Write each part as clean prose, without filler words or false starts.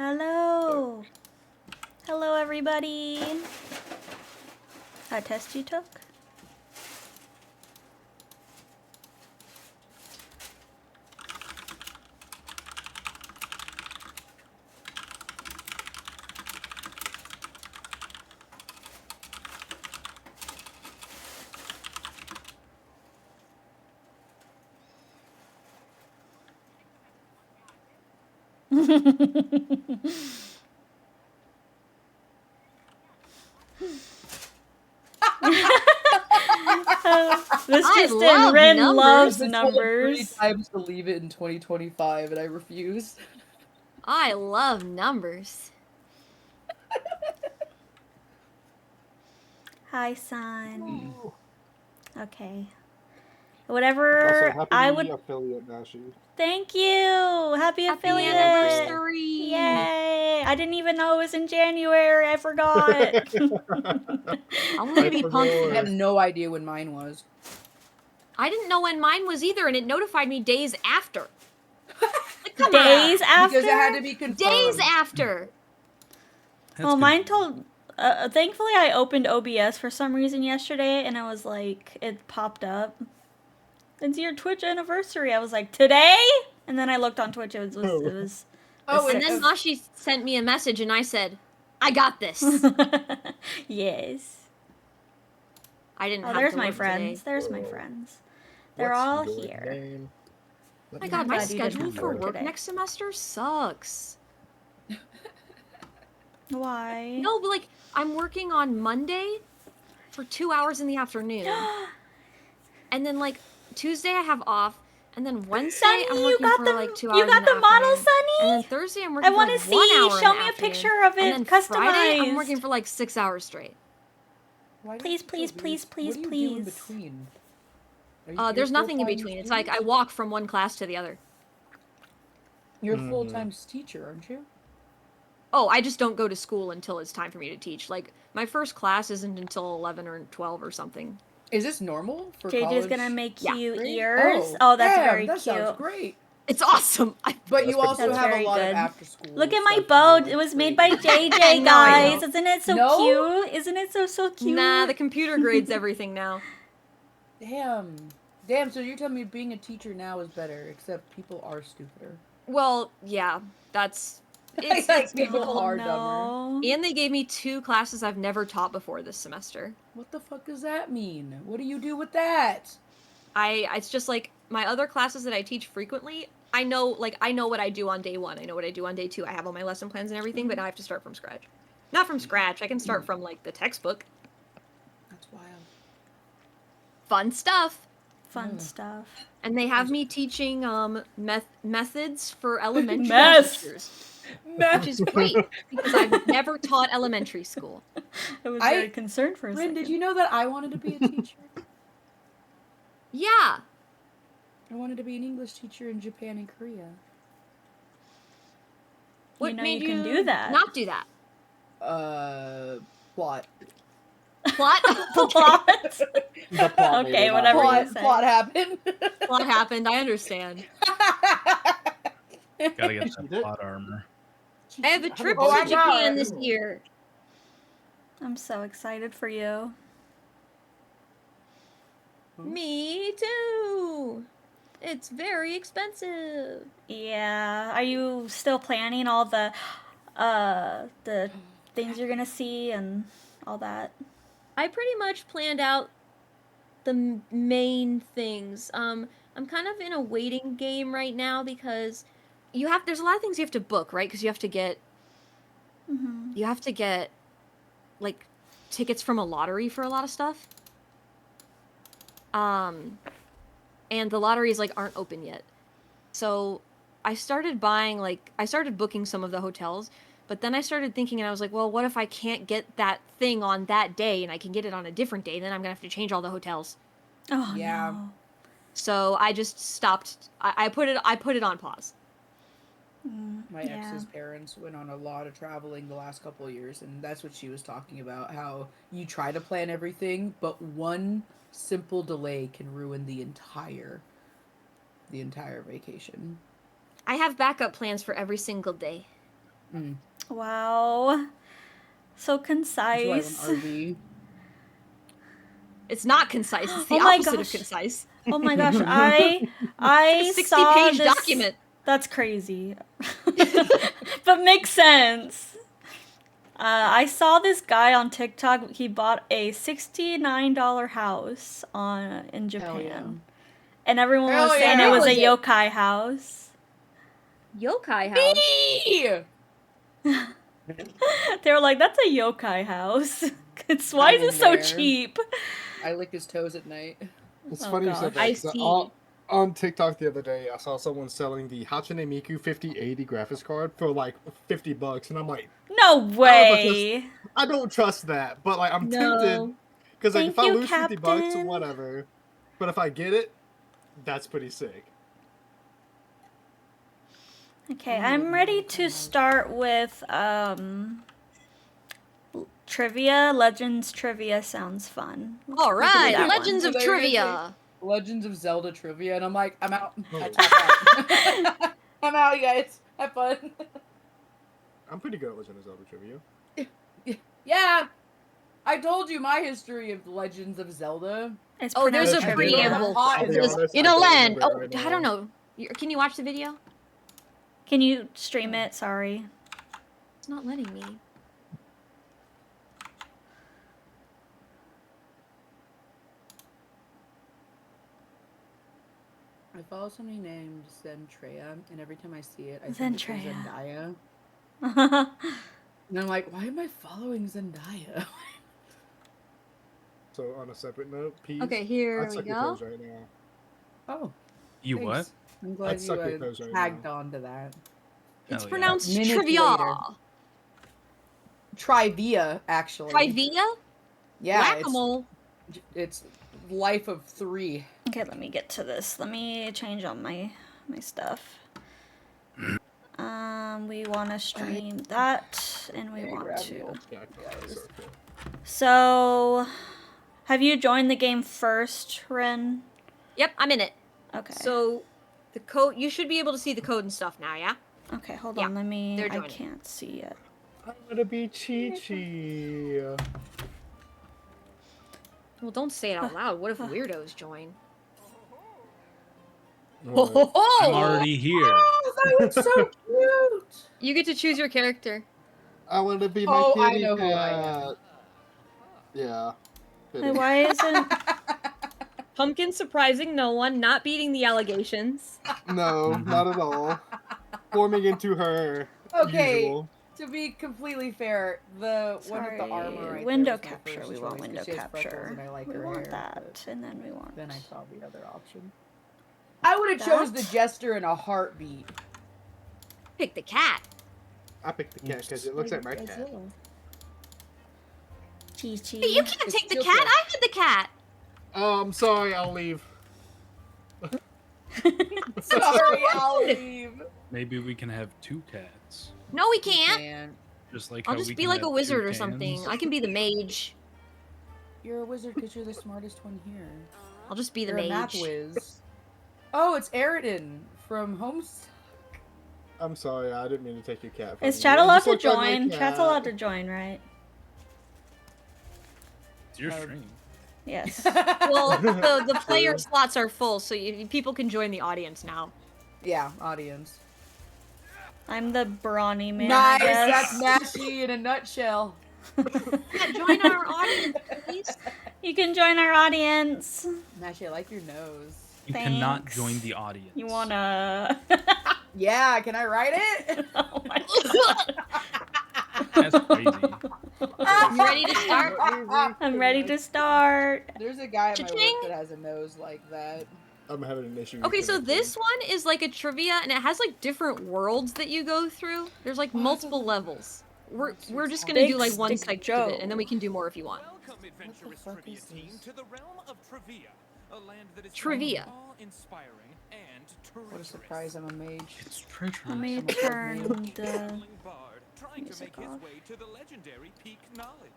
Hello. Hello, everybody. That test you took? This just in, Ren loves numbers. 3 times to leave it in 2025, and I refuse. I love numbers. Hi, son. Ooh. Okay. Whatever Also, happy I would. affiliate, Nashi. Thank you. Happy affiliate. Anniversary. Yay! I didn't even know it was in January. I forgot. I'm gonna be punked. I have no idea when mine was. I didn't know when mine was either, and it notified me days after. Like, Days after? Because it had to be confirmed. Days after. Well, mine told. Thankfully, I opened OBS for some reason yesterday, and I was like, it popped up. It's your Twitch anniversary. I was like, today? And then I looked on Twitch. It was. Oh, and then Mashi sent me a message, and I said, "I got this." Yes. I didn't. Oh, there's my friends. There's my friends. They're all here. Oh my god, my schedule for work next semester sucks. Why? No, but like, I'm working on Monday for 2 hours in the afternoon. And then like, Tuesday I have off. And then Wednesday Sunny, I'm working for like 2 hours You got the model, Sunny? And then Thursday I'm working I for want like to 1 hour see. Show in the me a afternoon. picture of it And then customized. Friday I'm working for like 6 hours straight. Please, please, please, please, what do please. you do in between? There's nothing in between. It's like I walk from one class to the other. You're a full-time teacher, aren't you? Oh, I just don't go to school until it's time for me to teach. Like, my first class isn't until 11 or 12 or something. Is this normal for JJ's college? gonna make you grade? ears. Oh, that's very that cute. Sounds great. It's awesome. But you also That's have very a lot good. of after-school. Look at my stuff to bow. do. It was made Great. by JJ, No, I guys. don't. Isn't it so No? cute? Isn't it so cute? Nah, the computer grades everything now. Damn, so you're telling me being a teacher now is better, except people are stupider. Well, yeah, that's... It's people Oh, are no. dumber. And they gave me 2 classes I've never taught before this semester. What the fuck does that mean? What do you do with that? It's just like, my other classes that I teach frequently, I know what I do on day 1. I know what I do on day 2. I have all my lesson plans and everything, but now I have to start from scratch. Not from scratch, I can start from, like, the textbook. That's wild. Fun stuff. Fun stuff. And they have me teaching methods for elementary teachers. Which is great, because I've never taught elementary school. I was very concerned for a second. Did you know that I wanted to be a teacher? Yeah. I wanted to be an English teacher in Japan and Korea. What made you can do that? not do that? Plot. Plot? Plot? Okay, Okay, whatever you say. Plot happened. Plot happened, I understand. Gotta get that plot armor. I have a trip Oh, I to got Japan it. this year. I'm so excited for you. Me too. It's very expensive. Yeah. Are you still planning all the things you're gonna see and all that? I pretty much planned out the main things. I'm kind of in a waiting game right now because there's a lot of things you have to book, right? Because you have to get like tickets from a lottery for a lot of stuff. And the lotteries aren't open yet. So I started booking some of the hotels, but then I started thinking and I was like, well, what if I can't get that thing on that day and I can get it on a different day? Then I'm gonna have to change all the hotels. Oh Yeah. no. So I just stopped. I put it on pause. My ex's parents went on a lot of traveling the last couple of years, and that's what she was talking about, how you try to plan everything, but one simple delay can ruin the entire vacation. I have backup plans for every single day. Wow. So That's why I concise. want RV. It's not concise. It's the Oh my opposite of gosh. concise. Oh my gosh, I It's a saw 60-page this document. That's crazy. But makes sense. I saw this guy on TikTok. He bought a $69 house in Japan. Yeah. And everyone Hell was saying yeah. it was Was a it? yokai house. Yokai house. They were like, that's a yokai house. Why is I'm it so there. cheap? I lick his toes at night. It's Oh, funny you said that. Iced 'Cause tea. on TikTok the other day, I saw someone selling the Hatsune Miku 5080 graphics card for like $50, and I'm like, No way. I don't trust that, but like I'm tempted No. because like Thank if I you, lose $50, Captain. whatever. But if I get it, that's pretty sick. Okay, I'm ready to start with trivia. Legends trivia sounds fun. All right, that Legends one. of So they're gonna Trivia. Legends of Zelda trivia, and I'm like, I'm out. Oh. I tap out. I'm out, you guys. Have fun. I'm pretty good at Legend of Zelda trivia. Yeah, I told you my history of Legends of Zelda. It's Oh, there's a pronounced trivia. preamble. I'll It be says, honest, in I a don't land. remember Oh, it right I don't now. know. Can you watch the video? Can you stream it? Sorry. It's not letting me. I follow somebody named Zentreya, and every time I see it, I think it's Zentreya. Zendaya. And I'm like, why am I following Zendaya? So on a separate note, peas. Okay, here I'd we suck your go. toes right now. Oh, You thanks. what? I'm glad I'd suck your you toes right tagged now. on to that. It's Hell yeah. pronounced Minutes trivia. later. Trivia, actually. Trivia? Yeah, Whack-a-mole. it's Life of 3. Okay, let me get to this. Let me change all my stuff. We want to stream that, and we want to. Yeah, so cool. So, have you joined the game first, Ren? Yep, I'm in it. Okay. So, the code, you should be able to see the code and stuff now, yeah? Okay, hold Yeah, on. Let me. they're I joining. can't see yet. I'm gonna be Chi-Chi. Well, don't say it out loud. What if weirdos join? Right. I'm already here. Oh, that looks so cute! You get to choose your character. I want to be my Oh, I kitty know who I cat. am. Yeah. Wait, why isn't? Pumpkin surprising no one, not beating the allegations. No, not at all. Forming into her Okay, usual. to be completely fair, the one with the armor Sorry, right window there was my capture. first We want choice, 'cause window she has freckles capture. and I like We her want hair, that, but and then we want. then I saw the other option. I would have chose the That? jester in a heartbeat. Pick the cat. I picked the cat because it looks like my cat. Chi-Chi. Hey, you can't It's take the still cat. cute. I had the cat. I'm sorry, I'll leave. Sorry, I'll leave. Maybe we can have two cats. No, we can't. Man, Just like I'll how just we be can like a have wizard two or something. cans. I can be the mage. you're a wizard because you're the smartest one here. I'll just be the You're a map mage. whiz. Oh, it's Aridin from Homestuck. I'm sorry, I didn't mean to take your cat from Is you. chat It allowed just to looked like my join? Chat's cat. allowed to join, right? It's your stream. Yes. Well, the player slots are full, so people can join the audience now. Yeah, audience. I'm the brawny man. Nice, I guess. that's Mashy in a nutshell. Yeah, join our audience, please. You can join our audience. Mashy, I like your nose. You cannot Thanks. join the audience. You wanna? Yeah, can I write it? Oh my god. That's crazy. You ready to start? I'm ready to start. There's a guy at my Cha-ching. work that has a nose like that. I'm having an issue. Okay, so connecting. this one is like a trivia, and it has like different worlds that you go through. There's like multiple levels. We're just gonna Big do like one Stick section of it, Joe. and then we can do more if you want. Welcome, adventurous fuck trivia is team, this? to the realm of trivia, a land that is Trivia. awe-inspiring and treacherous. What a surprise, I'm a mage. It's treacherous. Let me I'm a turn mage. the. Traveling bard trying to music make his off. way to the legendary peak knowledge.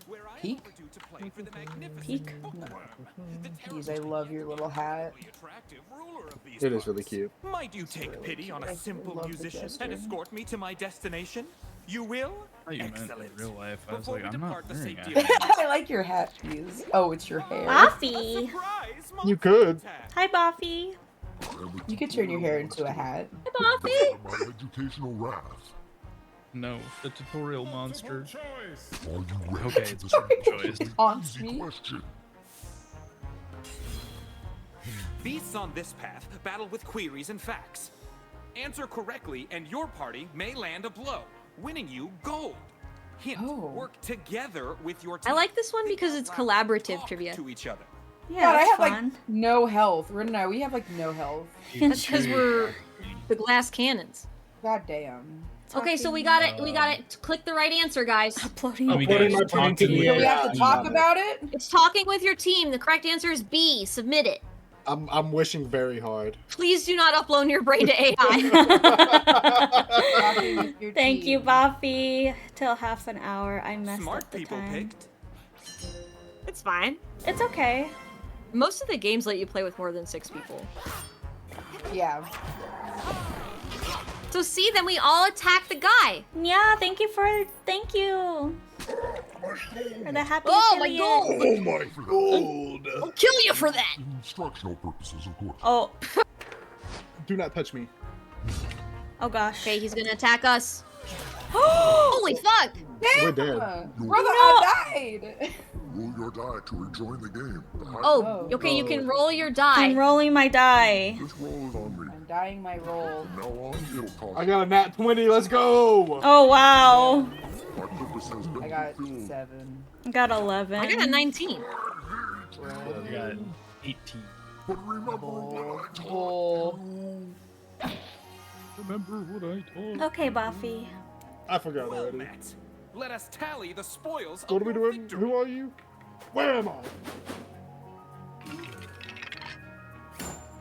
where I am Peak? overdue to play for the magnificent Peak? Bookworm, the Jeez, I love your little hat. terribly attractive ruler of these It is really parts. cute. Might you take really pity on cute. a I simple love the musician gesture. and escort me to my destination? You will? I thought you meant in Excellent. real life. I was Before like, we I'm not depart the wearing safety it. of the I like your hat, please. Oh, it's your hair. Buffy! surprise You could. attack. Hi, Buffy. You could turn your hair into a hat. Hi, Buffy! My educational wrath. No, the tutorial monster. Are you ready Okay, for it's this a choice. Haunts easy me. question? Beasts on this path battle with queries and facts. Answer correctly, and your party may land a blow, winning you gold. Hint: Oh. work together with your I team. like this one Think because out it's loud. collaborative Talk trivia. to each other. Yeah, God, I that's have fun. like no health. Rin and I, we have like no health. That's because we're the glass cannons. God damn. Okay, so we got it. We got it. Click the right answer, guys. Uploading. Let me Putting guess. my Talk pumpkin to in me. Do Yeah, we have to yeah, talk yeah. about it? It's talking with your team. The correct answer is B. Submit it. I'm wishing very hard. Please do not upload your brain to AI. Talking with your Thank you, team. Buffy. Till half an hour. I messed Smart up the people time. picked. It's fine. It's okay. Most of the games let you play with more than 6 people. Yeah. So see, then we all attack the guy. Yeah, thank you. For the happy Oh, my affiliate. gold! Oh my gold! I'll kill you for that. Instructional purposes, of course. Oh, Do not touch me. oh gosh. Okay, he's gonna attack us. Holy fuck! We're dead. Brother, I died. Roll your die to rejoin the game. The higher Oh, okay, you can roll your die. I'm rolling my die. this roll is on me. I'm dying my roll. From now on, it'll cost. I got a nat 20. Let's go. Oh wow. My purpose has been I got fulfilled. 7. I got 11. I got a 19. I got 18. But remember what I told Roll. you. Remember what I told Okay, Buffy. I forgot Well already. met. Let us tally the spoils What of are we your doing? victory. Who are you? Where am I?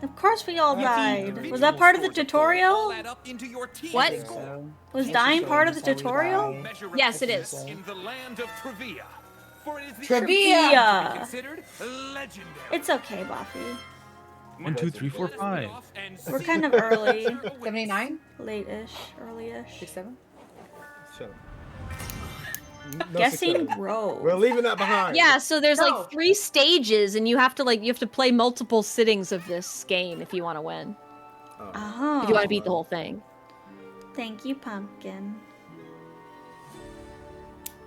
Of course we all died. Individual Was that part of the scores gold all tutorial? add up into your team What? I think score. so. Was Thanks for dying showing part of us the how we tutorial? die. Measure Yes, it recompense is. in the land of Trivia. For it is the Trivia! to be Yeah. considered legendary. It's okay, Buffy. 1, 2, 3, 4, 5. We're kind of early. 79? Late-ish, early-ish. 67? Shut up. No Guessing success. Grove. We're leaving that behind. Yeah, so there's No. like 3 stages, and you have to play multiple sittings of this game if you want to win. Oh. If you want to beat the whole thing. Thank you, Pumpkin.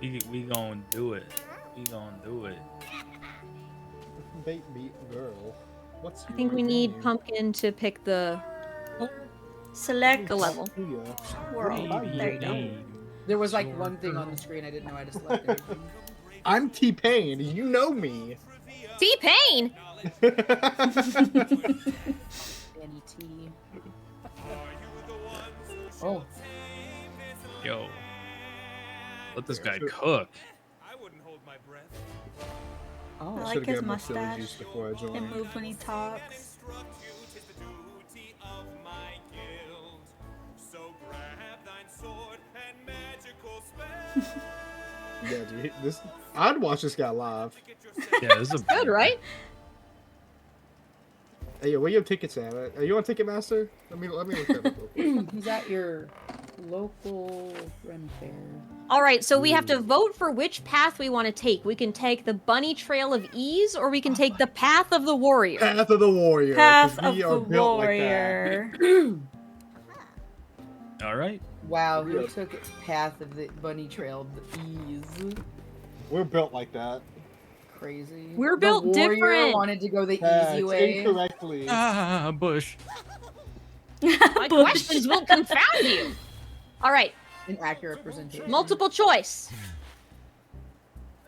We gonna do it. We gonna do it. Bait beat girl. What's I think we need Pumpkin to pick the Select level. world. There you go. There was like one thing on the screen I didn't know I just left everything. I'm T-Pain. You know me. T-Pain! Danny T. Oh. Yo. Let this guy cook. I wouldn't hold my breath. I Oh. like Should've his got my silly mustache. juice before I joined. And move when he talks. Instruct you, 'tis the duty of my guild. So grab thine sword and magical spell. Yeah, dude. This. I'd watch this guy live. Get yourself Yeah, this is a Good, right? Hey, yo, where your tickets at? Are you on Ticketmaster? Let me look that up real quick. He's at your local Ren Fair. All right, so we have to vote for which path we want to take. We can take the bunny trail of ease, or we can take the path of the warrior. Path of the Warrior. 'cause Path of we the are built like that. warrior. All right. Wow, who took Path of the Bunny Trail of the Ease? We're built like that. Crazy. We're The built warrior different. wanted to go the Facts, easy way. incorrectly. Ah, Bush. My questions will confound you. All right, Inaccurate representation. multiple choice.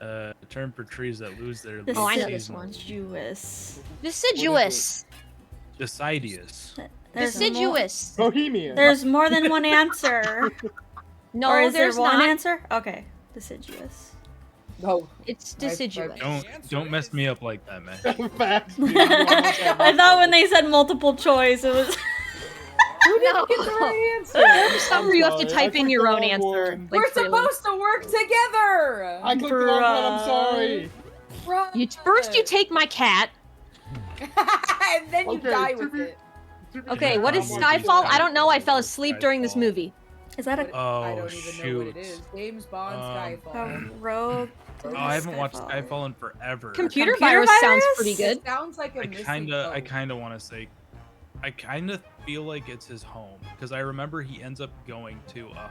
A term for trees that lose their The Oh, I know leaves this seasonally. one. Deciduous. Deciduous. Deciduous. There's Deciduous. Bohemian. There's more than one answer. No, or is there there's one not. answer? Okay. Deciduous. Oh, It's deciduous. Don't mess me up like that, man. Facts, dude. You almost had I my thought fault. when they said multiple choice, it was. who didn't No. get the right answer? There's some where you have to sorry, I type in took your the own wrong answer. one. like We're freely. supposed to work together. Bruh. I clicked the wrong one. I'm sorry. Bruh. First you take my cat. and then you Okay, die to with be- it. Okay, what is I'm watching Skyfall? I don't know. I Skyfall. fell asleep during this Skyfall. movie. Is that a I Oh, don't even know what it is. shoot. James Bond, Skyfall. A rogue? Oh, I haven't watched Skyfall in forever. Computer Computer virus sounds virus? pretty good. It sounds like a I missing kinda code. want to say, I kinda feel like it's his home because I remember he ends up going to a home.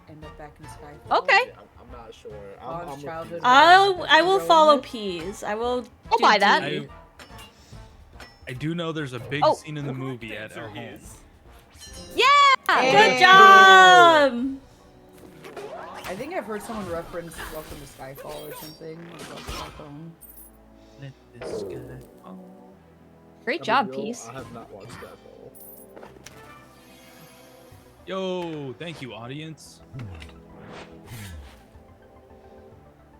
End up back in Skyfall. Okay. Yeah, I'm not sure. Bond's I'm childhood. I will follow Peas. I will. I'll do buy that. D. I do know there's a big Oh. scene in the movie at our home. Yeah. Good job. I think I've heard someone reference Welcome to Skyfall or something. Let this guy fall. Great job, Peace. I have not watched Skyfall. Yo, thank you, audience.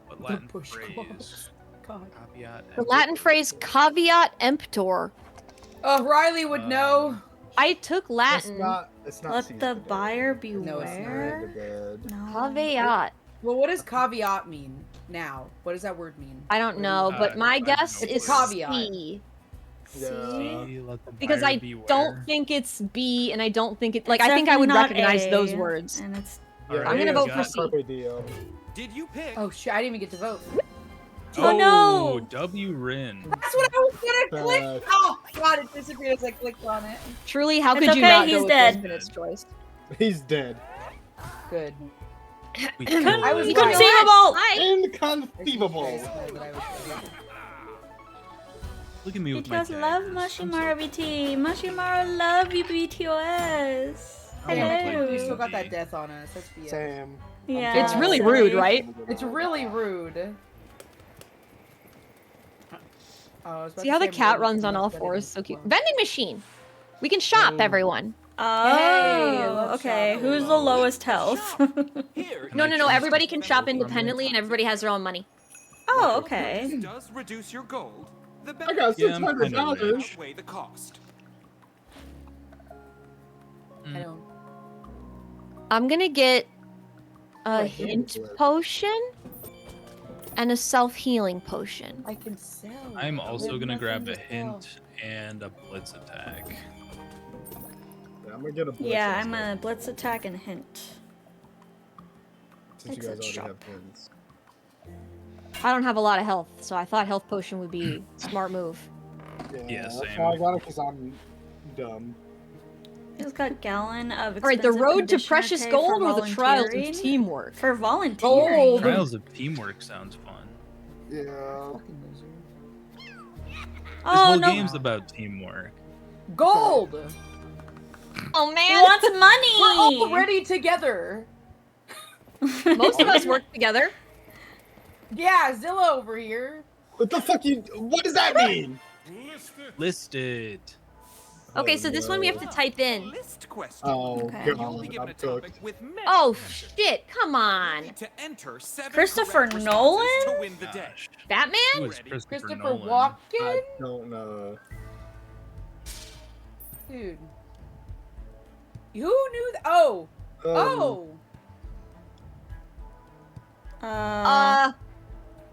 What Latin push phrase? clause. God. Caveat. The Latin phrase caveat emptor. Oh, Riley would know. I took It's Latin. not. It's not. Let Seize the Dead. buyer No, it's not. beware. Dead. No. Caveat. Well, what does caveat mean now? What does that word mean? I don't know, but my I guess don't know. is It's a caveat. C. Yeah. See, let the Because buyer I beware. don't think it's B, and I don't think it. Like, It's I think I would definitely not recognize A, those words. And it's Yeah, I'm gonna vote for got C. Carpe Diem. Did you pick? Oh shit! I didn't even get to vote. Oh, no! W. Rin. That's what I was gonna click. Bad. Oh god, it disappeared as I clicked on it. Truly, how It's could you okay, not he's go with dead. Infinite's choice? He's dead. Good. We I was Inconceivable! Inconceivable. Look at me with BTOS my love daggers. I'm Mashimara BT. Mashimara love you BTOS. I wanna play Hello. We D&D. still got that death on us. That's BS. Sam. Yeah. It's really rude, right? It's really rude. Oh, I was about See to how the say I'm cat really runs on all better fours? than So cute. Clone. Vending machine. We can shop, Ooh. everyone. Hey, Oh, let's okay. shop. Who's the lowest health? Here, No, I no, no. choose Everybody to can vote shop on independently, and everybody has their own money. Oh, okay. This does reduce your gold. The I got Yeah, I'm kinda $600. rich. outweigh the cost. I don't. I'm gonna get a Like hint Hitler. potion and a self-healing potion. I can sell. I'm also There's gonna grab a nothing to hint and a blitz attack. Yeah, I'm gonna get a blitz. Yeah, I'm instead, a blitz attack and hint. Since you it's guys a already shop. have pins. I don't have a lot of health, so I thought health potion would be a smart move. Yeah, that's same. why I got it because I'm dumb. He's got gallon of All right, the expensive road to conditioner precious K gold for or the trials of volunteering? teamwork? For volunteering. Gold. Trials of Teamwork sounds fun. Yeah. Fucking loser. This Oh, whole no. game's about teamwork. Gold. Oh He man! wants We're money! already together. Most of us work together. Yeah, Zilla over here. What the fuck you? What does that mean? Listed. Okay, Oh, so this one we have to no. type in. List question. Oh Okay. You'll be god, given I'm a topic cooked. with many Oh answers. shit! Come You on, need to enter 7 Christopher correct responses Nolan? to win the day. Gosh. Batman? Who is Christopher Christopher Nolan? Walken. I don't know. Dude. Who knew that? Oh. Oh. Batman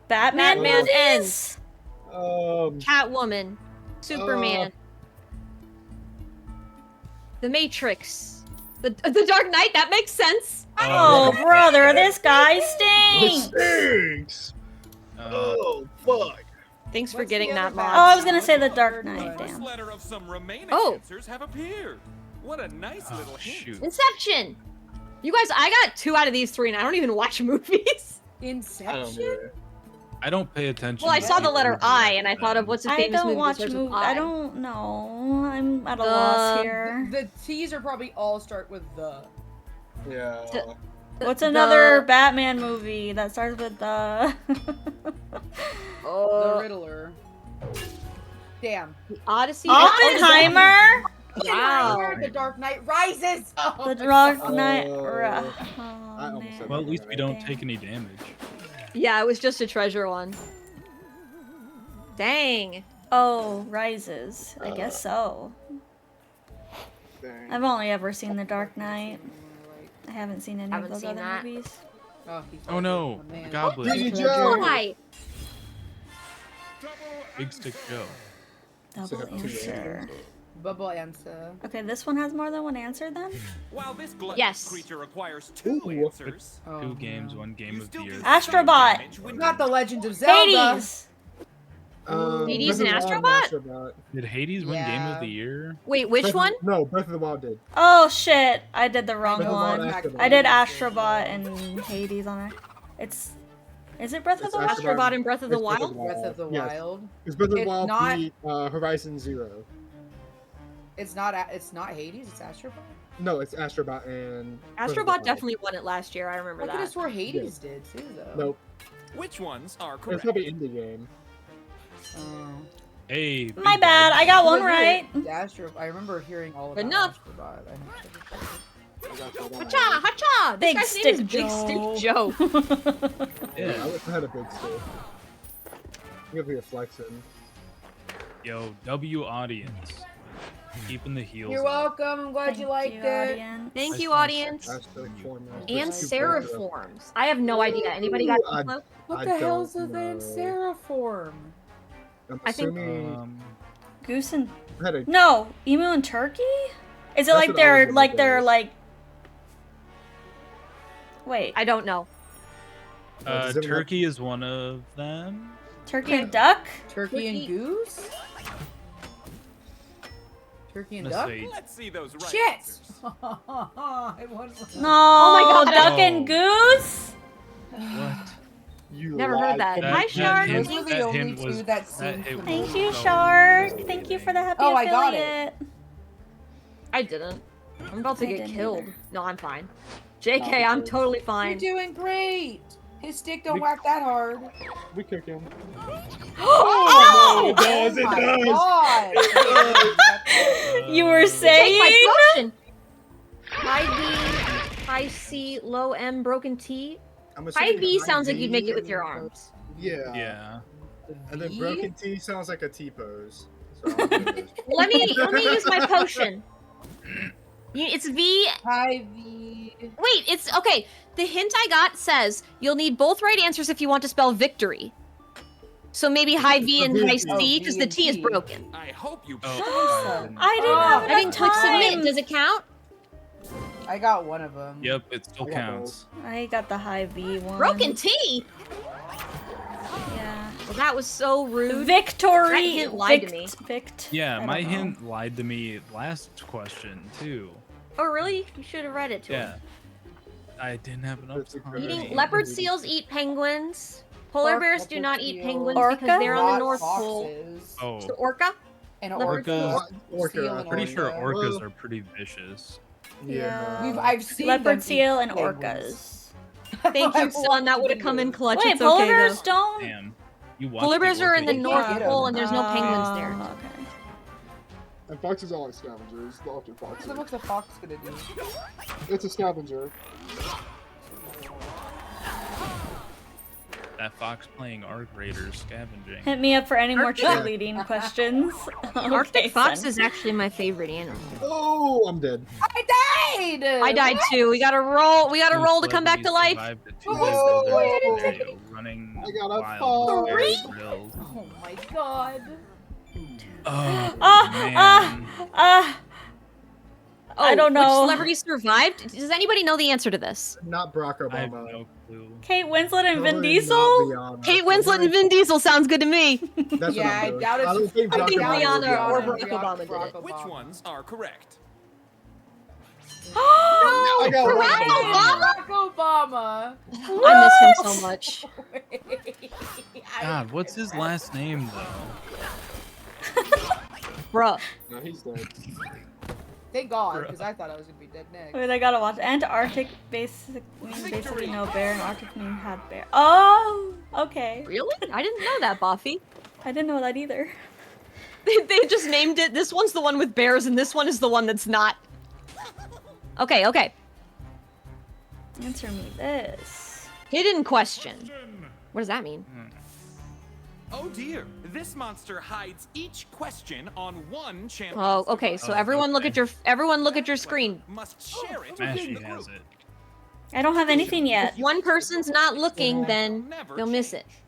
Batman movies? ends. Um. Catwoman, Superman, The Matrix, the Dark Knight. That makes sense. Oh, brother, this guy stinks! Stinks. Oh fuck. Thanks for What's getting the that other mod. Oh, I was gonna say Batman? The Dark Third Knight, one. This damn. letter of some remaining Oh. answers have appeared. What a nice Oh, little hint. shoot. Inception. You guys, I got 2 out of these 3, and I don't even watch movies. I don't Inception. know. I don't pay attention. Well, I to saw the people letter who I, direct and I thought of them. what's a I famous don't movie watch that starts with movies. I don't know. I'm at a loss here. The T's are probably all start with the. Yeah. What's another Batman movie that starts with the? The Riddler. Damn. Odyssey. Oppenheimer. Wow. The Dark Knight Rises. Oh, The Dark my God. Knight. I Oh, almost man. said Well, at least we don't Damn. take any damage. Yeah, it was just a treasure one. Dang. Oh, Rises. I guess so. Dang. I've only ever seen The Dark Knight. I haven't seen any Haven't of those seen other that. movies. Oh no, Oh, man. the goblin. Greedy Joe! Why? Big Stick Joe. Double So, two answer. Bubble answer. Okay, this one has more than one answer then? While this gluttonous Yes. creature requires 2 Ooh. answers, Oh, 2 games, no. 1 game you of still the year. get some Astrobot. damage when Not the you- Legend of Zelda. Hades! Hades Breath and of the Wild Astrobot? Did Hades win Game Yeah. of the Year? Wait, which Breath of- one? No, Breath of the Wild did. Oh shit, I did the wrong Breath of the Wild one. Astrobot. I did Astrobot and Hades on it. Is it Breath of It's the Wild? Astrobot and Breath of the It's Wild? Breath of the Yes. Wild. Because Breath of the It's Wild not- beat Horizon Zero. It's not Hades. It's Astrobot. No, it's Astrobot and Breath of the Astrobot Wild. definitely won it last year. I remember I could have that. swore Hades did too, though. Nope. Which ones are It's correct? probably indie game. Oh. Hey. My Big bad, Dog. I got one Well, yeah, right. I remember hearing all Good about enough. Astrobot. I got that one. Hacha! Hacha! Big This guy's name Stick is Big Joe. Stick Joe. Yeah, I wish I had a big stick. You have to be a flexing. Yo, W audience. Keeping the heels. You're up. welcome. I'm glad you liked it. audience. Thank you, Nice. audience. Astro Form. And Two Seraforms. I have no idea. Anybody got Ooh, I- info? What I the hell's a don't Van know. Seraform? I'm I think- assuming Goose and I had a no, emu and turkey? Is it That's like what I was gonna they're say. like wait, I don't know. Does it Turkey is one of them. turkey and duck? Turkey and Turkey- goose? Turkey and Let's duck? see. Let's see those right Shit! answers. I want No, Oh my God. duck and goose? What? you Never heard lied that. to me. Hi, Shark. Those were the that only hint two was- that seemed hint familiar. Thank you, so Shark. Thank you for the happy Oh, I got affiliate. I didn't. I'm about to I get didn't killed. either. No, I'm fine. JK, I'm because- totally You're fine. doing great! His stick don't We- whack that hard. We kick him. Oh! It does, it my does. God! You were Take saying my potion! High B, high C, low M, broken T. I'm High assuming B high sounds like B you'd make it with your and- arms. Yeah. Yeah. And then V? broken T sounds like a T pose. So I'll do it. Let me use my potion. It's V. High V. Wait, it's okay. The hint I got says you'll need both right answers if you want to spell victory. So maybe high V and high Oh, C V because the and T is T. broken. I hope you. Oh, I didn't Oh, have I enough didn't click time. submit. Does it count? I got one of them. Yep, it still I got counts. I got the high V one. Broken T. Yeah. Well, that was so rude. Victory. That hint lied to me. Vict. Yeah, I don't my know. hint lied to me last question too. Oh, really? You should have read it to Yeah. him. I didn't have enough That's a time. good Eating idea. leopard seals eat penguins. Polar bears do not eat penguins Orca? because they're on the Not North Pole. foxes. Oh, So orca? And leopard Orca. Orca. seal I'm and pretty sure orca. orcas Well- are pretty vicious. Yeah. I've seen them Leopard eat seal and penguins. orcas. Thank you, son. That would have come in clutch. Wait, it's polar okay, bears though. don't. Damn. You watch Polar bears are in the You North can't get Pole 'em. and there's no penguins there. Okay. And foxes are like scavengers. The ultra foxes. What's a fox gonna do? It's a scavenger. That fox playing Arc Raiders scavenging. Hit me up for any more Arctic- cheerleading questions. Arctic Okay, fox son. is actually my favorite animal. Oh, I'm dead. I died! I died too. We gotta roll. We gotta Two roll to come back to celebrities life. survived a Oh, two-day wait. scenario, running I got a wild with five. Bear Grylls. Oh my god. Oh, Ah, man. Oh, I don't know. Which celebrity survived? Does anybody know the answer to this? Not Barack I have Obama. no clue. Kate Winslet and Vin Probably Diesel? not Rihanna. Kate Winslet and Vin Diesel sounds good to me. That's Yeah, what I I'm doing. doubt it's- I don't think I Barack think Obama Rihanna would be or on Barack it. Obama did it. Which ones are correct? I got Barack Obama. Barack Obama. I miss him so much. God, what's his last name though? Bruh. No, he's dead. Thank God, because I thought I was gonna be dead next. Wait, I gotta watch. Antarctic basically no bear, and Arctic mean had bear. Oh, okay. Really? I didn't know that, Buffy. I didn't know that either. They just named it. This one's the one with bears, and this one is the one that's not. Okay, okay. Answer me this. Hidden question. What does that mean? Oh dear, this monster hides each question on one channel. Oh, okay. So Oh, everyone look okay. at your look at your screen. Must share it. Smashy has it. I don't have anything yet. If one person's not looking, That'll then never they'll miss it. change.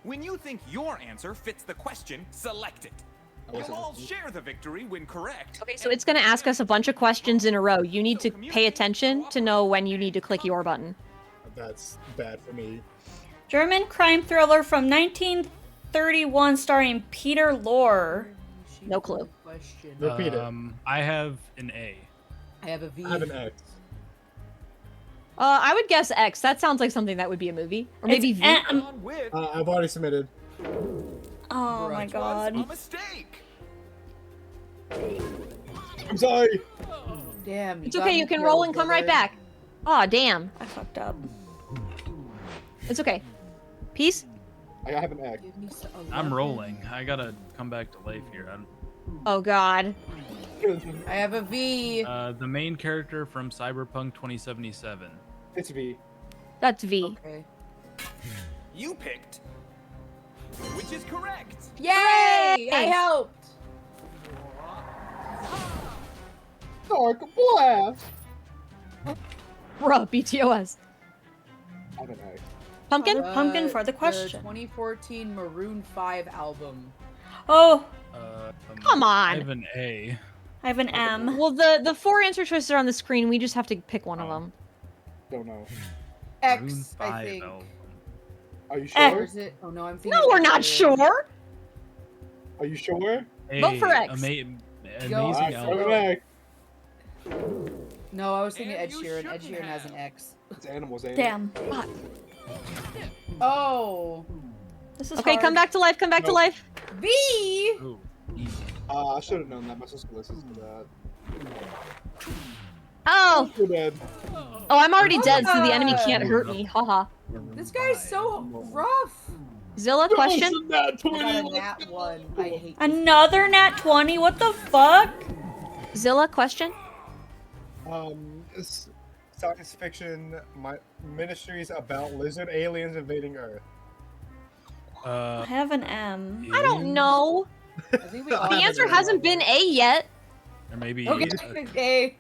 When you think your answer fits the question, select it. You'll all share the victory when correct. Okay, so it's gonna ask us a bunch of questions in a row. You need to pay attention to know when you need to click your button. That's bad for me. German crime thriller from 1931 starring Peter Lorre. No clue. Question. Repeat it. I have an A. I have a V. I have an X. I would guess X. That sounds like something that would be a movie. Or maybe It's V. On with I've already submitted. Oh my was god. a mistake. I'm sorry. Damn. It's got okay, me you can killed, roll and come right brother. back. Aw, damn. I fucked up. It's okay. Peace? I have an X. Give me I'm rolling. I gotta come back to life here. Oh god. I have a V. The main character from Cyberpunk 2077. It's V. That's V. Okay. You picked, which is correct. Yay! I helped. Dark Blast. Bruh, BTOS. I have an X. Pumpkin? Pumpkin for the question. 2014 Maroon 5 album. Oh, Come on. I have an A. I have an M. Well, the 4 answer choices are on the screen. We just have to pick one of them. Don't know. X, Maroon I 5 think. album. Are you X. Or sure? is it? Oh no, I'm thinking. No, we're not X. sure. Are you sure? Vote for X. Amazing Alright, I have an album. X. No, I was thinking And Ed you Sheeran. Ed shouldn't Sheeran has an have. X. It's animals, ain't Damn. Oh. This is Okay, hard. come back to life, come back to Nope. life. V. Ooh, easy. it? I should have known that. My sister listens to that. Oh! You're dead. Oh, I'm already dead, so the enemy can't hurt me. Haha. This guy's so rough. Zilla, question? Listen, that I got a 20. nat 1. I hate. Another nat 20? What the fuck? Zilla, question? It's science fiction ministries about lizard aliens invading Earth. I have an M. I don't know. I think we all The have answer a hasn't been A yet. Or maybe. Okay.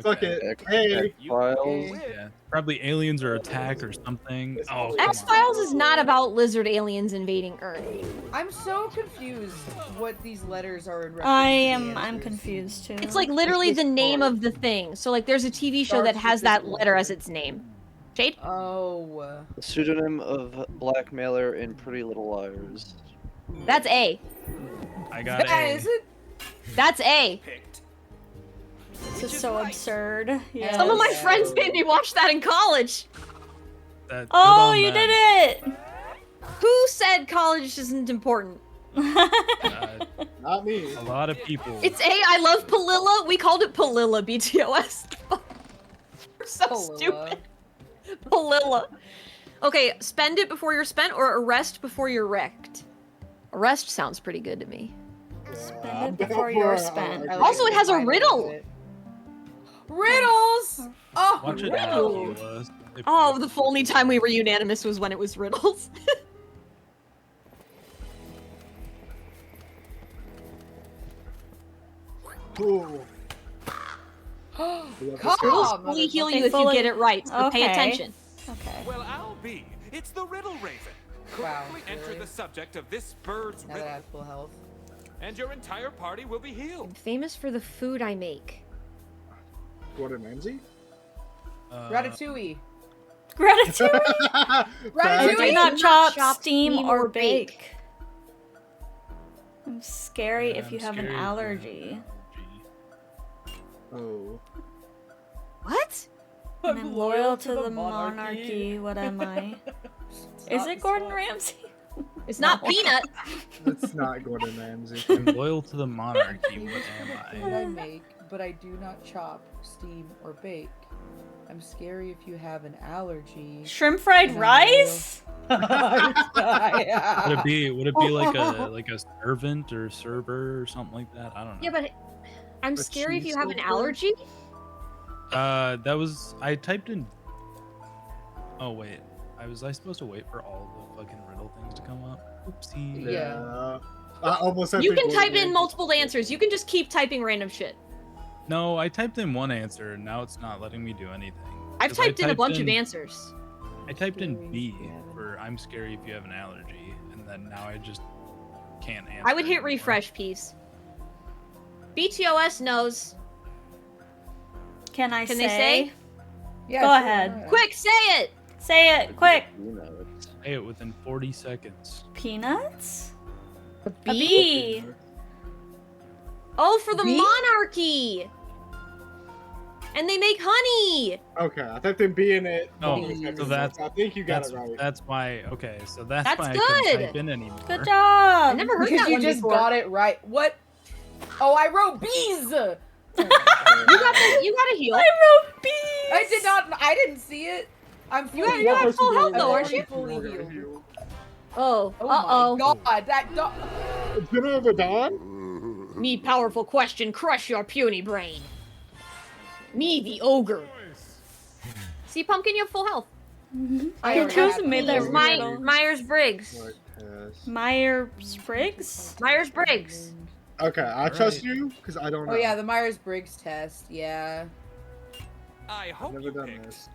Fuck it. Hey. X-Files. Yeah, probably aliens or attack or something. Oh, come X-Files is not about lizard aliens invading Earth. I'm so confused what these letters are in reference I'm to the answers. confused too. It's like literally the name of the thing. So like there's a TV show that has that letter as its name. Jade? Oh. The pseudonym of blackmailer in Pretty Little Liars. That's A. on. I got That A. is it? That's A. Picked. This is so absurd. Yeah. Some of my Yeah. friends made me watch that in college. Good Oh, on you them. did it! Who said college isn't important? Not me. A lot of people. It's A. I love Palilla. We called it Palilla, BTOS. We're so Palilla. stupid. Palilla. Okay, spend it before you're spent or arrest before you're wrecked. Arrest sounds pretty good to me. Spend it before you're spent. I like Also, it has a the title of riddle. it. Riddles! Oh, Watch it riddles! out. Oh, the only time we were unanimous was when it was riddles. Ooh. Riddles Come fully on! heal Okay, you if you fully- get it right, so pay okay. attention. Okay. Well, I'll be. It's the Riddle Raven. Wow, Correctly enter really? the subject of this bird's Now that I riddle, have full health. and your entire party will be I'm healed. famous for the food I make. Gordon Ramsay? Ratatouille. Gratitude. Ratatouille? Do not chop, chop, steam, or bake. I'm scary Yeah, if you I'm have an scared of allergy. Oh. What? And I'm loyal to the monarchy. What am I? Is it Gordon Ramsay? It's not Peanut. That's not Gordon Ramsay. I'm loyal to the monarchy. What am Food I? I make, but I do not chop, steam, or bake. I'm scary if you have an allergy. Shrimp fried And I'm rice? Would it be? Would it be like a servant or server or something like that? I don't know. Yeah, but I'm A scary if you have an cheese allergy. That was I typed in. Oh wait, was I supposed to wait for all the fucking riddle things to come up? Oopsie. Yeah. I almost had You to can go type in again. multiple answers. You can just keep typing random shit. No, I typed in one answer and now it's not letting me do anything. I've 'Cause I typed in a bunch of in- answers. I typed in B for I'm scary if you have an allergy, and then now I just can't answer. I would hit anymore. refresh, please. BTOS knows. Can I Can say? they say? Yeah, Go sure, ahead. alright. Quick, say it! Say it quick. You know it. Say it within 40 seconds. Peanuts? A A bee? bee. Oh, for the Bee? monarchy! And they make honey! Okay, I typed in B in it. Oh, so that's- I think you got That's it right. that's why. Okay, so that's That's why I good. couldn't type in anymore. Good job. I never heard Because that you one just before. got it right. What? Oh, I wrote bees. You got a heal. I wrote bees. I did not. I didn't see it. I'm You fully had healed. full health I'm though, aren't already you? fully healed. Oh, Oh uh-oh. my god, that dog. Dinner of the Dawn? Me powerful question, crush your puny brain. Me, the ogre. See, Pumpkin, you have full health. I Who chose and made that He's my riddle? Myers-Briggs. What test? Myers-Briggs? Myers-Briggs. Okay, I trust you because I don't know. Oh yeah, the Myers-Briggs test. Yeah. I I've hope never you done picked. this.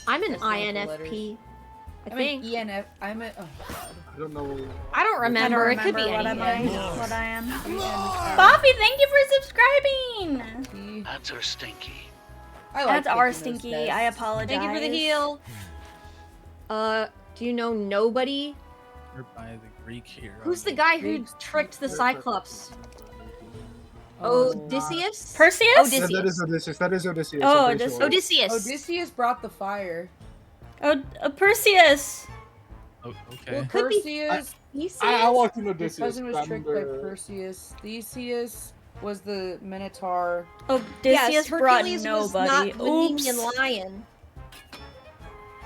I'm an That's not the INFP. I I'm think. an ENF. I'm a. Oh god. I don't know. I don't remember. I It don't could be remember what anything. what I am. ENF. Bobby, thank you for subscribing. That's our stinky. I like That's our taking those stinky. tests. I apologize. Thank you for the heal. Do you know nobody? Or by the Greek hero. Who's the guy who tricked the Cyclops? Odysseus? Perseus? Odysseus. That is Odysseus. That is Odysseus. Oh, I'm pretty sure. Odysseus. Odysseus brought the fire. Oh, Perseus. Oh, okay. Well, could be Perseus. Theseus. I walked in His Odysseus. cousin was tricked by remember- Perseus. Theseus was the Minotaur. Odysseus Yes, brought Hercules nobody. was not the Nemean Oops. lion.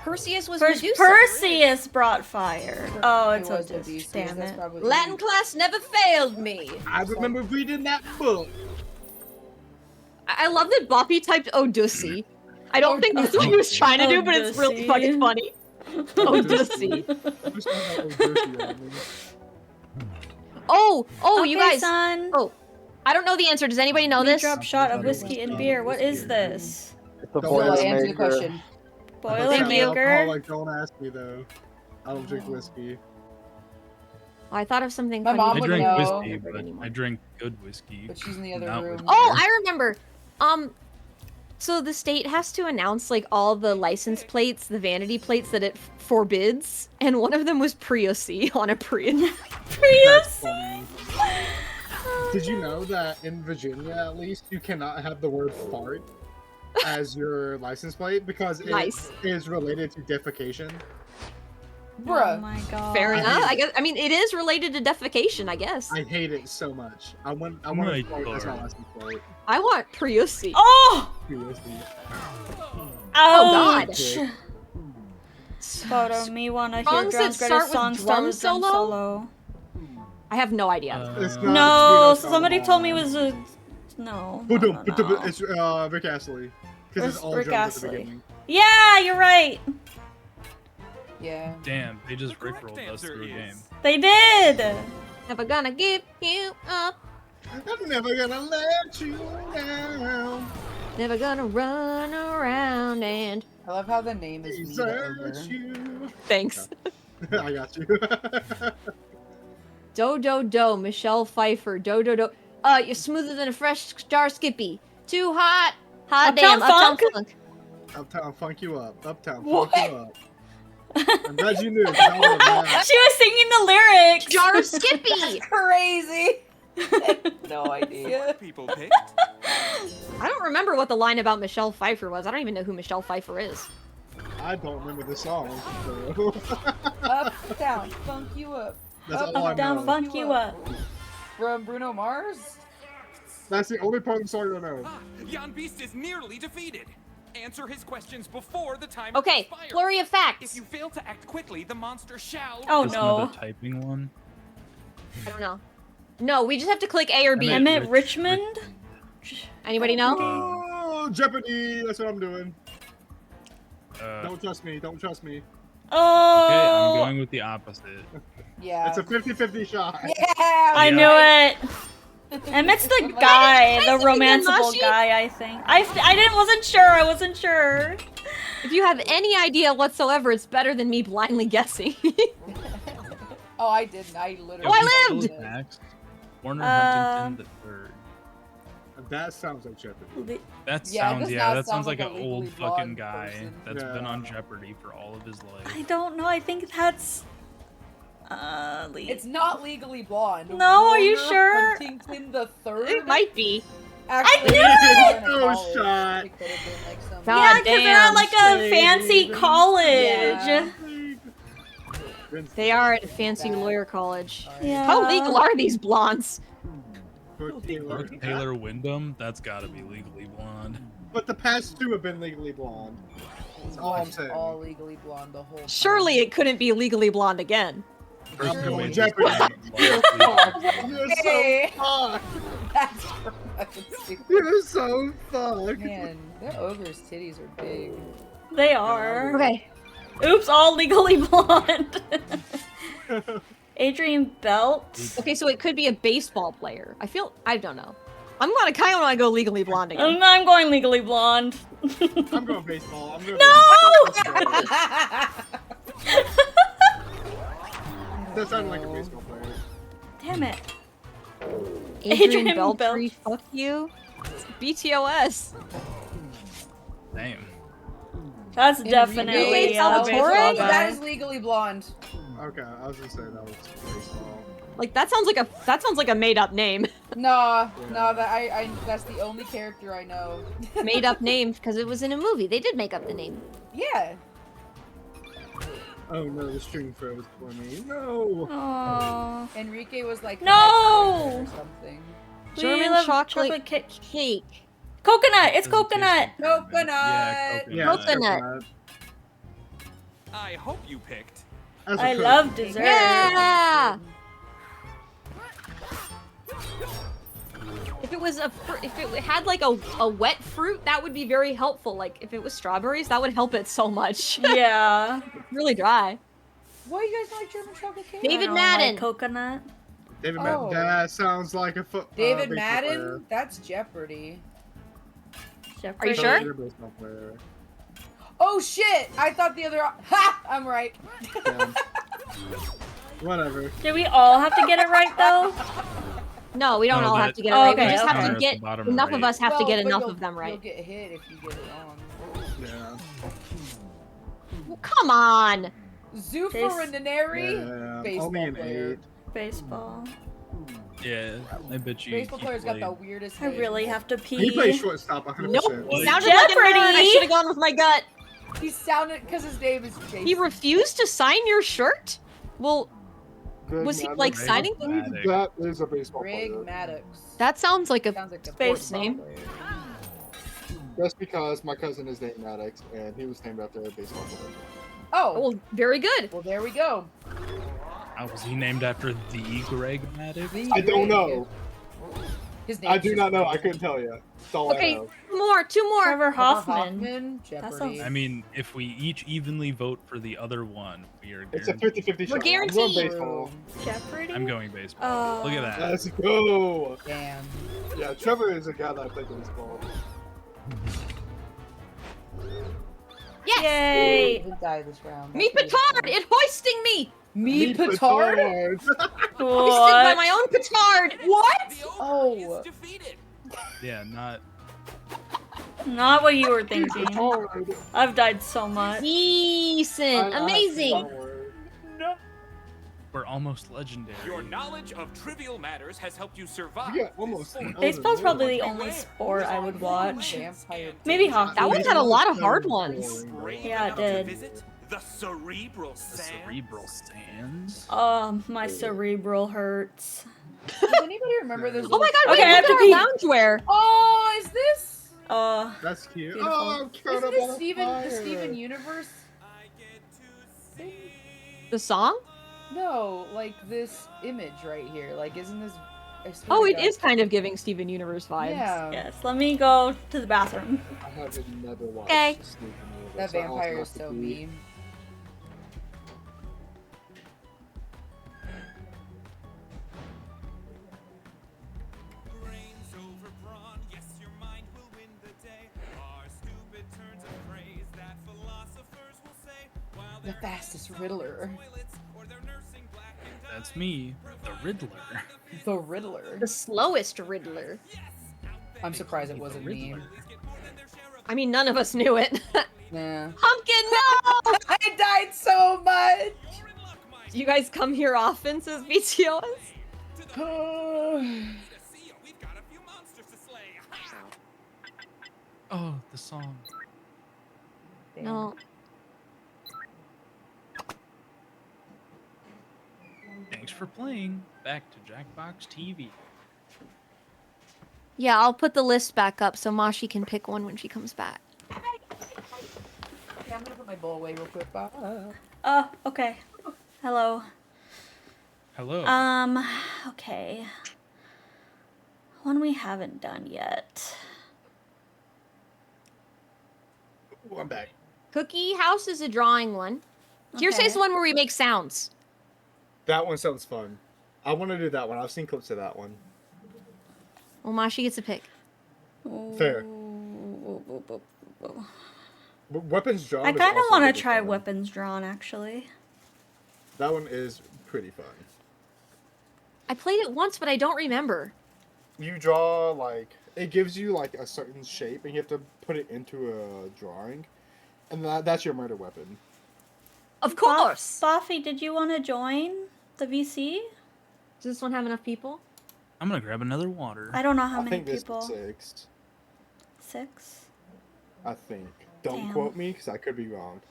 Perseus was First, Medusa. Perseus brought fire. Oh, it's was Odysseus. Odysseus, Damn that's it. probably- Latin class never failed me. I remember reading that book. I love that Boppy typed Odyssey. I don't think that's what he was trying to do, but it's really Odyssey. fucking funny. Odyssey. I just found out Odysseus on me. Oh, Okay, you guys. son. Oh, I don't know the answer. Does anybody know Me this? drop shot of whiskey and beer. What is this? It's a Don't So boiler answer the maker. question. Thank you. Boilermaker. Alcoholic, don't ask me though. I don't drink whiskey. Oh, I thought of something My funny. mom I would drink know. whiskey, Never but anymore. I drink good whiskey. But she's in the other not room. with Oh, beer. I remember. So the state has to announce like all the license plates, the vanity plates that it forbids, and one of them was Priusi on a Prius. That's Prius. funny. Did you know that in Virginia, at least, you cannot have the word fart as your license plate because it Nice. is related to defecation? Oh Bruh. my god. Fair I enough. hate I guess. I mean, it is related to defecation. I guess. I hate it so much. I want My to fart as my lord. license plate. I want Priusi. Oh! Seriously. God. Ouch! Photo me wanna hear Songs that Drown's start greatest with song drum start with drum solo? solo. I have no idea. It's not No, Guido somebody Salomon. told me it was a. No. no, no, no. It's Rick Astley. Because it's all Rick drums at the Astley. beginning. Yeah, you're right. Yeah. Damn, they just The correct rickrolled us answer through a game. is- They did. Never gonna give you up. I'm never gonna let you down. Never gonna run around and. I love how the name is me the Desert ogre. you. Thanks. I got you. Do, Michelle Pfeiffer. Do. You're smoother than a fresh star skippy. Too hot. Hot Uptown damn. Uptown Funk? Funk. Uptown funk you up. Uptown What? funk you up. I'm glad you knew. 'cause I would've laughed. She was singing the lyrics. Jar Skippy. Crazy. No idea. People picked. I don't remember what the line about Michelle Pfeiffer was. I don't even know who Michelle Pfeiffer is. I don't remember the song. So. Uptown, funk you up. That's all I Up, down, know. funk you up. From Bruno Mars? That's the only part of the song I know. Ah, Jan Beast is nearly defeated. Answer his questions before the timer Okay, expires. flurry of If facts. you fail to act quickly, the monster shall. Oh, Is no. another typing one? I don't know. No, we just have to click A or B. I meant Richmond. Anybody know? Oh, Jeopardy! That's what I'm doing. Okay, Don't trust me. Don't trust me. I'm Oh, going with the opposite. Yeah. It's a 50-50 shot. Yeah. I knew it. And it's the guy, the Why is it romanceable Mashi? guy. I think. I wasn't sure. I wasn't sure. If you have any idea whatsoever, it's better than me blindly guessing. Oh, I didn't. I literally. Oh, I lived! Max, Warner Huntington the third. That sounds like Jeopardy. That Yeah, it sounds does not that sounds sound like like an a old legally fucking blonde guy person. that's been on Yeah. Jeopardy for all of his life. I don't know. I think that's It's not Legally Blonde. No, are you Warner sure? Huntington the third. It might be. Actually, knew it! No shot. It could have been like some. God yeah, because they're at damn. like a fancy college. Yeah. They are at a fancy lawyer college. Yeah. How legal are these blondes? Brooke Taylor. Brooke Taylor Wyndham, that's gotta be Legally Blonde. But the past two have been Legally Blonde. That's all I'm Watched saying. all Legally Blonde the whole time. Surely it couldn't be legally blonde again. Person who Surely. made this Jeopardy. game lost You're Hey. so fucked. That's fucking stupid. You're so fucked. Man, their ogre's titties are big. They are. Okay. Oops, all legally blonde. Adrian Belt. Okay, so it could be a baseball player. I don't know. I kind of want to go legally blonde again. I'm going legally blonde. I'm going baseball. I'm going No! baseball. That sounded like a baseball player. Damn it. Adrian Adrian Beltry, Beltry. fuck you. It's BTOS. Damn. That's Enrique definitely Salvatore? baseball That guy. is Legally Blonde. Okay, I was gonna say that was baseball. Like that sounds like a made up name. Nah, that's the only character I know. Made up name because it was in a movie. They did make up the name. Yeah. Oh no, the string froze for me. No. Aww. Enrique was like No! or something. We German love chocolate cake. cake. Coconut! It's Doesn't coconut! taste like Coconut! Yeah, Yeah, Coconut. I hope you picked. As a I cook. love dessert. Yeah. If it had like a wet fruit, that would be very helpful. Like if it was strawberries, that would help it so much. Yeah. Really dry. Why you guys like German chocolate cake? David I don't Madden. like coconut. David Oh. Madden. That sounds like a foot. David baseball Madden? player. That's Jeopardy. Are you sure? He's a baseball player. Oh shit! I thought the other. Ha! I'm right. Yeah. Whatever. Did we all have to get it right though? No, we don't No, all that- have to get it Oh, right. okay, We just okay. have to At the get bottom enough of right. us have to Well, get but enough you'll- of them You'll right. get hit if you get it wrong. Yeah. Well, come on. Zuffarinary? Yeah. Baseball Only an player. 8. Baseball. Yeah, I bet you. Baseball he player's got the played- weirdest I name. really have to pee. He plays shortstop 100%. Nope. What? Sounded like a nerd. I Jeopardy! should have gone with my gut. He sounded because his name is Jason. He refused to sign your shirt? Well, Good Was he, man. like, Greg signing Maddox. That is a baseball Greg player. Maddox. that sounds like a Sounds like a Space baseball name. player. Just because my cousin is named Maddox, and he was named after a baseball player. Oh, well, very good. well, there we go. Was he named after the Greg Maddox? The I don't Greg. know. His name I do not know. I couldn't tell you. That's all Okay, I know. two more. Trevor Hoffman. Jeopardy. sounds- I mean, if we each evenly vote for the other one, we are It's a guaranteed. 50-50 shot. We're I'm going guaranteed. baseball. Jeopardy? I'm going baseball. Oh. Look at that. Let's go. Damn. Yeah, Trevor is a guy that I play baseball. Yes! Yay! Didn't die this round. Me That's petard! pretty It hoisting me! Me petard? Hoisted by my own petard! What? The ogre Oh. is defeated. Yeah, not. Not what you were thinking. Hard. I've died so much. Decent! Amazing! We're almost legendary. Your knowledge of trivial matters has helped you survive. Yeah, almost. Baseball's probably the only sport I would watch. Vampire. Maybe hockey. That one had a lot of hard ones. Brave Yeah, it enough to did. visit the cerebral The sands. cerebral sands. My cerebral hurts. Does anybody remember this? Oh my god, Okay, I wait, have look to at pee. our loungewear! Oh, is this? That's cute. Beautiful. Oh, I'm curled Isn't up this on a Steven, fire. the Steven Universe? I get to see. The song? No, like this image right here. Like, isn't this? I swear Oh, to it God. is kind of giving Steven Universe vibes. Yeah. Yes, let me go to the bathroom. I haven't never watched Okay. Steven Universe. That so I also vampire have is to so be- mean. Brains over brawn, yes, your mind will win the day. Our stupid turns of phrase that philosophy. The fastest Riddler. That's me, the Riddler. The Riddler. The slowest Riddler. I'm surprised it wasn't me. I mean, none of us knew it. Nah. Pumpkin, no! I died so much! Do you guys come here often, says BTOS? Oh, the song. No. Thanks for playing. Back to Jackbox TV. Yeah, I'll put the list back up so Mashi can pick one when she comes back. Okay, I'm gonna put my bowl away real quick. Bye. Oh, okay. Hello. Hello. Okay. One we haven't done yet. Ooh, I'm back. Cookie House is a drawing one. Hearsay is Okay. the one where we make sounds. That one sounds fun. I want to do that one. I've seen clips of that one. Well, Mashi gets a pick. Fair. Weapons drawn. I is kind of also want really to try fun. weapons drawn, actually. That one is pretty fun. I played it once, but I don't remember. You draw, like, it gives you, like, a certain shape, and you have to put it into a drawing. And that's your murder weapon. Of course! Buffy, did you want to join the VC? Does this one have enough people? I'm gonna grab another water. I don't know how I many think this people. is 6. 6? I think. Don't Damn. quote me, because I could be wrong.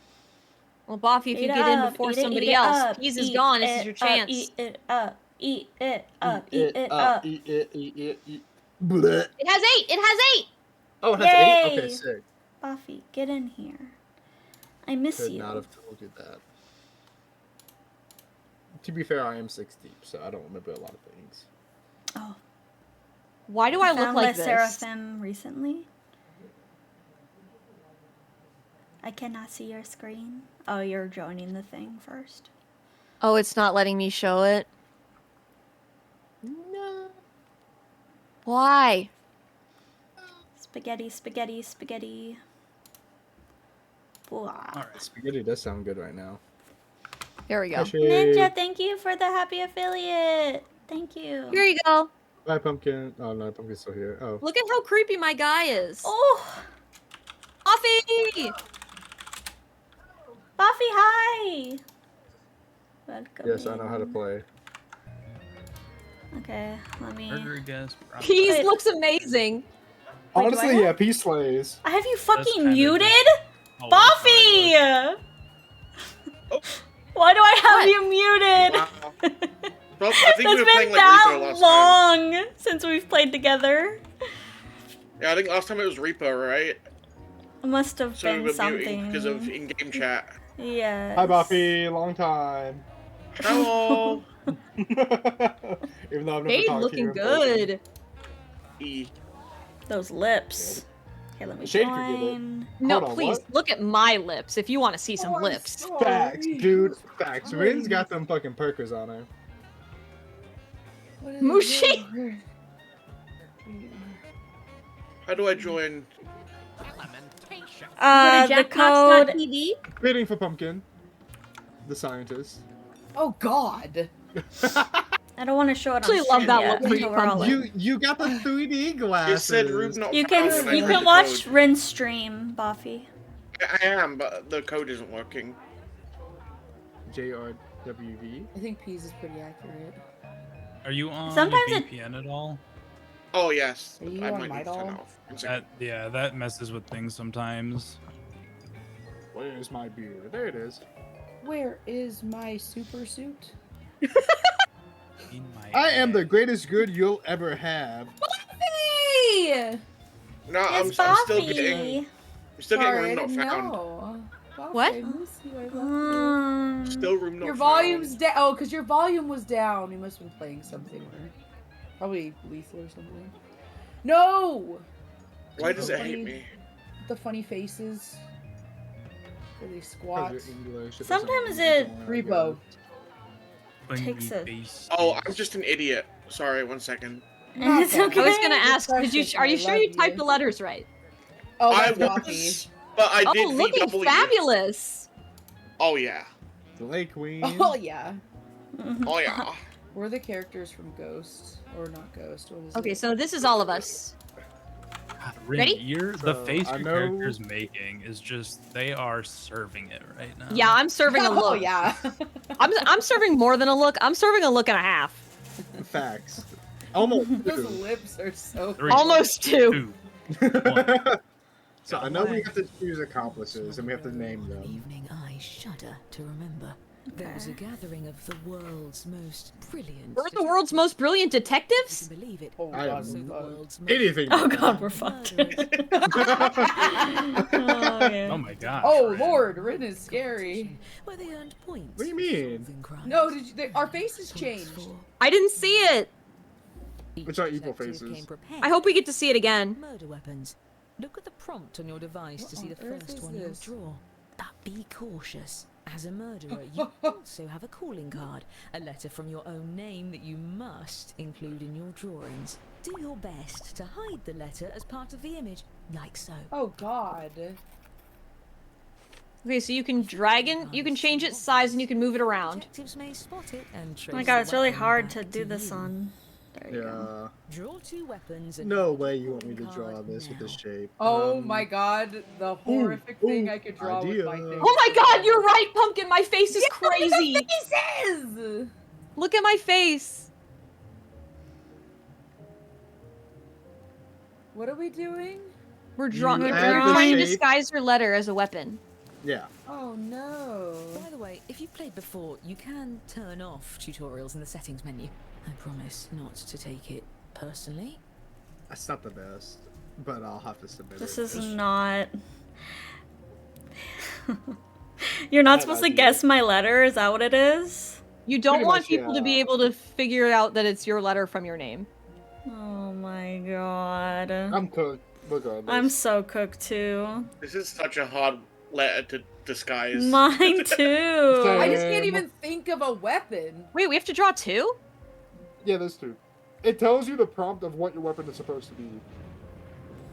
Well, Buffy, if you Eat get in up, before eat it, somebody eat it else, up, Peas is eat gone, this is it your up, chance. Eat it up, eat it up, eat it up. Eat it. Blech. It has 8! It has 8! Oh, it has 8? Okay, Yay! sick. Buffy, get in here. I miss Could you. not have told you that. To be fair, I am 6 deep, so I don't remember a lot of things. Oh, Why do I look found like Les this? Seraphim recently. I cannot see your screen. Oh, you're joining the thing first. Oh, it's not letting me show it. No. Why? Spaghetti, spaghetti, spaghetti. Blah. Alright. Spaghetti does sound good right now. There we go. Hi, Shay. Ninja, thank you for the happy affiliate. Thank you. Here you go. Bye, Pumpkin. Oh, no, Pumpkin's still here. Oh. Look at how creepy my guy is. Oh, Buffy! Buffy, hi. Welcome. Yes, I know how to in. play. Okay, let me. Murder guest. Peas Wait. looks amazing. Wait, do Honestly, I have- yeah, Peace slays. I have you That's fucking kinda muted? Oh, Buffy! Why do I have you muted? Wow. Well, I think we It's were been playing like that Reaper last time. long since we've played together. Yeah, I think last time it was Reaper, right? It must have So we been were something. muting because of in-game chat. Yes. Hi, Buffy. Long time. Hello. Even though I've never Hey, talked to looking you in person. good. E. Those lips. Okay, let me Shade could get it. join. No, Hold on, please, what? look at my lips if you want to see some lips. Facts, dude. Facts. Rin's got them fucking perkers on her. Mushi! How do I join? The code. TV. Waiting for Pumpkin. The scientist. Oh God. I don't want to show it on Actually stream love that yet look for until you, we're all Pumpkin. in. You got the 3D glasses. It said Rube not You found can when I you read can the watch code. Rin stream, Buffy. I am, but the code isn't working. JRWV. I think Peas is pretty accurate. Are you on Sometimes a it- VPN at all? Oh yes. Are you I on might need to turn Midol? it off. One second. That messes with things sometimes. Where's my beard? There it is. Where is my super suit? In my I am the head. greatest good you'll ever have. Hey! No, It's I'm still getting. Buffy. I'm still getting Sorry, I room not didn't found. know. Buffy, What? I miss you, I love you. Still room not Your found. volume's down. Oh, because your volume was down. You must have been playing something or probably lethal or something. No! Why does it Funny- hate me? The funny faces. Where they 'Cause squat. you're English, it Sometimes doesn't it- matter, Repo. Funny takes a- face. Oh, I'm just an idiot. Sorry, 1 second. It's okay. I was gonna ask, Precious, are you I sure love you typed you. the letters right? Oh, I that's Buffy. was, but I Oh, did looking VW. fabulous! Oh yeah. Delay Queen. Oh yeah. Oh yeah. We're the characters from Ghost, or not Ghost. What is Okay, it? so this is all of us. God, Rin, Ready? the So, face I your know- character's making is just, they are serving it right now. Yeah, I'm serving a Oh look. yeah. I'm serving more than a look. I'm serving a look and a half. Facts. Almost Those two. lips are so. Three. Almost two. So I know we have to choose accomplices and we have to name them. Evening, I shudder to remember. There was a gathering of the world's most brilliant. We're the world's most brilliant detectives? You can believe it. Oh I god. am The world's most anything. Oh god, we're fucked. Oh, yeah. Oh my god. Oh lord, Rin is scary. where they earned points. What do you mean? for solving crimes. No, our faces Points changed. for I didn't see it. each Which are evil detective faces. came prepared I hope we get to see it again. Murder weapons. Look at the prompt on your device to What see on the earth first is one this? you'll draw. But be cautious. As a murderer, you also have a calling card, a letter from your own name that you must include in your drawings. Do your best to hide the letter as part of the image, like so. Oh god. Okay, so you can you can change its size and you can move it around. Detectives may spot it and Oh my trace god, the it's really weapon hard back to do this you. on. There you go. Yeah. Draw 2 weapons and No hold the way you want me to calling draw card this with this now. shape. Oh my god, the horrific thing I could draw idea. with my thing. Oh my god, you're right, Pumpkin! My face is crazy! faces! Look at my face! What are we doing? We're drawing. You You're add the trying to shape. disguise your letter as a weapon. Yeah. Oh no. By the way, if you've played before, you can turn off tutorials in the settings menu. I promise not to take it personally. That's not the best, but I'll have to submit This it. is not. You're not Bad supposed to idea. guess my letter, is that what it is? You don't Pretty want much, people to be yeah. able to figure out that it's your letter from your name. Oh my god. I'm cooked, regardless. I'm so cooked too. This is such a hard letter to disguise. Mine too. I just can't even think of a weapon. Wait, we have to draw 2? Yeah, there's 2. It tells you the prompt of what your weapon is supposed to be.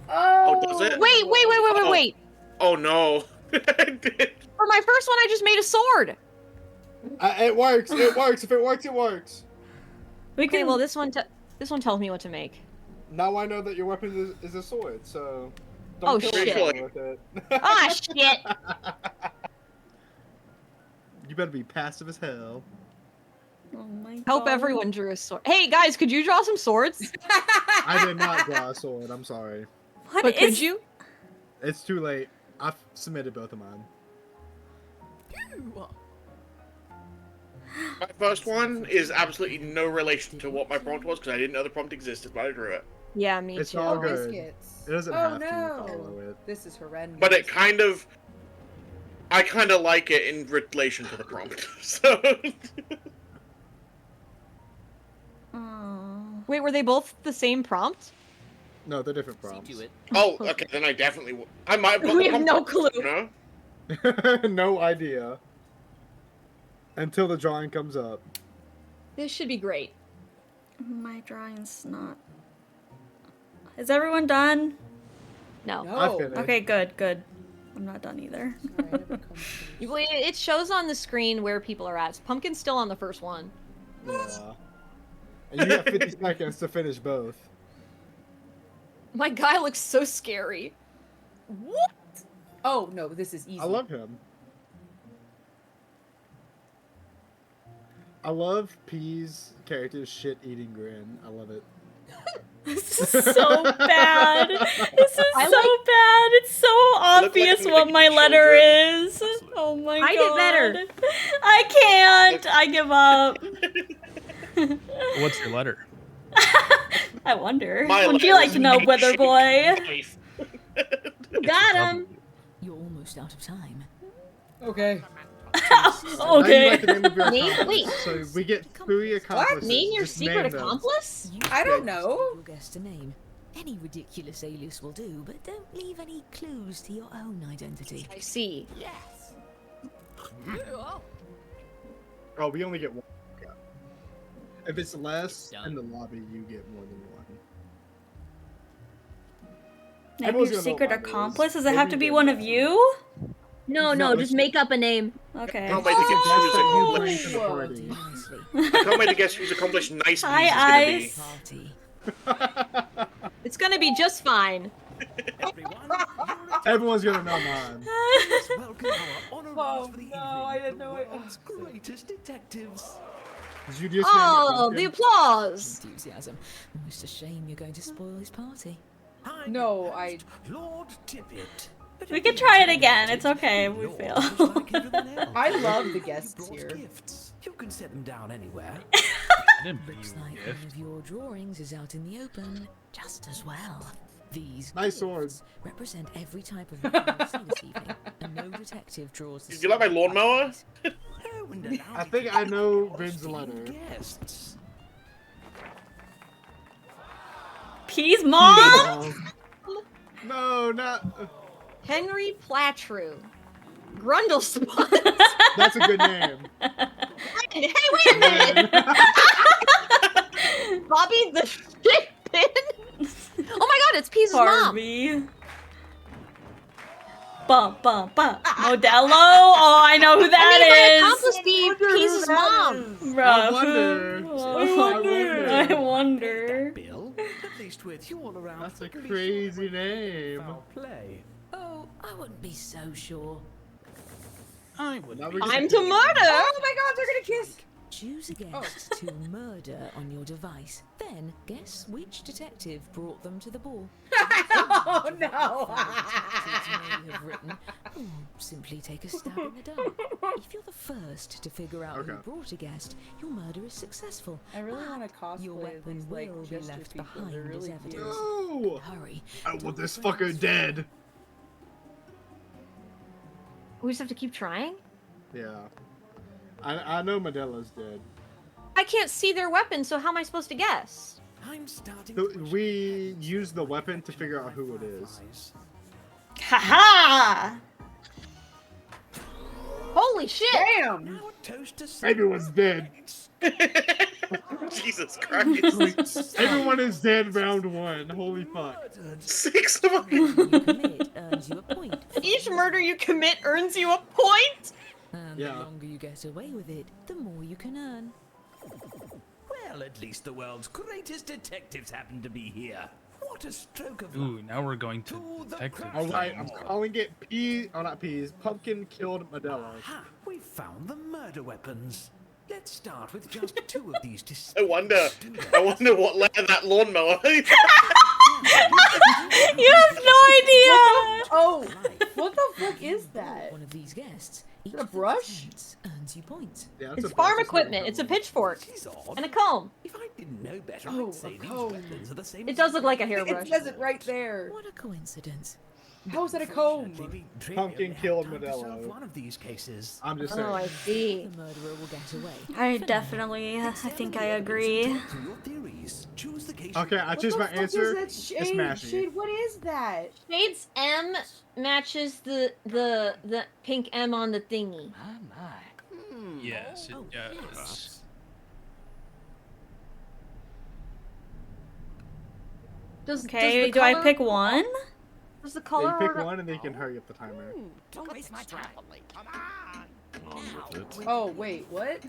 Oh, does it? Wait. Oh no. I did. For my first one, I just made a sword. It works. It works. If it works, it works. We Okay, can. well this one tells me what to make. Now I know that your weapon is a sword, so Oh, kill shit. yourself with it. Ah, shit! You better be passive as hell. Oh my god. Hope everyone drew a sword. Hey guys, could you draw some swords? I did not draw a sword. I'm sorry. What But could is- you? It's too late. I've submitted both of mine. My first one is absolutely no relation to what my prompt was because I didn't know the prompt existed, but I drew it. Yeah, me It's too. all Oh, good. biscuits. It doesn't Oh have no. to follow it. This is horrendous. But it kind of, I kind of like it in relation to the prompt. So Oh. Wait, were they both the same prompt? No, they're different prompts. oh, okay, then I definitely I might have got We the have prompt no wrong, clue. you know? No idea. Until the drawing comes up. This should be great. My drawing's not. Is everyone done? No. No. I finished. Okay, good. I'm not done either. Sorry, I never come to Well, it shows on the screen where people are at. Pumpkin's still on the first one. Yeah. And you have 50 seconds to finish both. My guy looks so scary. What? Oh no, this is easy. I love him. I love P's character's shit-eating grin. I love it. This is so bad. This is I so bad. It's so obvious like what my letter children. is. Oh my I god. did better. I can't. I give up. What's your letter? I wonder. My Would you letter like is to know, H Wither shape boy? knife. Got him. You're almost out of time. Okay. Now you Okay. like the name of your Name- accomplice. wait. So we get 3 accomplices. Name your Just secret name them. accomplice? You I don't get know. Your guess a name. Any ridiculous alias will do, but don't leave any clues to your own identity. I see. Oh, we only get 1. Yeah. If it's less in the lobby, you get more than 1. Name Everyone's your gonna know secret what mine is. accomplice? Does it have Maybe to be you one know. of you? No, No, no, it's- just make up a name. Okay. I can't wait to guess who's You accomplished. bring to the party. Nicely. I can't wait to guess who's accomplished nice Hi, bees is Party. It's gonna be just fine. Everyone's gonna know mine. Welcome our honorees for the evening. I didn't the know it. world's greatest detectives. Did you just Oh, the applause! Enthusiasm. Almost a shame you're going to spoil his party. Hi, No, and Lord Tippett. We can try it again. It's okay if we fail. I love the guests Brought here. Gifts. You can set them down anywhere. I didn't bring Looks you like a one gift. of your drawings is out in the open just as well. These Nice gifts swords. represent every type of weapon you'll see this evening, and no detective draws the Did you like my same lawnmower? weapons. Oh, and allow I me think to I know host Vin's the letter. Guests. Pea's mom? No, not. Henry Platrew. Grundlespot. That's a good name. Hey, wait a minute! Bobby the shit pin? Oh my god, it's Pea's mom! Harvey. Bum, bum, bum. Modelo? Oh, I know who that Accomplice be Pea's mom! Bro, I wonder. I wonder. Bill, at least with you all around. That's a we can be crazy sure when name. foul play. Oh, I wouldn't be so sure. I would. Now we I'm get to murder! Oh my god, they're gonna kiss! Choose a guest to murder on your device. Then guess which detective brought them to the ball. Oh no! You have written, or simply take a stab in the dark. If you're the first to figure out who Okay. brought a guest, your murder is successful. I really want to But your cosplay as weapon these like will be jester left people. behind They're as really evidence. cute. No! Hurry. I want this fucker dead. We just have to keep trying? Yeah. I know Modelo's dead. I can't see their weapon, so how am I supposed to guess? I'm starting So to we use the weapon to figure out who it is. Haha! Holy shit! Damn! Now toast to Everyone's dead. Jesus Christ. Everyone is dead round one. Holy fuck. 6 of them. You commit earns you a point. Each murder you commit earns you a point? And Yeah. the longer you get away with it, the more you can earn. Well, at least the world's greatest detectives happen to be here. What a stroke of Ooh, luck. now we're going to To the detective. crime Alright, I'm scene. calling it not peas. Pumpkin killed Modelo. Ha! We found the murder weapons. Let's start with just 2 of these I wonder what letter that lawnmower. You have no idea! Oh, what the fuck is that? One of these guests. Each a of the brush? contestants earns you points. Yeah, It's a farm brush, equipment. not It's a shovel. pitchfork. She's odd. And a comb. If I didn't know better, Oh, I'd say a these comb. weapons are the same. It does look like a It hairbrush. says it right there. What a coincidence. How is that a comb? Pumpkin killed Modelo. One of these cases. I'm just Oh, I saying. see. The murderer will get away. I definitely, I think I agree. To your theories. Choose the case. Okay, I choose What my the fuck answer. is that It's shade? Mashy. Shade, what is that? Shade's M matches the pink M on the thingy. Yes, it does. Does Okay, the do I color- pick one? Does the Yeah, color you pick order- one and then you can hurry up the timer. Don't waste my time. Oh, wait, what?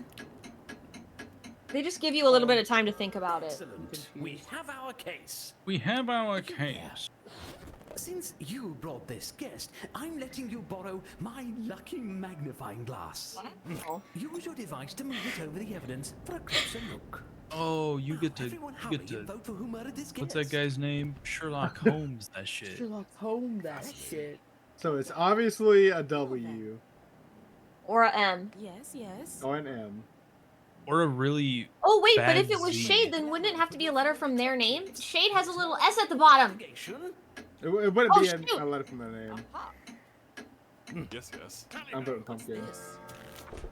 They just give you a little bit of time to think about it. Excellent. We have our case. We have our case. Since you brought this guest, I'm letting you borrow my lucky magnifying glass. Oh. Use your device to move it over the evidence for a closer look. Oh, you get to Everyone hurry you get and to. vote for who murdered this What's guest. that guy's name? Sherlock Holmes. That shit. Sherlock Holmes, that shit. So it's obviously a W Or a M. Yes, yes. or an M. Or a really. Oh wait, but Bad if it was Z. Shade, then wouldn't it have to be a letter from their name? Shade has a little S at the bottom. Investigation. It wouldn't Oh, be shoot. a letter from their name. Yes, yes. I'm voting pumpkin.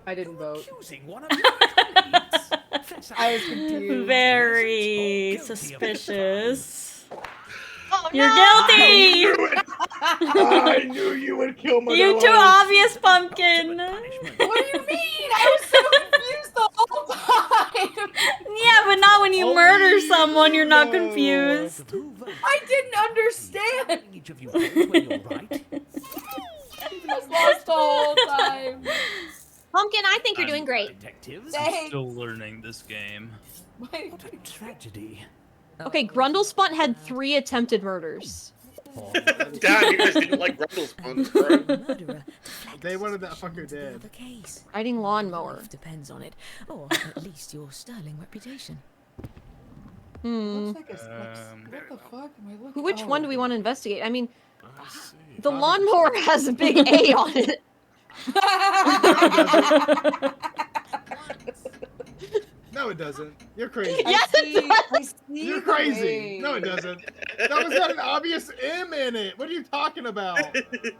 I didn't vote. Choosing one of your colleagues. Fess I was up. confused. Very Guilty of suspicious. Oh, You're no! guilty! I knew you would kill Modelo. You too obvious, Pumpkin! Punishment. What do you mean? I was so confused the whole time. Yeah, but not when you murder someone, you're not no. confused. Who votes? I didn't understand. Each of you vote when you're right. I was lost the whole time. Pumpkin, I think you're doing great. Detectives. I'm still learning this game. What a tragedy. Okay, Grundlespunt had 3 attempted murders. Damn, you guys didn't like Grundlespunt, bro. They wanted that fucker dead. Riding lawnmower. Depends on it, or at least your sterling reputation. Hmm. What the fuck am I looking? Which one do we want to investigate? I mean, I see. the lawnmower has a big A on it. No, it doesn't. You're crazy. Yes, it does. You're crazy. No, it doesn't. That was got an obvious M in it. What are you talking about?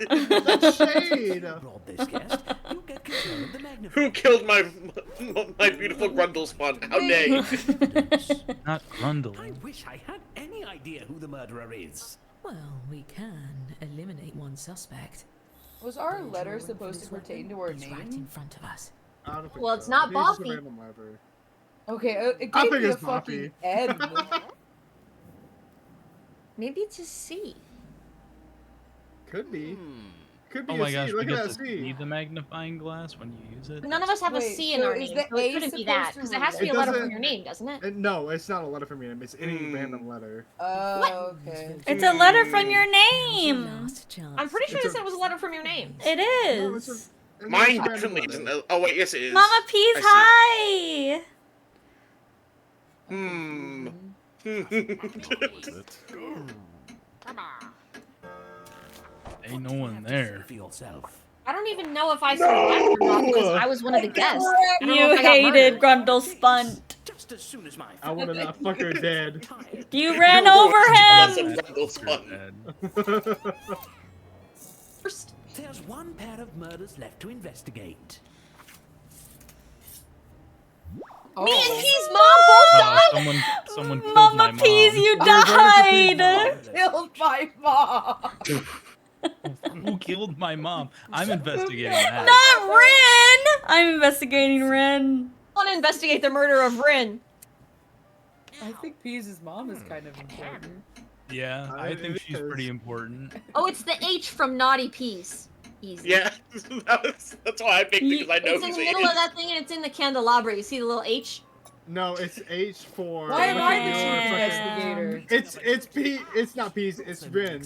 That's shade. Who killed my beautiful Grundlespunt? How dare you? Not Grundle. I wish I had any idea who the murderer is. Well, we can eliminate one suspect. Was our letter supposed to pertain to our name? Right in front of us. I don't think Well, it's so. not He's just a Boffy. random letter. Okay, it I gave think me a it's fucking Boffy. N. Maybe it's a C. Could be. Could be Oh a my C. gosh, we Look get at that to C. see the magnifying glass when you use it. None of us have a Wait, C in so our is name, the so it A couldn't be supposed that, to because it has to be It a letter from doesn't- your name, doesn't it? No, it's not a letter from your name. It's any random letter. Oh, okay. It's a letter from your name. Last chance. I'm pretty sure It's they a- said it was a letter from your name. It No, is. it's a Mine random definitely letter. isn't. Oh wait, yes it is. Mama P's I hi. Ain't no one there. For yourself. I don't even know if I survived or not because I was one of the guests. I don't know You if I got hated murdered. Grundlespunt. Just as soon as my I wanted that fucker dead. You ran over him. First, There's one pair of murders left to investigate. me and P's mom both died. Someone killed my Mama mom. P's, you died. Killed my mom. Who killed my mom? I'm investigating that. Not Rin. I'm investigating Rin. I want to investigate the murder of Rin. I think Peas' mom is kind of important. Yeah, I think she's is. pretty important. Oh, it's the H from Naughty Peas. Easy. Yeah, that's why I picked it because I know It's in who's the it middle is. of that thing and it's in the candelabra. You see the little H? No, it's H for. Why am I the Yeah. chief investigator? It's P. It's not P's. It's Rin.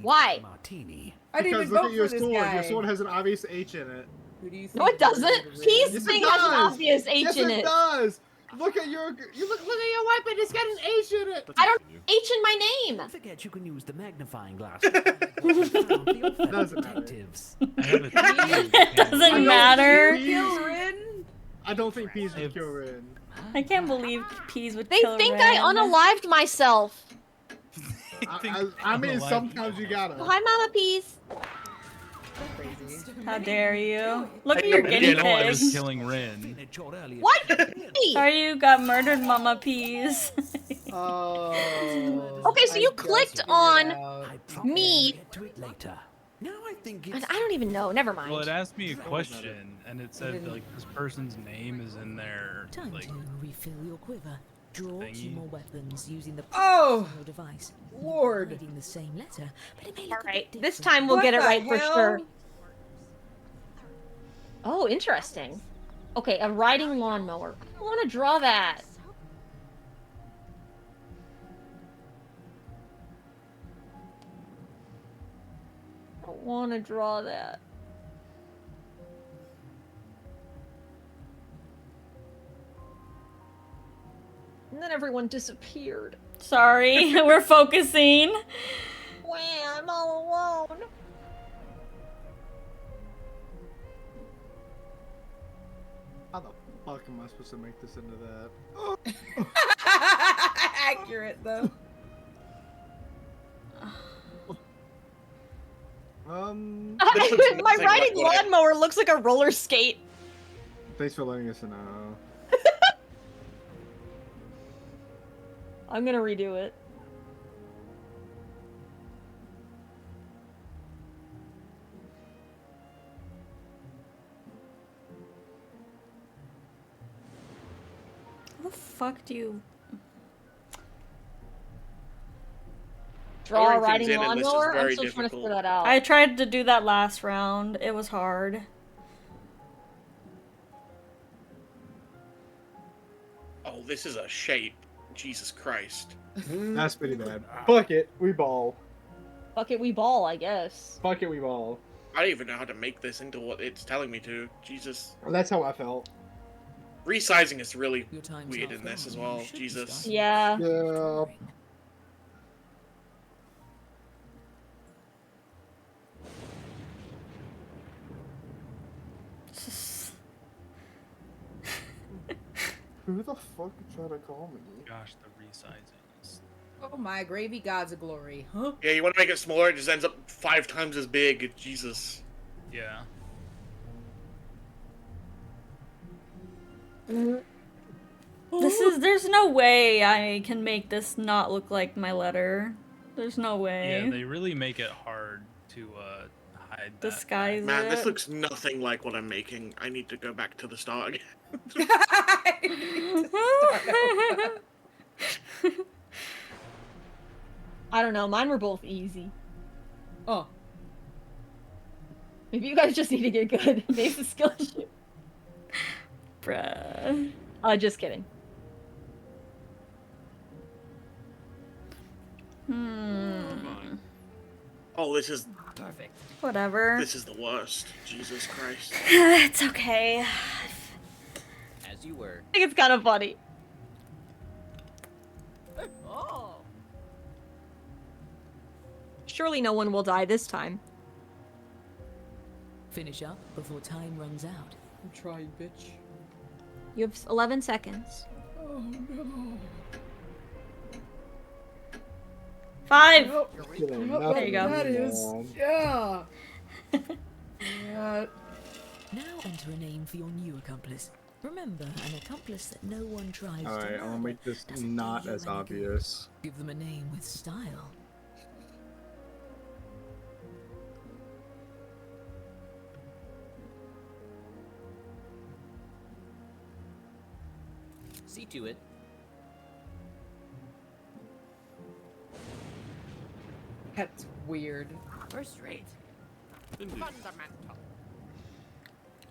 Why? Martini. I didn't Because even look vote at your for this sword. guy. Your sword has an obvious H in it. Who do you No, think it doesn't. is Peas Yes, thing it has an does. obvious H Yes, in it it. does. Look at your. Look at your weapon. It's got an H in it. I don't H in my name. Don't forget you can use the magnifying glass. Doesn't matter. Detectives. I have a T. Doesn't matter. Kill Rin? I don't think P's would kill Rin. I can't believe Peas would They kill think Rin. I unalived myself. I mean, sometimes you gotta. Oh, hi, Mama Peas. How dare you? Look at I your know, guinea yeah, no, I pig. was killing Rin. What? Sorry you got murdered, Mama Peas. Oh. Okay, so I you just clicked figured on it out. me. Get to it later. Now I think And it's I don't even know. Never mind. Well, it asked me a question, and it said like this person's name is in there. Time Like, to refill your quiver. Draw two thingy. more weapons using the Oh! personal device. Lord. Reading the same letter, but it may All look a right, bit this different. time we'll What get it the right for hell? sure. Oh, interesting. Okay, a riding lawnmower. I want to draw that. I want to draw that. And then everyone disappeared. Sorry, we're focusing. Wow, I'm all alone. How the fuck am I supposed to make this into that? Accurate though. My riding lawnmower looks like a roller skate. Thanks for letting us know. I'm gonna redo it. How the fuck do you... Draw a Coloring riding things in in this is lawnmower? I'm very still trying to difficult. figure that out. I tried to do that last round. It was hard. this is a shape. Jesus Christ. That's pretty bad. Fuck it, we ball. Fuck it, we ball, I guess. Fuck it, we ball. I don't even know how to make this into what it's telling me to. Jesus. Well, that's how I felt. Resizing is really weird in this as well. Jesus. Yeah. Yeah. Who the fuck tried to call me? Gosh, the resizing is... Oh my gravy gods of glory. Huh? Yeah, you want to make it smaller, it just ends up 5 times as big. Jesus. Yeah. There's no way I can make this not look like my letter. There's no way. Yeah, they really make it hard to hide that. Disguise Man, it. this looks nothing like what I'm making. I need to go back to the start again. I don't know, mine were both easy. Oh. Maybe you guys just need to get good. Maybe it's a skill issue. Bruh. Just kidding. Oh, this is... Perfect. Whatever. This is the worst. Jesus Christ. It's okay. As you were. I think it's kind of funny. Oh. Surely no one will die this time. Finish up before time runs out. I'm trying, bitch. You have 11 seconds. Oh no. 5. Nope. There you go. That is. Yeah. Yeah. Now enter a name for your new accomplice. Remember, an accomplice that no one tries to Alright, I'll murder make this doesn't not do you as any good. obvious. Give them a name with style. See to it. That's weird. First rate. Fundamental.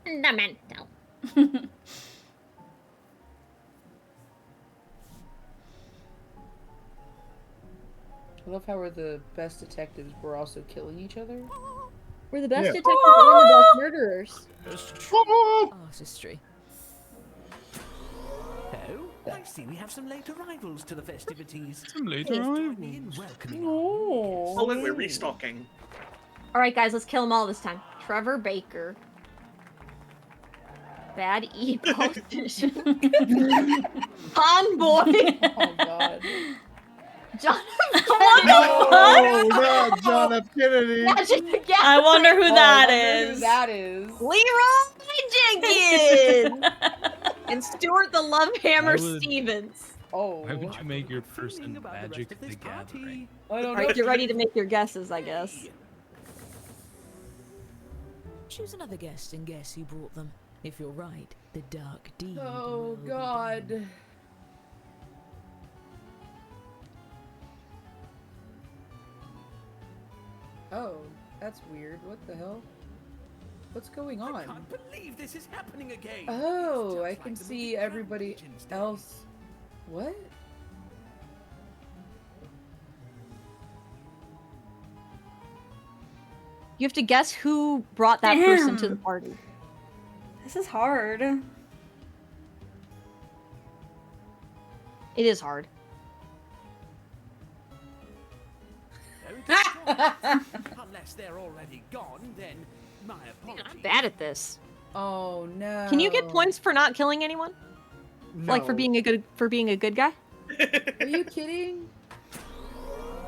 Fundamental. I love how we're the best detectives. We're also killing each other. We're the best Yeah. detectives and the best murderers. Artistry. Oh, I see we have some late arrivals to the festivities. Some late Please join arrivals. me in welcoming our Oh. Oh, look, we're restocking. Alright guys, let's kill them all this time. Trevor Baker. Bad E politician. Convoy. Oh god. John Oh, not John F. Kennedy! I wonder who that is. Who that is. Leroy Jenkins! And Stuart the Love Hammer Why would- Stevens. Oh. Why would you make your Feeling person about the Magic rest of the this party. Gathering? I don't know. Alright, get ready to make your guesses, I guess. Choose another guest and guess who brought them. If you're right, the dark deed. Oh will be god. done. Oh, that's weird. What the hell? What's going I on? can't believe this is happening again. Oh, It's I just can like the see movie everybody Groundhog's Day. else. What? You have to guess who brought that person to the Damn. party. This is hard. It is hard. Very good. Unless they're already gone, then my apologies. I'm bad at this. Oh no. Can you get points for not killing anyone? Like for No. being a good guy? Are you kidding?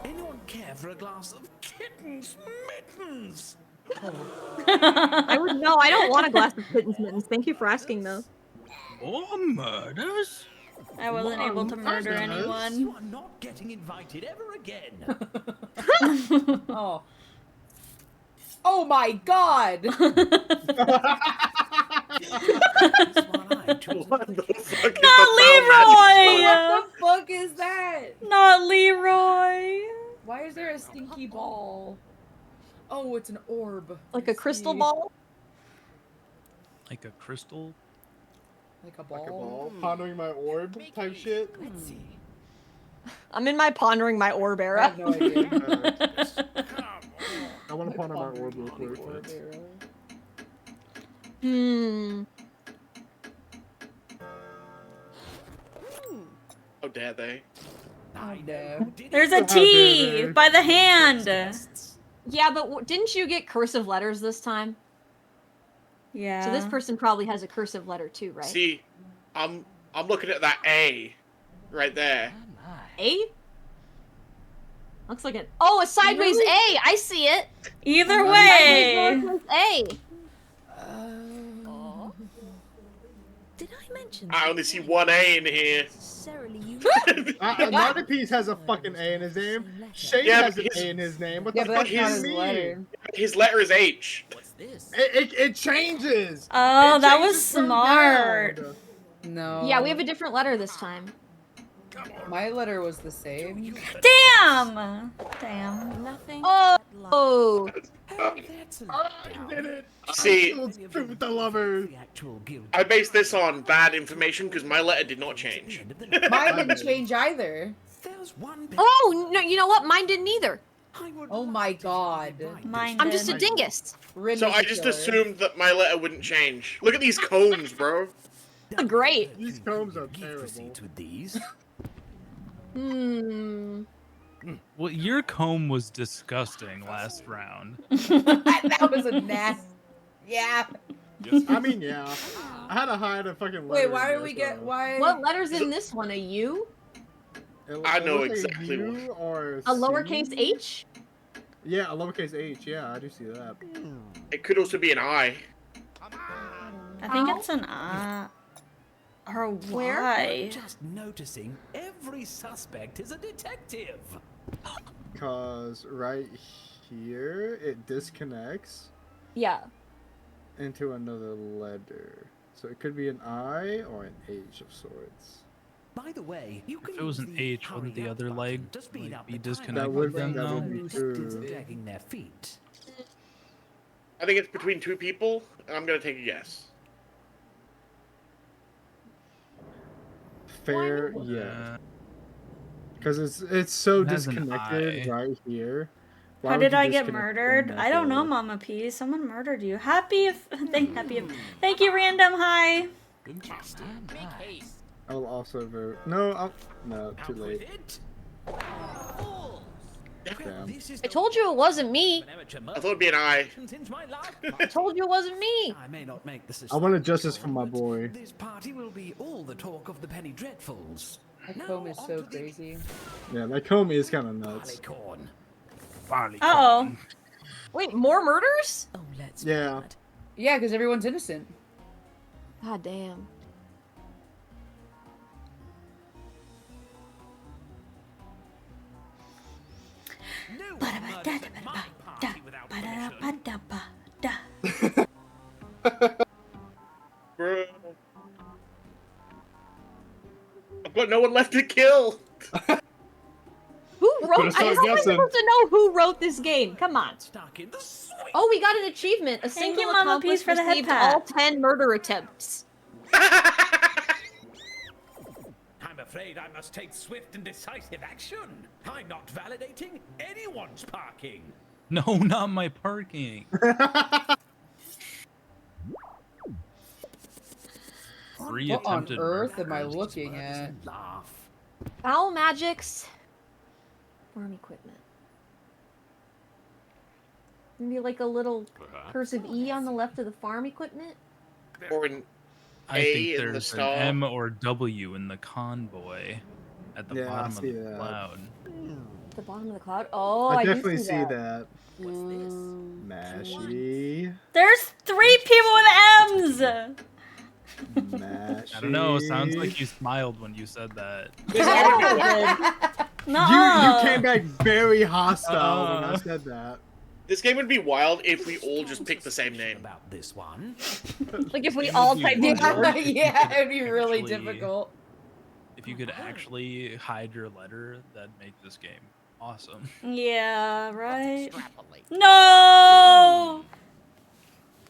Anyone care for a glass of kittens mittens? I would no, I don't want a glass of kittens mittens. Thank you for asking though. Or murders? I wasn't able to murder You anyone. are not getting invited ever again. Oh. Oh my god! While I choose What the fuck is Not the foul magic spell? Leroy! What the fuck is that? Not Leroy! Why is there a stinky ball? Oh, it's an orb. Like I a crystal see. ball? Like a crystal? Like a ball? Like a ball? Pondering my orb type shit? Let's see. I'm in my pondering my orb I era. have no idea. I want to ponder my orb real quick. How dare they? I know. There's a T by the hand. Yeah, but didn't you get cursive letters this time? Yeah. So this person probably has a cursive letter too, right? See, I'm looking at that A right there. A? Looks like a sideways Really? A. I see it. Either way. Sideways A. Did I mention I only see one A in here. necessarily you Another piece has a fucking A in his name. Shane Yeah, has but an his- A in his name. What Yeah, the but fuck that's not does his it letter. mean? His letter is H. What's this? It changes. Oh, It that was changes from smart. down. No. Yeah, we have a different letter this time. My letter was the same. Damn. Damn. nothing. Oh. That's a I did it. See, With the lovers. the actual guild. I based this on bad information because my letter did not change. Mine didn't change either. There's one. Oh, no, you know what? Mine didn't either. Oh my god. Mine I'm did. just a dingus. Rin So is I a just killer. assumed that my letter wouldn't change. Look at these combs, bro. Great. These combs are Gift terrible. receipts with these. Well, your comb was disgusting last round. That was a nasty. Yeah. Yes. I mean, yeah. I had to hide a fucking letter. Wait, why in do we there, get so- why? What letter's in this one? A U? I know looks like exactly U or A C. lowercase H? Yeah, a lowercase H. Yeah, I do see that. It could also be an I. I think it's an or a Where? Y. Just noticing, every suspect is a detective. Cause right here it disconnects Yeah. into another letter. So it could be an I or an H of sorts. By the way, you can If it was use an the H, wouldn't hurry the up other button leg to speed like, up be the time disconnected when then? That would be detectives true. dragging their feet. I think it's between two people, and I'm gonna take a guess. Fair, Uh, yeah. Because it's so It has an disconnected I. right here. Why How would did you I get disconnect murdered? from I don't know, that? Mama P. Someone murdered you. Thank you, random. Hi. Interesting. Make haste. I'll also vote. No, no, too Out late. with it. Fools. Damn. This is I told you it wasn't me. an amateur I thought it'd be an I. since my life. I told you it wasn't me. I may not make the I wanted justice society for my onwards. boy. This party will be all the talk of the Penny Dreadfuls. My comb is so crazy. Yeah, that comb is kind of nuts. Barleycorn. Uh-oh. Wait, more murders? Oh, let's Yeah. bad. Yeah, because everyone's innocent. God damn. No one murdered at my party without permission. Bro. I've got no one left to kill. Who Better wrote? start How am I guessing. supposed to know who wrote this game? Come on. Stuck in the sweet. Oh, we got an achievement. A Thank single you, Mama accomplice Peace, for the head received pat. all 10 murder attempts. I'm afraid I must take swift and decisive action. I'm not validating anyone's parking. No, not my parking. Three What on attempted earth am I murders. looking at? Laugh. Foul magics. Farm equipment. Maybe like a little Perhaps. cursive E on the left of the farm equipment? Or an I A think in the there's an star. M or W in the convoy at the Yeah, I bottom of see the that. cloud. At the bottom of the cloud? Oh, I I do definitely see see that. What's this? Mashy. There's 3 people with M's. Mashy. I don't know. Sounds like you smiled when you said that. You came back very hostile when I said that. This game would be wild if we all just picked the same name. About this one. Like if we all typed in Yeah, it'd be really Actually- difficult. If you could actually hide your letter, that'd make this game awesome. Yeah, right. Extrapolate. No.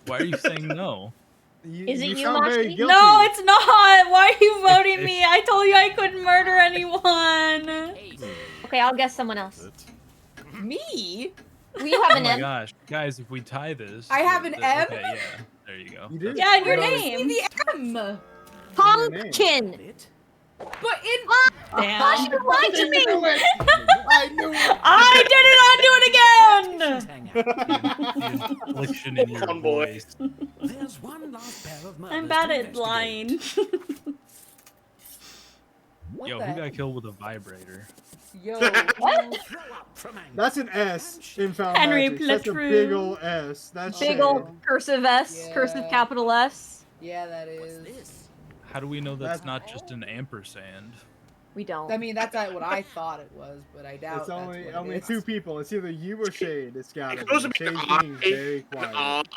Why are you saying no? Is it you, sound very Moshi? guilty. No, it's not. Why are you voting me? I told you I couldn't murder anyone. Okay, I'll guess someone else. Me? We have Oh an my M. gosh, guys! If we tie this, I have an M? Okay, yeah, there you go. You do? Yeah, and your No, name. The M. Pumpkin. But in Damn. Moshi lied to me. I knew it. I did it. I'll do it again. The inflection in your Come on, boy. voice. There's one last pair of murders I'm bad to at investigate. lying. Yo, who got killed with a vibrator? Yo. Throw up from anger. That's an S in Found Henry Magic. That's a Pletru. big ol' S. That's Big shade. old cursive S, Yeah. cursive capital S. Yeah, that What's is. this? How do we know that's not just an ampersand? We don't. I mean, that's what I thought it was, but I doubt It's that's only what only it is. two people. It's either you or Shade. It's gotta It be. goes to be Shade's an being very quiet.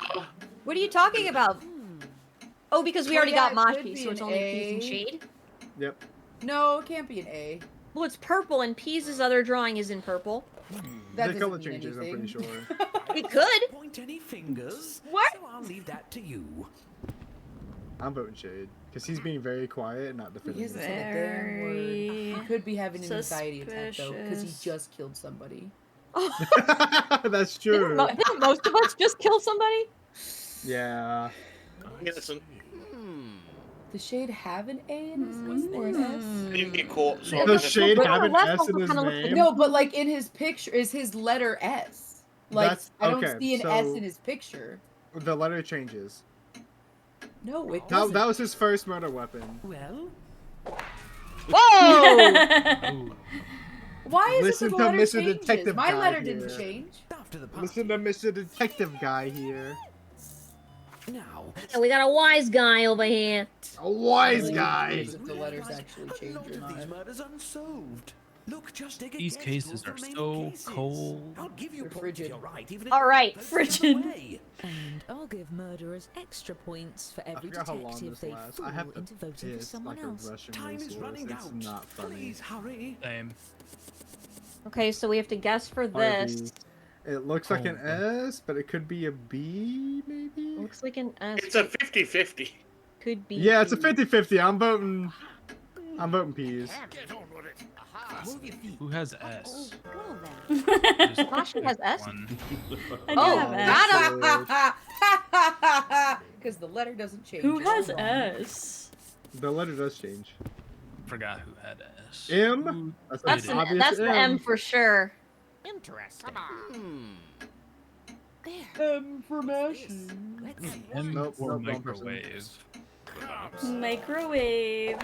What are you talking about? Oh, because we Well, already yeah, got it could Moshi, be so it's an only A. Peas and Shade? Yep. No, it can't be an A. Well, it's purple, and Peas' other drawing is in purple. That The doesn't color mean changes, I'm anything. pretty sure. It could. Point any fingers. What? So I'll leave that to you. I'm voting Shade. Because he's being very quiet and not He defending hasn't himself. said a damn word. He could be having an anxiety attack though, because he Suspicious. just killed somebody. That's true. Didn't most of us just kill somebody? Yeah. Innocent. Does Shade have an A in his name or an S? He didn't get caught. So Does I'm Shade But have the an left S one in his kinda looks like name? No, but like in his picture, is his letter S? Like That's- I don't okay, see an S so- in his picture. The letter changes. No, it That, doesn't. that was his first murder weapon. Well, Whoa! Oh, Why is Listen it the to letter Mr. changes? Detective My guy letter here. didn't change. after the party. Listen to Mr. Detective guy here. Now, We got a wise guy over here. A wise Only guy. because if the letters actually a change lot or of these not. murders unsolved. Look, just take a these guess cases who are the main so cases. cold. I'll give you They're points frigid. if you're right, even if All right, both frigid. the other way. And I'll give murderers extra points for every forgot how long detective this they lasts. fool I have to into voting for piss someone like a else. Russian Time is racehorse. running It's out. not funny. Please hurry. Same. Okay, so we have to guess for this. It looks like an Oh, S, but it could be a B, maybe? Looks like an S. It's a 50-50. Could be. Yeah, it's a B. 50-50. I'm voting Peas. Get on with it. Aha. Move your feet. Who has S? Well then. Just Moshi has S? one. I do Oh, have S. got him. Because the letter doesn't change. Who It's has wrong. S? The letter does change. Forgot who had S. M? That's, an obvious that's the M for sure. Interesting. M for mashing. Let's see. M Nope, or nope, wrong person. microwave. Microwave.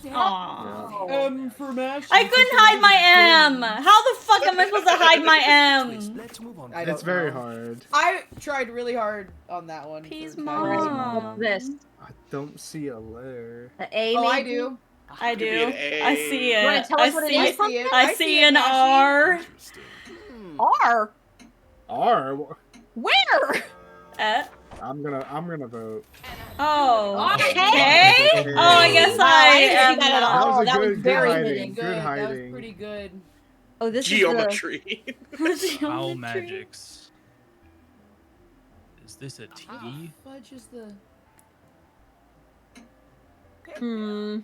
Aww. Oh. M for mashing. I couldn't hide my M. How the fuck am I supposed to hide my M? Let's move on. I It's don't very know. hard. I tried really hard on that one. Peas for mom. Alright, timing. what's this? I don't see a letter. The A, Oh, I maybe? do. I Could be do. an A. I see it. You wanna tell us what it see is, I see it. I see an Mashi. R. Interesting. R? R? Where? I'm gonna vote. Oh. Okay. Okay. Oh, I guess Wow, I I didn't see am. that at all. That was a that was good very hiding. Pretty hidden. good. Good That was hiding. pretty good. Oh, this Geometry. is Foul Geometry. magics. Is this a T? Fudge is the. the...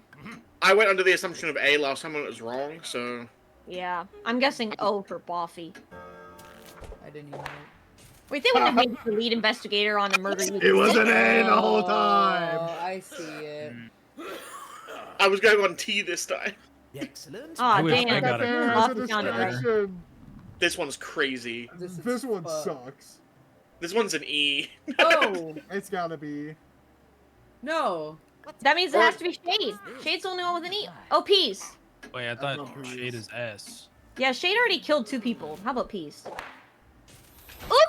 I went under the assumption of A last time and it was wrong, so... Yeah. I'm guessing O for Boffy. I didn't even know. Wait, they wouldn't have made the lead investigator on a murder. It was an A the whole time. Oh, I see it. I was going on T this time. Excellent. Aw, I wish I damn. got a There's a Boffy found it right. distraction. This one's crazy. This one sucks. This one's an E. Oh It's gotta be. no! That means it has to be Shade. Shade's the only one with an E. Oh, Peas. Wait, I thought Shade is S. Yeah, Shade already killed 2 people. How about Peas?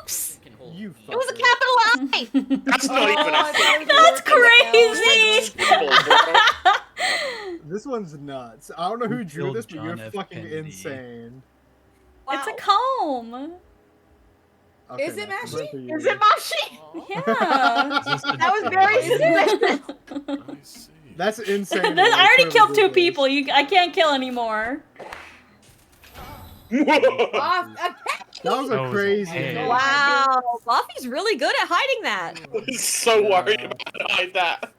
Oops! You It was a fucker. capital I! That's not even I a thought it was That's working out. crazy. This one's nuts. I don't know who Who drew killed this, but you're John F. fucking Kennedy? insane. It's a comb. Okay, Is it Max, Mashi? vote for you. Is it Moshi? Yeah. Is this the That was very suspicious. I see. That's insane. I already killed 2 people. people. I can't kill anymore. Off again! That was a Oh, it was crazy. A. Wow, Buffy's really good at hiding that. I was so worried about how to hide that.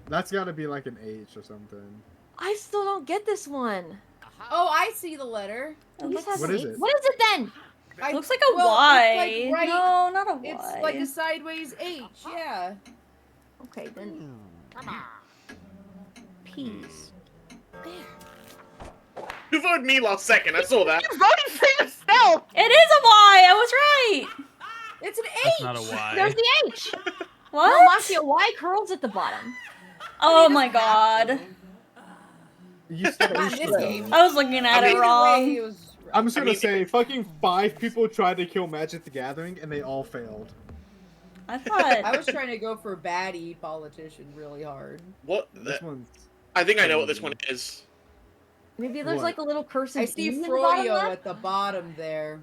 That's got to be like an H or something. I still don't get this one. Oh, I see the letter. What is it? What is it then? It looks like a Y. It's like right, No, not a Y. It's like a sideways H. Yeah. Okay, then. Peas. You voted me last second. I saw that. You voted for yourself. It is a Y. I was right. It's an H. That's not a Y. There's the H. What? No, Mafia, Y curls at the bottom. Oh my god. You said Not in this game. I was looking at it Either way, wrong. he was I'm just gonna say, fucking 5 people tried to kill Magic the Gathering, and they all failed. I thought I was trying to go for baddie politician really hard. What? This one's. I think I know what this one is. Maybe there's What? like a little cursive I see E in the bottom Froyo left? at the bottom there.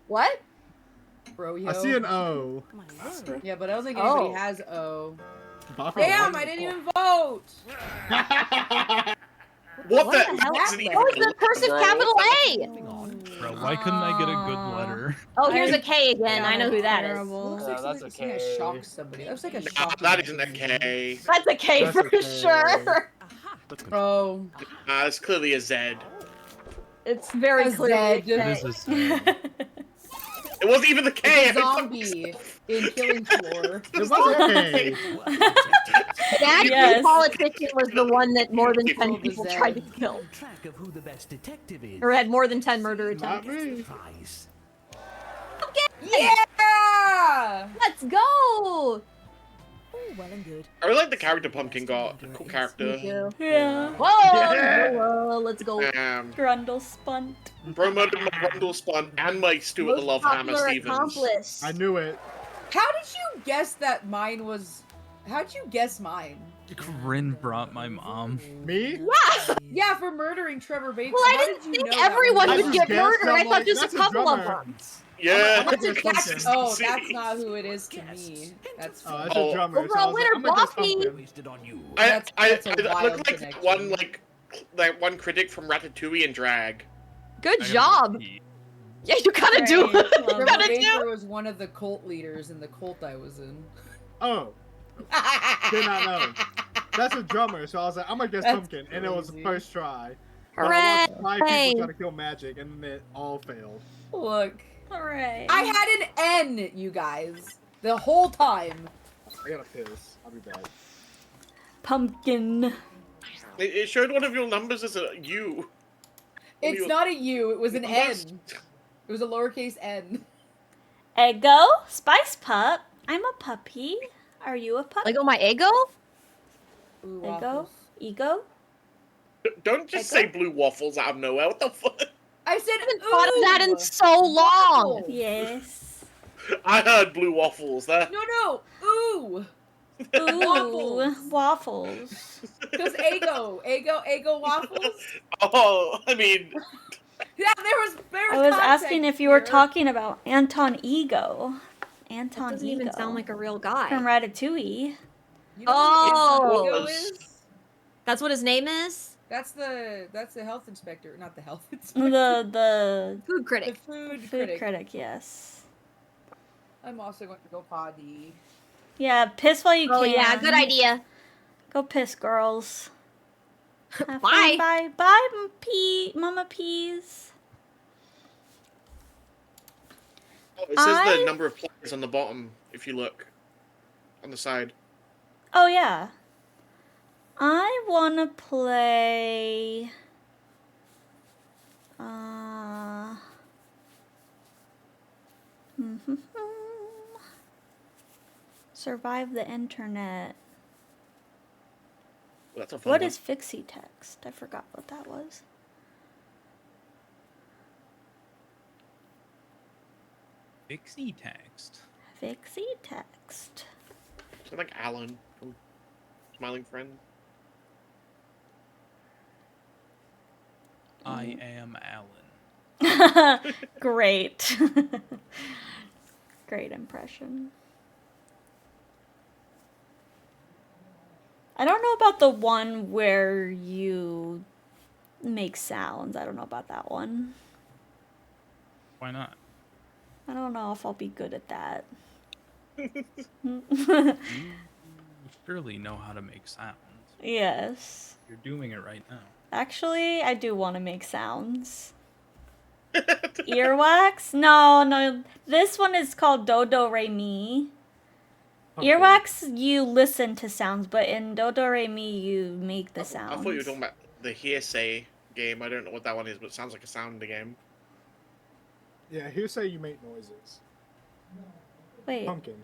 What? Froyo. I see an O. Yeah, but I don't think anybody Oh. has O. Buffer Damn, one. I didn't even vote. What, What the the hell? hell? Oh, it's the cursive capital A! Bro, why couldn't I get a good letter? Oh, here's a K again. I know who that is. Terrible. Looks like that's something okay. that shocked somebody. That looks like a Nah, shock. that isn't a K. That's a K That's for a K. sure. Oh, It's clearly a Z. It's very A clear. Z. This is sad. It wasn't even the K. it's a zombie in Killing Floor. It was okay. That Yes. politician was the one that more than 10 Control the people Z. tried to kill. Track of who the best detective is. Or had more than 10 murder Not attempts. me. Prize. Yeah! Let's go! All well and good. I really like the character Pumpkin got. Cool character. Yeah. Whoa! Yeah. Whoa, let's go. Grundle spunt. Bro murdered my Brundle Spun and my Stuart the Love Hammer Popular Stevens. accomplice. I knew it. How did you guess that mine was... How'd you guess mine? Corinne brought my mom. Me? Yeah! Yeah, for murdering Trevor Bates. Well, I How didn't did you think know that everyone was I would just get guessed, murdered. I I'm thought like, just a that's a couple of drummer. them. Yeah. Oh, that's not who it is to me. That's Oh, that's Oh. a drummer. Overall I was winner, I'm gonna guess Buffy. Pumpkin. Wasted on you. That's a I wild look like connection. one like one critic from Ratatouille and drag. Good I gotta job. go pee. Yeah, you kind of do. Right. You Trevor kind of Bates do. was one of the cult leaders in the cult I was in. Oh, did not know. That's a drummer, so I was like, I'm gonna guess That's Pumpkin, and it was the crazy. first try. But I watched 5 Hooray. people try to kill Magic, and it all failed. Look, Alright. I had an N, you guys, the whole time. I gotta piss. I'll be back. Pumpkin. It showed one of your numbers as a U. It's not a U, it was an N. That's- It was a lowercase n. Eggo. Spice pup. I'm a puppy. Are you a pup? Like, oh, my ego? Ooh, Ego? waffles. Ego? Don't just Echo? say blue waffles out of nowhere. What the fuck? I said Thought of that in so long. Waffles. Yes. I heard blue waffles. That No, ooh. Ooh. Waffles. Because Ego waffles. Oh, I mean, Yeah, there was I was context asking if you were here. talking about Anton Ego. That Anton doesn't Ego. even sound like a real guy. From Ratatouille. You know Oh. who Ego is? That's what his name is? That's the health inspector, not the health inspector. The Food The critic. food food critic. critic, yes. I'm also going to go potty. Yeah, piss while you Oh, can. yeah, good idea. Go piss, girls. Have Bye. fun. Bye. Bye, Mama Peas. oh, it says I- the number of players on the bottom if you look on the side. Oh, yeah. I want to play... Survive the internet. That's a fun What one. is fixie text? I forgot what that was. Pixie text. Fixie text. Is it like Alan from Smiling Friend? I am Alan. Great. Great impression. I don't know about the one where you make sounds. I don't know about that one. Why not? I don't know if I'll be good at that. You surely know how to make sounds. Yes. You're doing it right now. Actually, I do want to make sounds. Earwax? No. This one is called Do Do Re Mi. Okay. Earwax, you listen to sounds, but in Do Do Re Mi, you make the sounds. I thought you were talking about the hearsay game. I don't know what that one is, but it sounds like a sound game. Yeah, hearsay you make noises. Wait. Pumpkin.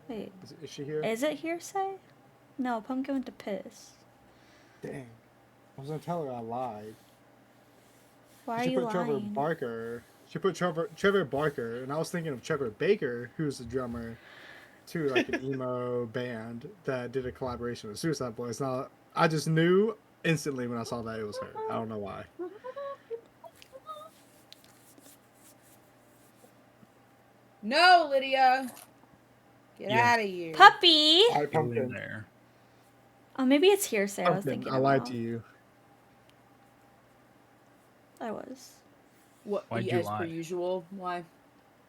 Wait. Is she here? Is it hearsay? No, Pumpkin went to piss. Dang. I was gonna tell her I lied. Why are She you put Trevor lying? Barker. She put Trevor Barker, and I was thinking of Trevor Baker, who's the drummer to like an emo band that did a collaboration with Suicide Boys. Now I just knew instantly when I saw that it was her. I don't know why. No, Lydia. Get Yeah. out of here. Puppy! All right, Go in Pumpkin. there. Oh, maybe it's hearsay. I was Pumpkin, thinking I lied about. to you. I was. What? Why'd you As lie? per usual. Why?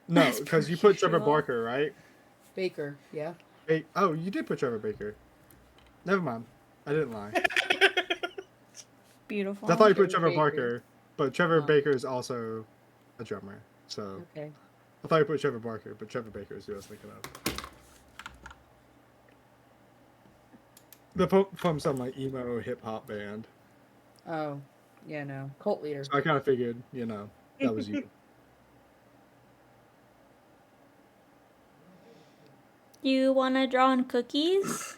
No, As because per you put Trevor usual. Barker, right? Baker. Yeah. Hey, oh, you did put Trevor Baker. Never mind. I didn't lie. Beautiful. I thought you put Trevor Trevor Baker. Barker, but Trevor Oh. Baker is also a drummer. So Okay. I thought you put Trevor Barker, but Trevor Baker is who I was thinking of. From some like emo hip hop band. Oh. Yeah. No. Cult leader. So I kind of figured, that was you. You want to draw on cookies?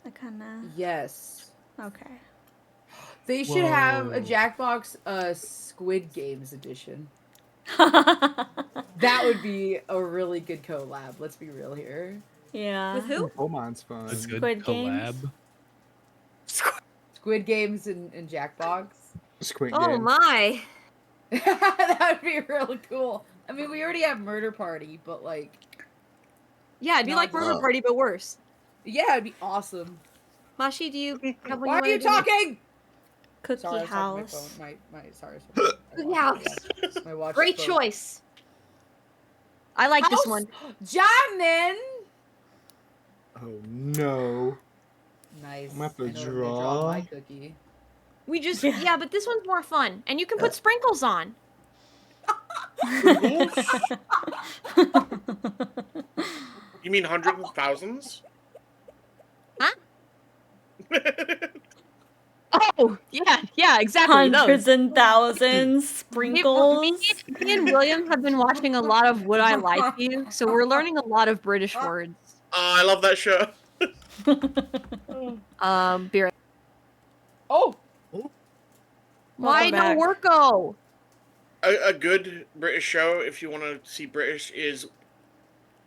I kind of. Yes. Okay. They should have a Whoa. Jackbox Squid Games edition. That would be a really good collab. Let's be real here. Yeah. With who? Coal mine's fun. A good Squid collab. Games? Squid Games and Jackbox. Squid Oh Game. my. That would be really cool. I mean, we already have Murder Party, but like, Yeah, it'd be No, like Murder no. Party, but worse. yeah, it'd be awesome. Mashi, do you have one Why you are you wanna do? talking? Cookie Sorry, I was talking to house. my phone. Sorry. Cookie house. My watch. Great spoke. choice. I like this one. Jamin. Oh no. Nice. I'm gonna have to I know what I'm gonna draw. my cookie. We just Yeah. yeah, but this one's more fun, and you can put sprinkles on. You mean hundreds of thousands? Huh? Oh yeah, exactly. Hundreds Those. and thousands, sprinkles. Me and William have been watching a lot of Would I Lie to You, so we're learning a lot of British words. I love that show. Be right. Oh. Why Welcome no back. worko? A good British show, if you want to see British, is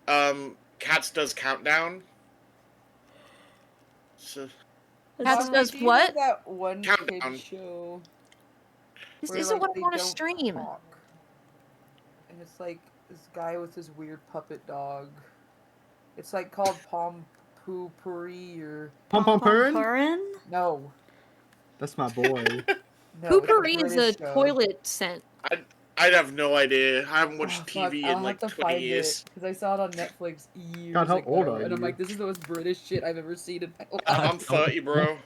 Cats Does Countdown. So, Cats Mom, does do you know what? That one Countdown. kid show. This where, isn't like, what I they want to don't stream. talk. And it's like this guy with his weird puppet dog. It's like called Pom Poo Puri or Pom Pom Purin? Purin? no. That's my boy. No, Poopery is a British show. toilet scent. I'd have no idea. I haven't Oh, watched fuck, TV I'll in like have to 20 find years. it because I saw it on Netflix years God, how ago, old are and I'm you? like, this is the most British shit I've ever seen in my life. I'm 30, bro.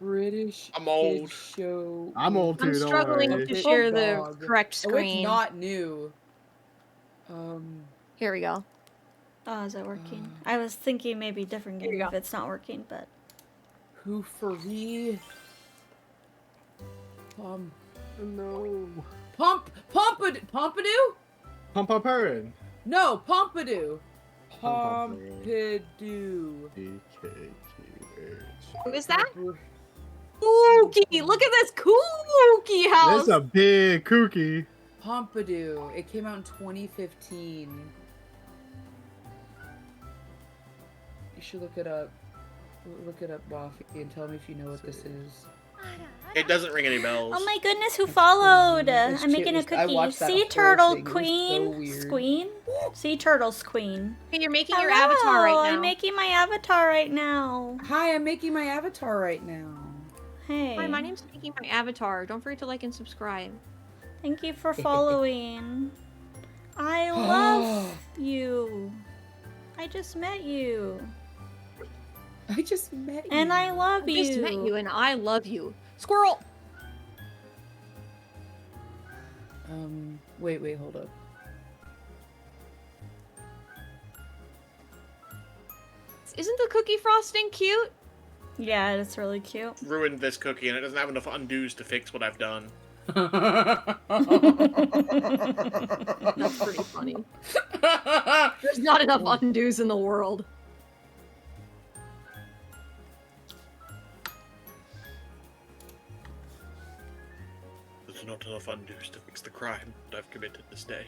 British I'm old. kid show. I'm old too, I'm don't struggling worry. to Puppet share the dog. correct Oh, it's screen. not new. Here we go. Oh, is it working? I was thinking maybe different Here game you if go. it's not working, but Poopery. No. Pompidou? Pom Pom Purin. No, Pompidou. Pom Pom Pompidou. Who is that? Kooky! Look at this kooky house! That's a big cookie. Pompidou. It came out in 2015. You should look it up. Look it up, Waffy, and tell me if you know what this is. It doesn't ring any bells. oh my goodness, who followed? It's I'm making a shit- I cookie. watched that Sea whole turtle thing. It was so queen. weird. Squeen? Sea turtle's queen. Okay, you're making your avatar right Hello, now. I'm making my avatar right now. Hi, I'm making my avatar right now. Hey. Hi, my name's Making My Avatar. Don't forget to like and subscribe. Thank you for following. I love you. I just met you. I just met you. And I love you. I just met you and I love you. Squirrel! Wait, hold up. Isn't the cookie frosting cute? Yeah, it's really cute. Ruined this cookie and it doesn't have enough undos to fix what I've done. That's pretty funny. There's not enough undos in the world. There's not enough undos to fix the crime that I've committed this day.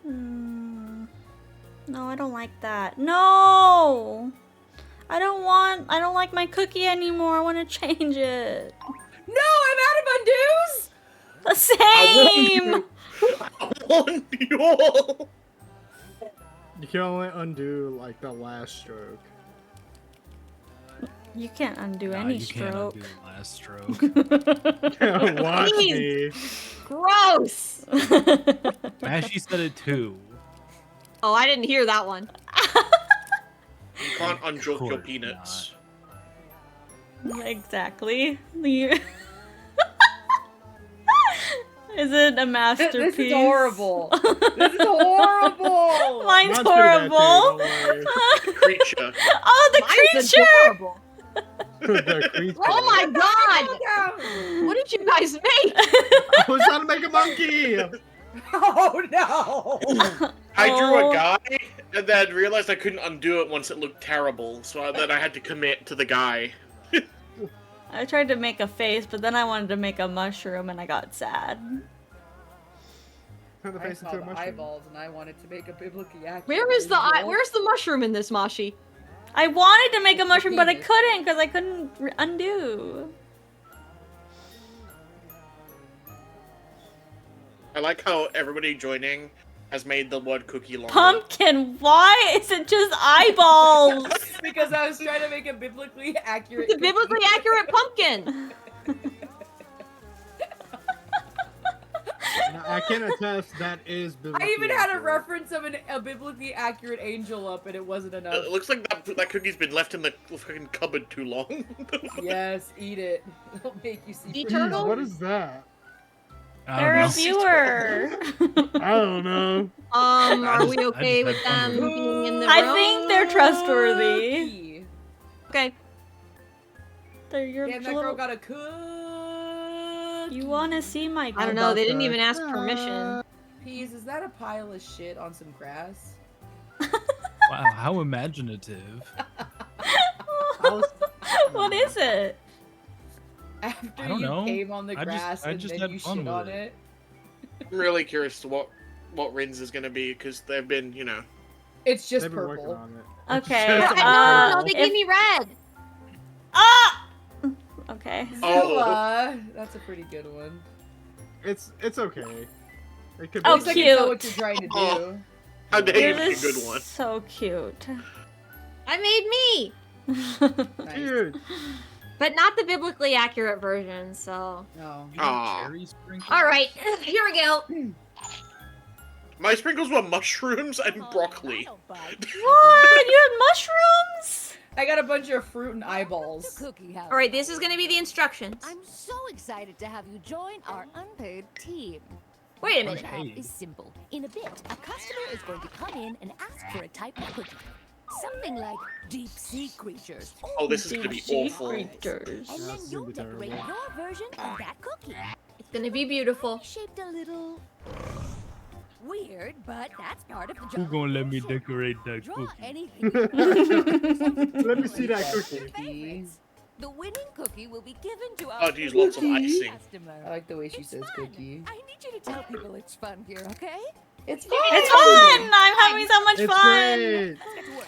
No, I don't like that. No! I don't like my cookie anymore. I want to change it. No, I'm out of undos! The same! I want you all! You can only undo like the last stroke. You can't undo Nah, any you can't stroke. undo the last stroke. Watch me. Jeez. Gross! Mashy said it too. Oh, I didn't hear that one. You can't unjoke your course peanuts. Exactly. Is it a masterpiece? This is horrible. This is horrible. Mine's Mine's pretty bad, too, horrible. don't worry. Creature. Oh, the Mine's creature! adorable. The creature. Oh my god! What did you guys make? I was trying to make a monkey. Oh no! I drew Oh. a guy and then realized I couldn't undo it once it looked terrible, so then I had to commit to the guy. I tried to make a face, but then I wanted to make a mushroom and I got sad. Turn the I face saw into a the mushroom. eyeballs and I wanted to make a biblically accurate. Where's the mushroom in this, Mashi? I wanted to make a mushroom, but I couldn't because I couldn't undo. I like how everybody joining has made the word cookie longer. Pumpkin, why is it just eyeballs? Because I was trying to make a biblically accurate. It's a biblically accurate pumpkin. I can attest that is biblically I even had a accurate. reference of a biblically accurate angel up, and it wasn't enough. It looks like that cookie's been left in the fucking cupboard too long. Yes, eat it. It'll make you see. Sea pretty turtle? What is that? I They're don't a know. viewer. I don't know. Are we I okay just with had them fun being in the room? I think they're trustworthy. Cookie. Okay. They're your Damn, that little... girl got a cookie. You want to see my... I don't know. They didn't even ask permission. Peas, is that a pile of shit on some grass? Wow, how imaginative. What is it? After I don't you know. came on the I just- grass I and just then had you fun shit with on it. it. I'm really curious to what Rins is gonna be, because they've been, you know. It's just They've been working purple. on it. Okay, It's just No, they if- gave me red. Ah! Okay. Oh. Zilla, that's a pretty good one. It's okay. It could Oh, At least I can tell what cute. you're trying to do. Oh. How dare You're you be a just good one. so cute. I made me, Nice. Dude, but not the biblically accurate version. So, No. Aw. Cherry sprinkles? all right, here we go. My sprinkles were mushrooms and broccoli. What? You had mushrooms? I got a bunch of fruit and eyeballs. Cookie house. All right, this is gonna be the instructions. I'm so excited to have you join our unpaid team. Wait a The minute. job is simple. In a bit, a customer is going to come in and ask for a type of cookie. Something like deep sea creatures. Oh, this is gonna be Sea awful. creatures. And then That's you'll gonna be decorate terrible. your version of that cookie. It's gonna be beautiful. Shaped a little weird, but that's part of the job. Who gonna let me decorate that Draw cookie? anything you want. let me see that cookie. Favorites. The winning cookie will be given to our I'd use lots of icing. customer. I like the way she It's says fun. cookie. I need you to tell people it's fun here, okay? It's fun. It's fun! I'm having so much It's fun! great. Let's get to work.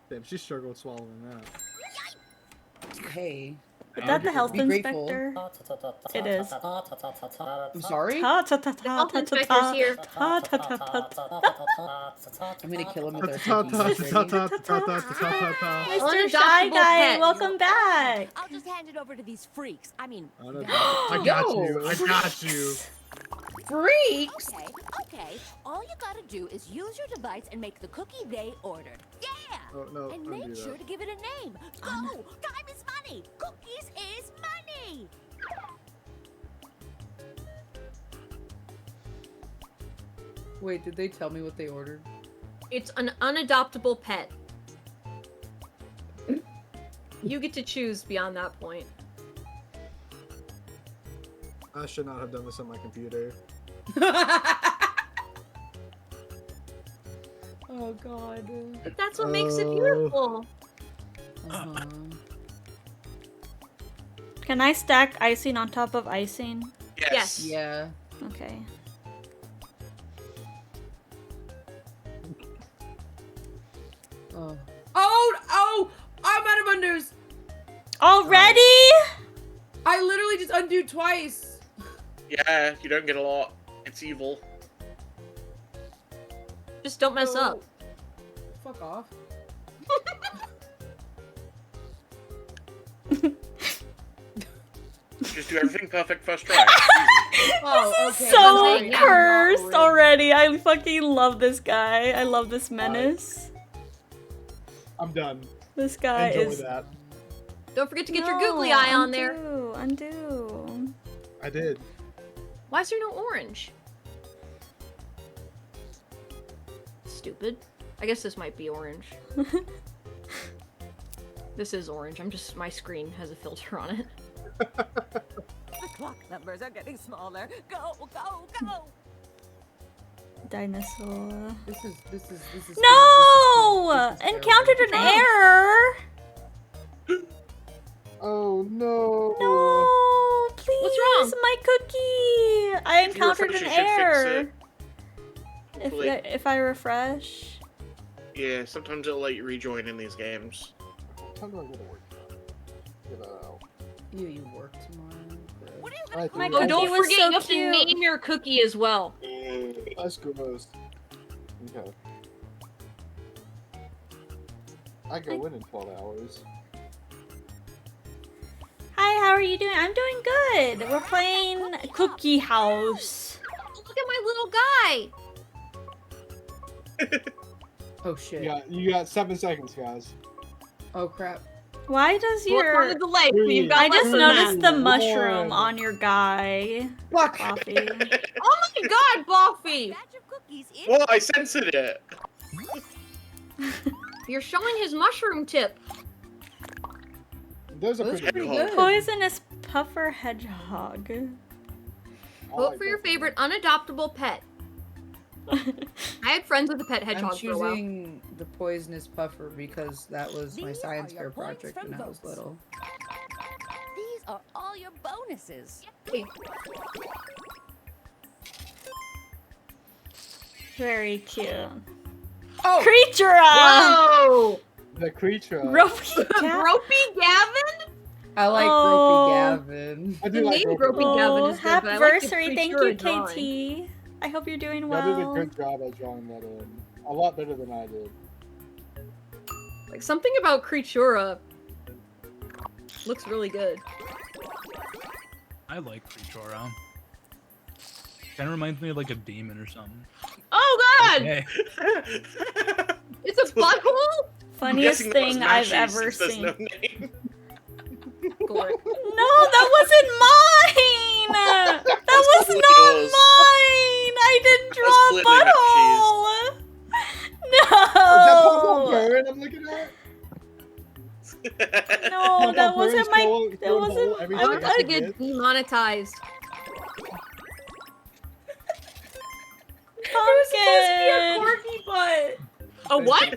Damn, she struggled swallowing that. Hey. Is that the health Be grateful. inspector? It is. I'm sorry? Health inspector's here. I'm gonna kill him with our cookies. Ready? Mr. Shy Guy, welcome back. I'll just hand it over to these freaks. I mean, I got you. I got you. Freaks! Okay. All you gotta do is use your device and make the cookie they ordered. Yeah! Oh, no, And don't do make that. sure to give it a name. Go! Time is money! Cookies is money! Wait, did they tell me what they ordered? It's an unadoptable pet. You get to choose beyond that point. I should not have done this on my computer. Oh god. But that's what makes it beautiful. Can I stack icing on top of icing? Yes. Yeah. Okay. Oh! I'm out of undos! Already? I literally just undo twice! Yeah, you don't get a lot. It's evil. Just don't mess up. Fuck off. Just do everything perfect first try. Oh, This is okay. so That's cursed already. I fucking love this guy. I love this menace. I'm done. This guy Enjoy is. that. Don't forget to get your googly eye on there. Undo. I did. Why is there no orange? Stupid. I guess this might be orange. This is orange. My screen has a filter on it. The clock numbers are getting smaller. Go, go, go! Dinosaur. This is No! Encountered an error! Oh no! No! Please! What's wrong? My cookie! I If you encountered refresh, an it should fix error. it. Hopefully. If I refresh. Yeah, sometimes it'll let you rejoin in these games. How do I go to work? Get out. You work tomorrow. What are you I gonna do. Oh, cookie don't was forget so you have cute. to name your cookie as well. That's gross. Okay. I go in 12 hours. Hi, how are you doing? I'm doing good. We're playing Cookie House. Look at my little guy. Oh shit. You got 7 seconds, guys. Oh crap. Why does Work on your... the delay. You've got I just less than that. noticed the mushroom on your guy. Fuck! Coffee. Oh my god, Buffy! batch of cookies in? Well, I censored it. You're showing his mushroom tip. Those are That's pretty pretty good. good. Poisonous puffer hedgehog. Vote for your favorite unadoptable pet. I had friends with a pet I'm hedgehog for a while. choosing the poisonous puffer because that was my These science are your fair points project from when I was votes. little. These are all your bonuses. Very cute. Oh! Creature! Whoa! The creature. Ropey cat. Gropey Gavin? I like Oh. Gropey Gavin. I The do like name Gropey. Gropey Gavin Oh, is good, but I like the happy-versary. Thank creature you, drawing. KT. I hope you're doing Y'all did a well. good job at drawing that in. A lot better than I did. Like something about Creatura looks really good. I like Creatura. Kind of reminds me of like a demon or something. Oh god! Okay. It's a butthole? Funniest Guessing that was thing I've Mashy ever since there's seen. no name. No, that wasn't mine! That was clearly not yours. mine! I didn't That was draw a clearly butthole! Is that Pokemon No! Bird I'm looking at? No, that Pokemon wasn't Bird's my... cool, That cool, wasn't... everything I would I have to can get demonetized. Pumpkin! corky butt! A what?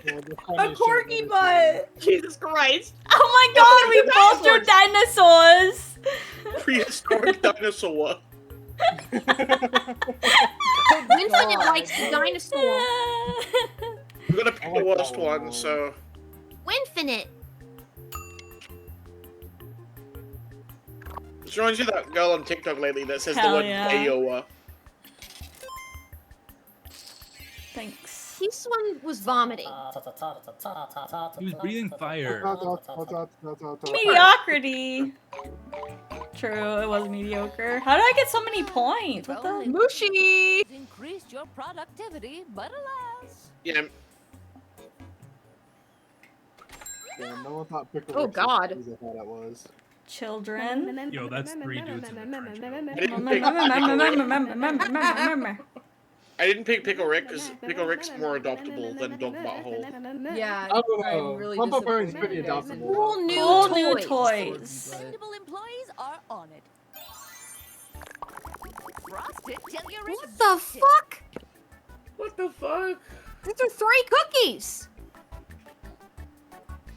A corky butt! Jesus Christ. Oh my god, we both drew dinosaurs! Prehistoric dinosaur. Infinite likes the dinosaur. I'm gonna pick the worst one, so. Winfinite. This reminds you of that girl on TikTok lately that says Hell the word yeah. Iowa. Thanks. This one was vomiting. He was breathing fire. Mediocrity. True, it was mediocre. How did I get so many points? What the? Mushy! Increased your productivity, but alas. Yeah. Yeah, no one thought Pickle Oh, Rick God. was as I thought it was. Children. Yo, that's 3 dudes in a trench coat. I didn't pick Pickle Rick because Pickle Rick's more adoptable than Dog Butthole. Yeah, I don't I'm know. really Pump Up Earn's disappointed. pretty adoptable. Cool new Cool toys. new toys. Dependable employees are on it. Frost it till you're What the exhausted. fuck? What the fuck? These are 3 cookies!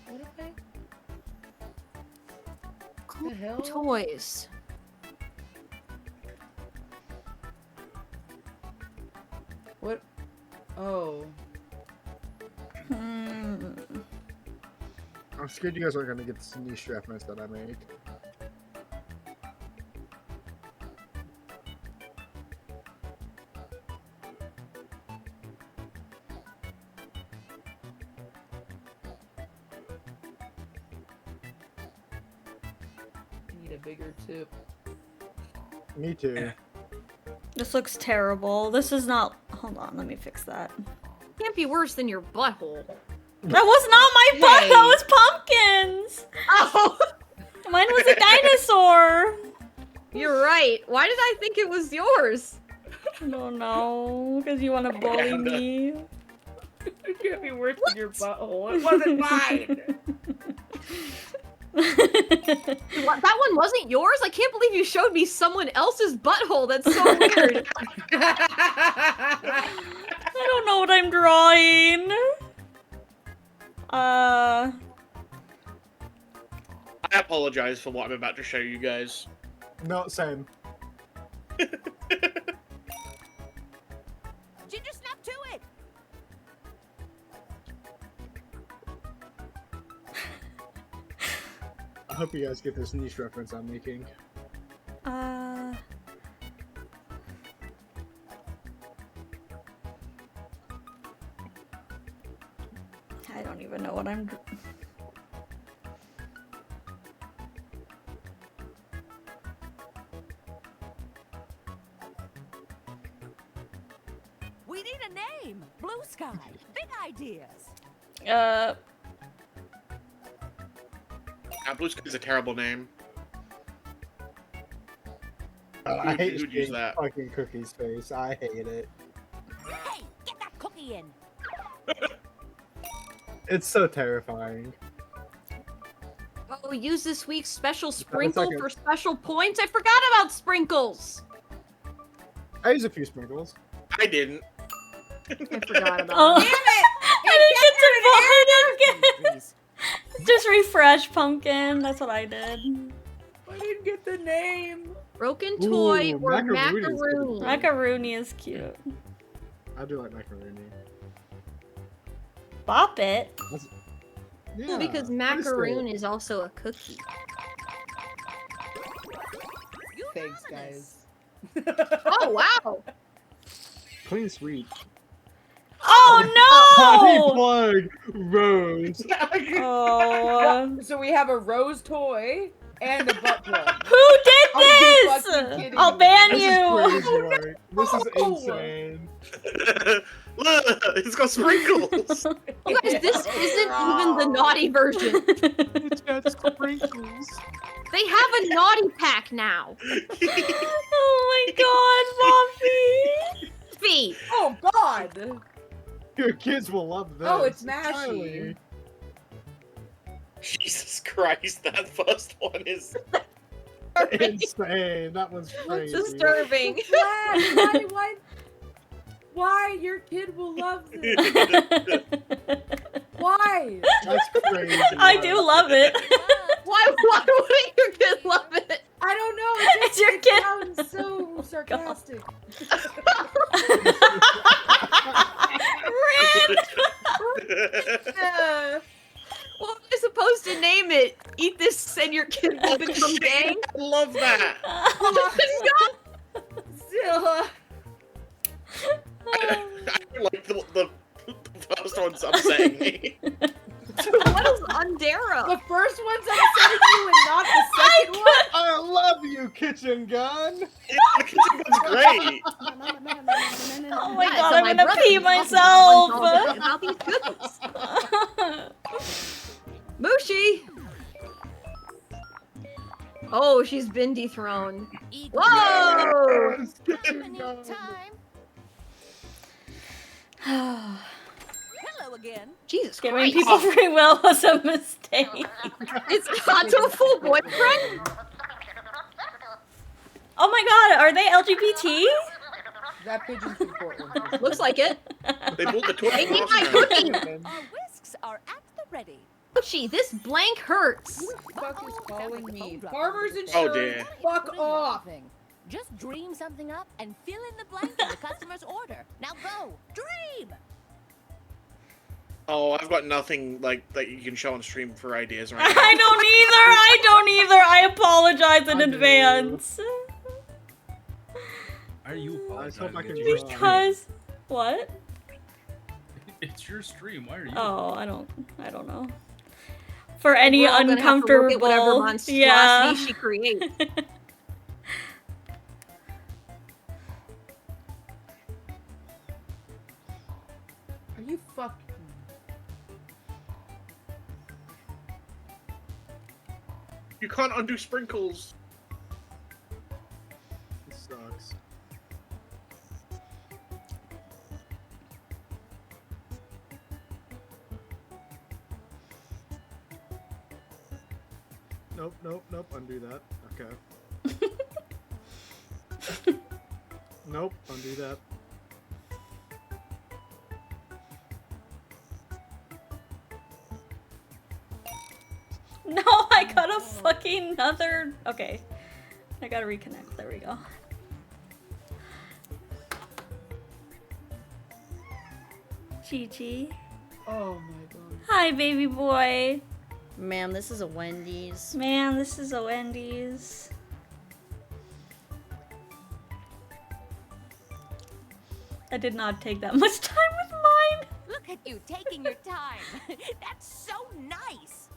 What are they? Cool The hell? toys. What? Oh. Hmm. I'm scared you guys aren't gonna get this niche reference that I made. I need a bigger tip. Me too. This looks terrible. This is not. Hold on, let me fix that. Can't be worse than your butthole. That was not my butt. Hey. That was pumpkins. Oh! Mine was a dinosaur. You're right. Why did I think it was yours? I don't know, because you want to bully me. It can't be worse than your butthole. It wasn't mine. What, that one wasn't yours? I can't believe you showed me someone else's butthole. That's so weird. I don't know what I'm drawing. I apologize for what I'm about to show you guys. No, same. Ginger snap to it. I hope you guys get this niche reference I'm making. I don't even know what I'm. We need a name. Blue sky. Big ideas. Blue Sky is a terrible name. I hate Who'd use seeing that? fucking Cookie's face. I hate it. Hey, get that cookie in. It's so terrifying. Oh, use this week's special It's sprinkle like a- for special points? I forgot about sprinkles! I use a few sprinkles. I didn't. I forgot about Oh. it. I didn't get to Just refresh pumpkin. That's what I did. I didn't get the name. Broken toy Ooh, or macaroon is macaroon? good. Macaroni is cute. I do like macaroni. Bop it. Yeah, Well, because that is macaroon good. is also a cookie. Thanks, guys. Oh, wow! Clean sweep. Oh Plug Rose. Oh. So we have a rose toy and a butt plug. Who did Are you this? fucking kidding I'll me? ban This is you. crazy work. This is insane. Look, it's got sprinkles. You guys, this isn't even the naughty version. It's got sprinkles. They have a naughty pack now. Oh my god, Buffy. Fee. Oh God! Your kids will love this. Oh, it's mashy. Entirely. Jesus Christ, that first one is Insane. That one's crazy. Disturbing. Why? Your kid will love this. Why? That's crazy. I do love it. Why wouldn't your kid love it? I don't know. It's your kid. Sounds so sarcastic. What am I supposed to name it? Eat this said your kid will become gay? I love that. Zilla. I like the first one's upsetting me. What is Undera? The first one's upsetting you and not the second one? I love you, kitchen gun. Yeah, the kitchen gun's great. Oh my Yeah, god, so I'm my gonna brother pee was talking myself! about these cookies. Mushi! Oh, she's been dethroned. Whoa! Yes, kitchen gun. Hello again. Jesus Giving Christ. people free will was a mistake. Is Kato full boyfriend? Oh my god, are they LGBT? That pigeon's from Portland. Looks like it. They pulled the toy They from need my Austin. cookie. Our whisks are at the ready. Mushi, this blank hurts. Who the fuck is calling me? Phone Farmers Oh, Insurance? dear. Fuck Put in your off! thing. Just dream something up and fill in the blank in the customer's order. Now go, dream. Oh, I've got nothing like that you can show on stream for ideas right now. I don't either. I apologize in I do. advance. Are you I just hope I apologizing? can It's your draw. Because what? stream. It's your stream. Why are you? Oh, I don't know. For any We're all gonna have to look at whatever uncomfortable, monstrosity yeah. she creates. Are you fucking... You can't undo sprinkles. This sucks. Nope, nope, nope. Undo that. Okay. Nope, undo that. No, I got a fucking other. Okay, I gotta reconnect. There we go. Gigi. Oh my god. Hi, baby boy. Man, this is a Wendy's. Man, this is a Wendy's. I did not take that much time with mine. Look at you taking your time. That's so nice.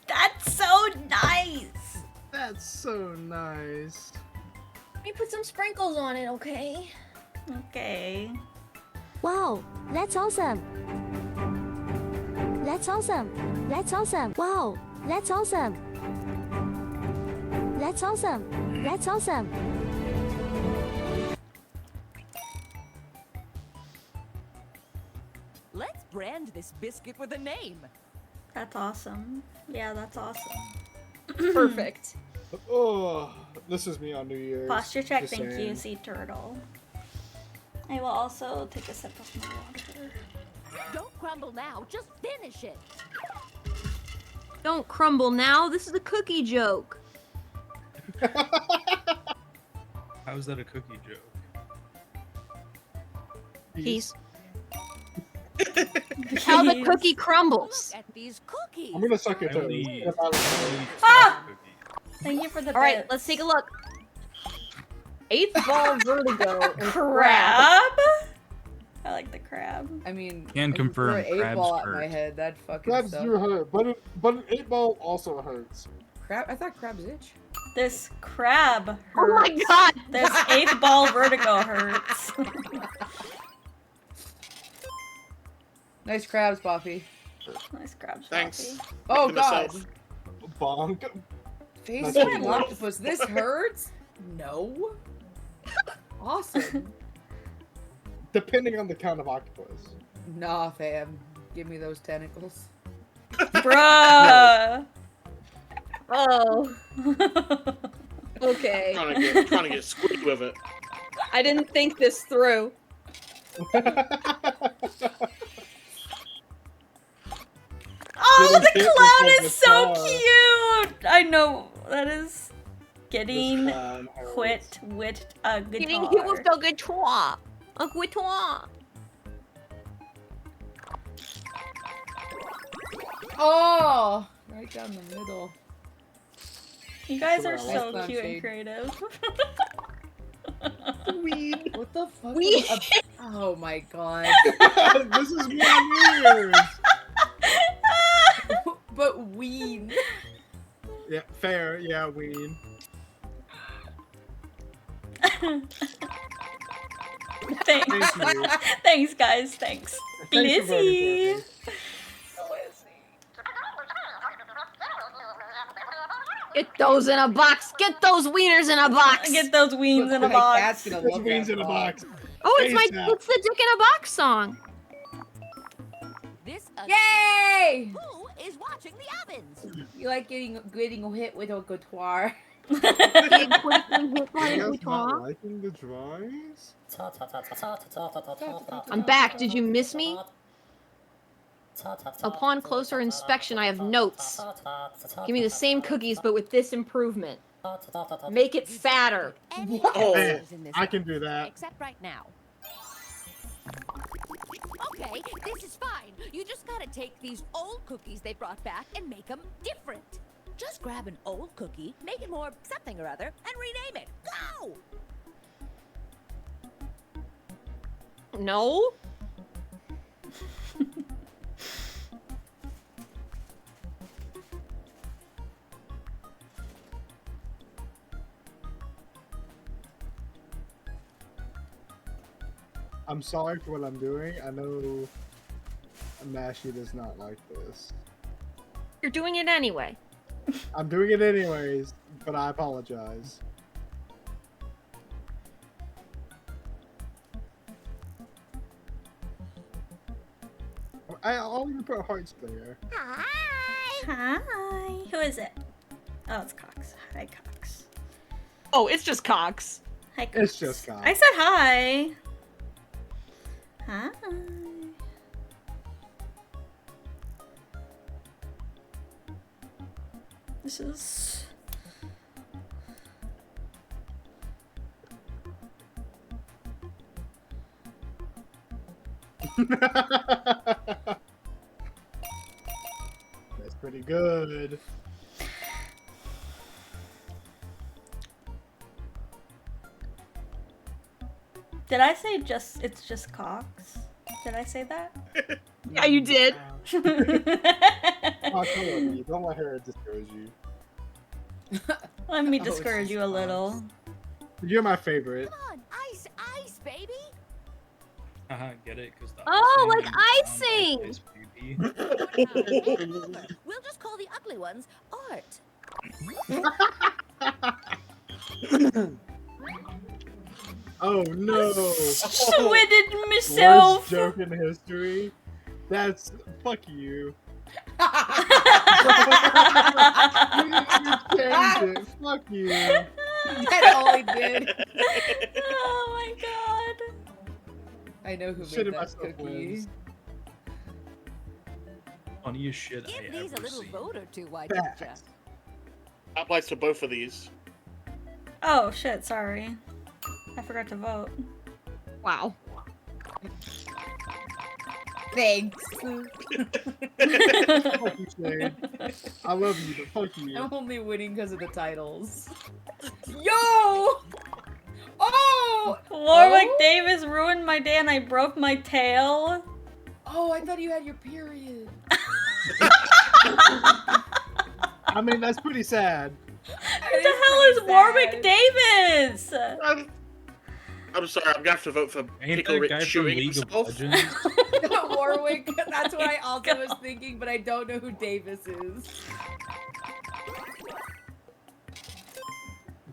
That's so nice. That's so nice. Let me put some sprinkles on it, okay? Okay. Wow, that's awesome. That's awesome. That's awesome. Wow, that's awesome. That's awesome. That's awesome. Let's brand this biscuit with a name. That's awesome. Yeah, that's awesome. Perfect. Oh, this is me on New Year's. Posture check, Just thank you, saying. Sea Turtle. I will also take a sip of my water. Don't crumble now, just finish it. Don't crumble now. This is a cookie joke. How is that a cookie joke? Peace. How the cookie crumbles. Look at these cookies. I'm gonna suck your I toes. only eat Ah! cookies. Thank you for the All right, bits. let's take a look. Eighth ball vertigo and Crab? I like the crab. I mean, Can if you threw confirm, an 8 crabs ball at my hurt. head, that fucking Crabs sucks. do hurt, but an 8-ball also hurts. Crab? I thought crabs itch. This crab hurts. Oh my god! This 8th ball vertigo hurts. Nice crabs, Buffy. Nice crabs, Thanks. Buffy. Oh To god. myself. Bonk. Face That's of what an it was. octopus. This hurts? No. Awesome. Depending on the kind of octopus. Nah, fam. Give me those tentacles. Bruh. Oh. Okay. Trying to get squeaked with it. I didn't think this through. Oh, Getting the hit with clown the is so guitar. cute! I know, that is getting This clown hurts. quit with a guitar. Getting hit with the guitar. A guitar. Oh! Right down the middle. You guys are That's so not cute and shade. creative. Weed. What the fuck? Weed. Oh my god. This is my ears. But ween. Yeah, fair. Yeah, ween. Thanks. Thank you. Thanks, guys. Thanks. Thanks for voting for Lizzie. me. Get those in a box. Get those wieners in a box. Get those weens in a My box. cat's gonna Those love wings that in a song. box. Oh, it's ASAP. it's the Dick in a Box song. This Yay! Who is watching the ovens? You like getting hit with a guitar? Big quickly hit by You a guys not guitar. liking the drawings? I'm back. Did you miss me? Upon closer inspection, I have notes. Give me the same cookies, but with this improvement. Make it fatter. Any Oh. answers in this I can do that. except right now. Okay, this is fine. You just gotta take these old cookies they brought back and make them different. Just grab an old cookie, make it more something or other, and rename it. Go! No? I'm sorry for what I'm doing. I know Mashi does not like this. You're doing it anyway. I'm doing it anyways, but I apologize. I'll even put hearts there. Hi. Hi. Who is it? Oh, it's Cox. Hi, Cox. Oh, it's just Cox. Hi, Cox. It's just Cox. I said hi. Hi. This is... That's pretty good. Did I say just, it's just Cox? Did I say that? Yeah, you did. Oh, come on, you. Don't let her discourage you. Let me Oh, discourage it's you a just little. You're my favorite. Come on, ice, ice, baby! Haha, get it? Because Oh, like icing! Is creepy. We'll just call the ugly ones art. Oh no! Sweated Worst myself. joke in history. That's fuck you. You didn't even change it. Fuck you. That's all he did. Oh my god. I know who Shit made in that myself cookie. wins. Funniest shit I Give these a ever little seen. vote or two, why don't ya? Applies to both of these. Oh shit, sorry. I forgot to vote. Wow. Thanks. Fuck you, Shade. I love you, but fuck you. I'm only winning because of the titles. Yo! Oh! Warwick Oh? Davis ruined my day and I broke my tail. Oh, I thought you had your period. I mean, that's pretty sad. What the hell is Warwick Davis? I'm sorry, I'm gonna have to vote for Ain't Pickle that guy Rick from shooting League of himself. Legends? Warwick. That's what I also was thinking, but I don't know who Davis is.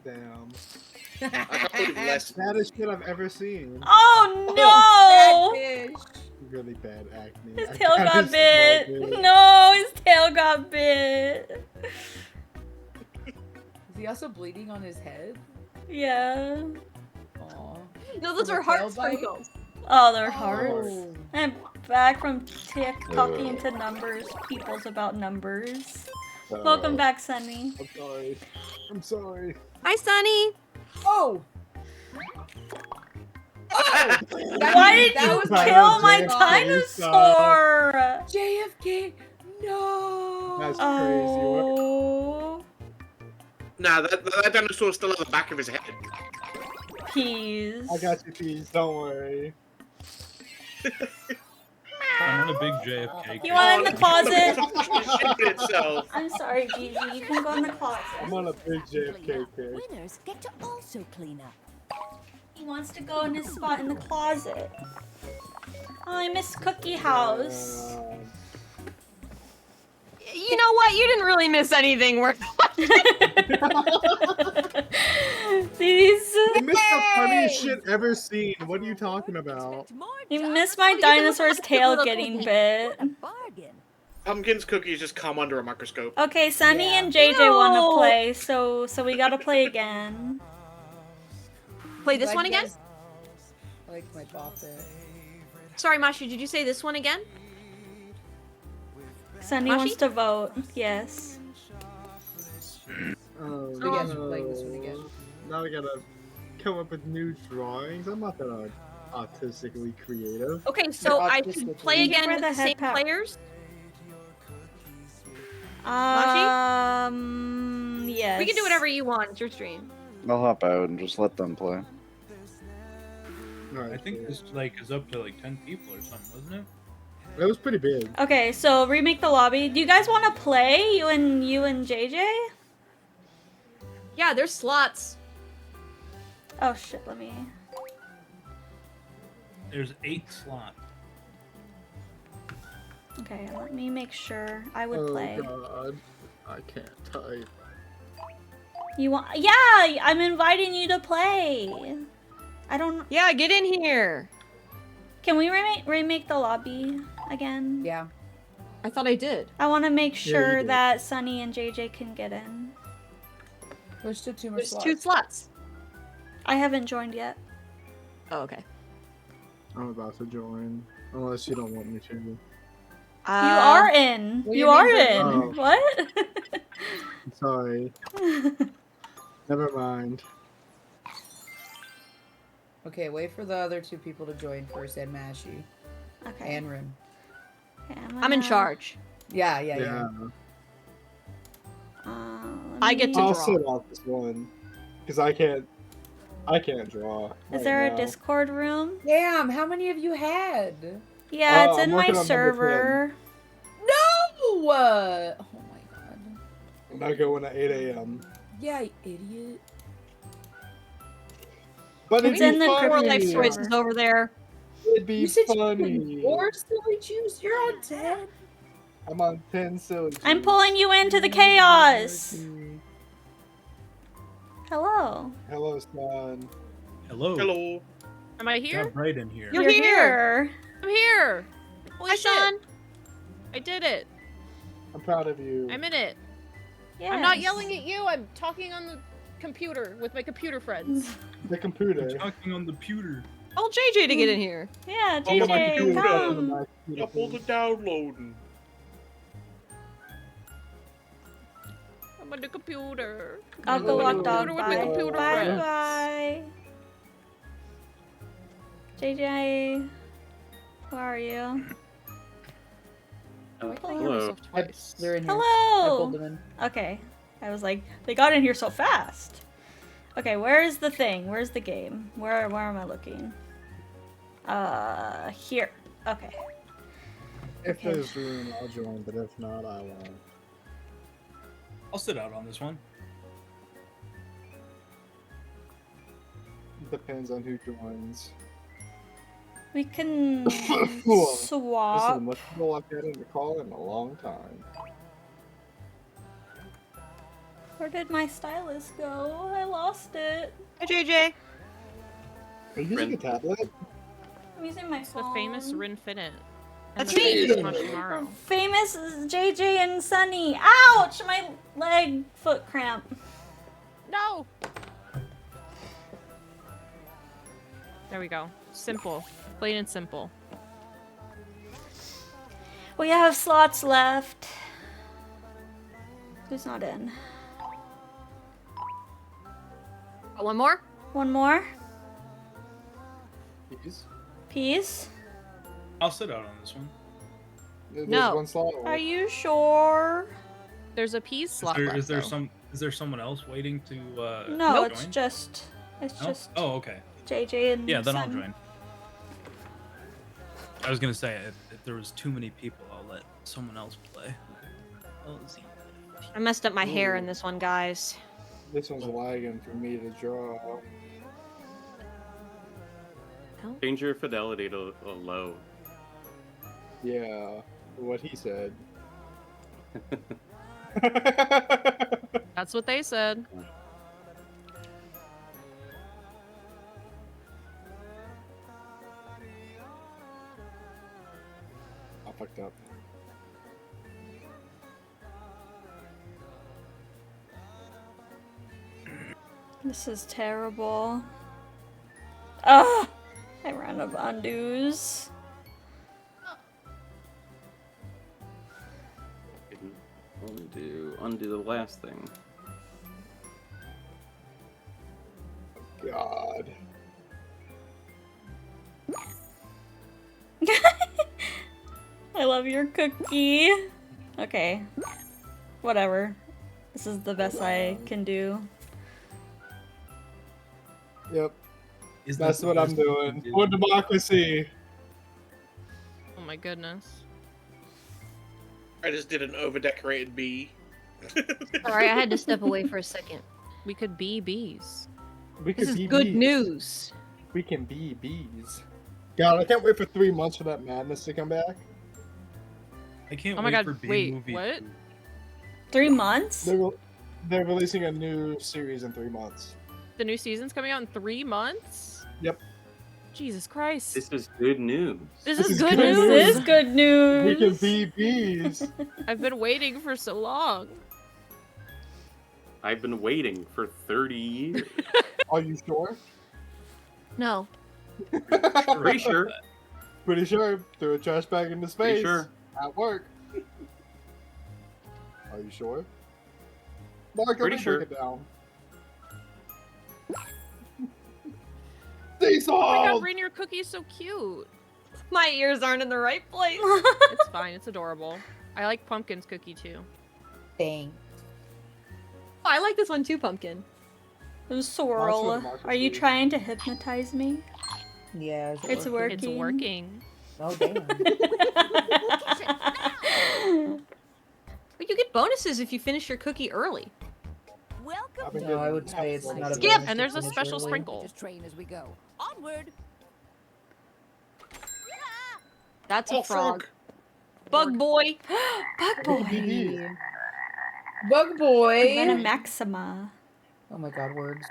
Damn. Less. Saddest shit I've ever seen. Oh no! Bad fish. Really bad acne. His I tail kinda got bit. smelled it. No, his tail got bit. Is he also bleeding on his head? Yeah. Aw. No, those From are a heart tail bite? sprinkles. Oh, they're hearts. Oh. I'm back from talking to numbers, peoples about numbers. Welcome back, Sunny. I'm sorry. I'm sorry. Hi, Sunny. Oh! Oh! Why did you was kill my JFK dinosaur? JFK! No! That's crazy. Oh. Nah, that dinosaur's still at the back of his head. Peas. I got you, Peas. Don't worry. I'm on a big JFK. You want in the closet? Shit itself. I'm sorry, Gigi. You can go in the closet. I'm on a big JFK kick. Winners get to also clean up. He wants to go in his spot in the closet. Oh, I miss Cookie House. You know what? You didn't really miss anything worth These. You missed the funniest shit ever seen. What are you talking about? You missed my dinosaur's tail getting bit. Pumpkin's cookies just come under a microscope. Okay, Sunny and JJ want to play, so we gotta play again. Play this one again? I like my Boffet. Sorry, Mashi, did you say this one again? Sunny Mashi? wants to vote. Yes. Oh, So yes, we're playing this one again. Now we gotta come up with new drawings. I'm not that artistically creative. Okay, so I should play again with the same players? Yes. We can do whatever you want. It's your stream. I'll hop out and just let them play. I think this is up to like 10 people or something, wasn't it? It was pretty big. Okay, so remake the lobby. Do you guys want to play? You and JJ? Yeah, there's slots. Oh shit, let me. There's 8 slots. Okay, let me make sure I would play. Oh god, I can't type. You want? Yeah, I'm inviting you to play. I don't. Yeah, get in here. Can we remake the lobby again? Yeah. I thought I did. I want to make you sure did. that Sunny and JJ can get in. There's still 2 more There's slots. 2 slots. I haven't joined yet. Oh, okay. I'm about to join, unless you don't want me to. You are in. well, You your are name's in. Oh. What? Sorry. Never mind. Okay, wait for the other 2 people to join first, and Mashi. Okay. And Rim. Okay, I'm in charge. Yeah. I get to I'll draw. sit out this one, because I can't draw. Is right there now. a Discord room? Damn, how many of you had? Yeah, it's I'm in my working on number server. No! Oh my god. I'm not going at 8 a.m. Yeah, you idiot. But It's it'd in be the More Crippin' life funny. choices over there. It'd be You said you funny. had 4 silly juice? You're on 10. I'm on 10 silly. I'm pulling you into the chaos. Hello. Hello, son. Hello. Hello. Am I here? Got right in here. You're here. I'm here. Holy Hi, shit. son. I did it. I'm proud of you. I'm in it. Yes. I'm not yelling at you. I'm talking on the computer with my computer friends. The computer. Talking on the pewter. Tell JJ to get in here. Yeah, Oh, my JJ, computer. come. Up all the downloading. I'm on the computer. I'll go walk dog. Computer with my Bye. computer Bye. friends. Bye. JJ, who are you? Oh, I Hello. hear myself twice. They're in here. I Hello. pulled them in. Okay. I was like, they got in here so fast. Okay, where's the thing? Where's the game? Where am I looking? Here. Okay. If Okay. there's room, I'll join, but if not, I won't. I'll sit out on this one. Depends on who joins. We can This is swap. the most people I've had in the call in a long time. Where did my stylus go? I lost it. Hi, JJ. Are you using a tablet? I'm using my The phone. famous Rinfinite. That's the me. famous Tomorrow. Famous JJ and Sunny. Ouch! My leg, foot cramp. No. There we go. Simple. Plain and simple. We have slots left. Who's not in? One more? One more? Please. Peas? I'll sit out on this one. There's No. one slot Are left. you sure? There's a peas slot left, Is there though. Is there someone else waiting to No, join? it's just Oh, okay. JJ and Yeah, then I'll Sun. join. I was gonna say if there was too many people, I'll let someone else play. I messed up my hair in this one, guys. This one's lagging for me to draw. Change your fidelity to low. Yeah, what he said. That's what they said. I fucked up. This is terrible. Ah! I ran out of undos. Undo the last thing. God. I love your cookie. Okay. Whatever. This is the best I can do. Yep. That's what I'm doing. For democracy. Oh my goodness. I just did an over-decorated bee. Sorry, I had to step away for a second. We could be bees. This is good news. We can be bees. God, I can't wait for 3 months for that madness to come back. I can't Oh my wait god, for B wait, movie. what? 3 months? They're releasing a new series in 3 months. The new season's coming out in 3 months? Yep. Jesus Christ. This is good news. This is good news. This is good news. We can be bees. I've been waiting for so long. I've been waiting for 30 years. Are you sure? No. Pretty sure. Pretty sure. Threw a trash bag into space. Pretty sure. At work. Are you sure? Mark, Pretty sure. Break it down. Oh my god, Diesel! Rainier Cookie's so cute. My ears aren't in the right place. It's fine, it's adorable. I like Pumpkin's cookie too. Dang. Oh, I like this one too, Pumpkin. Sorrel, are you trying to hypnotize me? Yeah, It's working. It's working. Oh, damn. But you get bonuses if you finish your cookie early. Welcome. No, I would say it's not a Skip, bonus and to there's a finish special early. sprinkle. Just train as we go. Onward. That's a Oh, frog. fuck. Bug boy. Bug boy. Bug boy. Venom Maxima. Oh my god, words.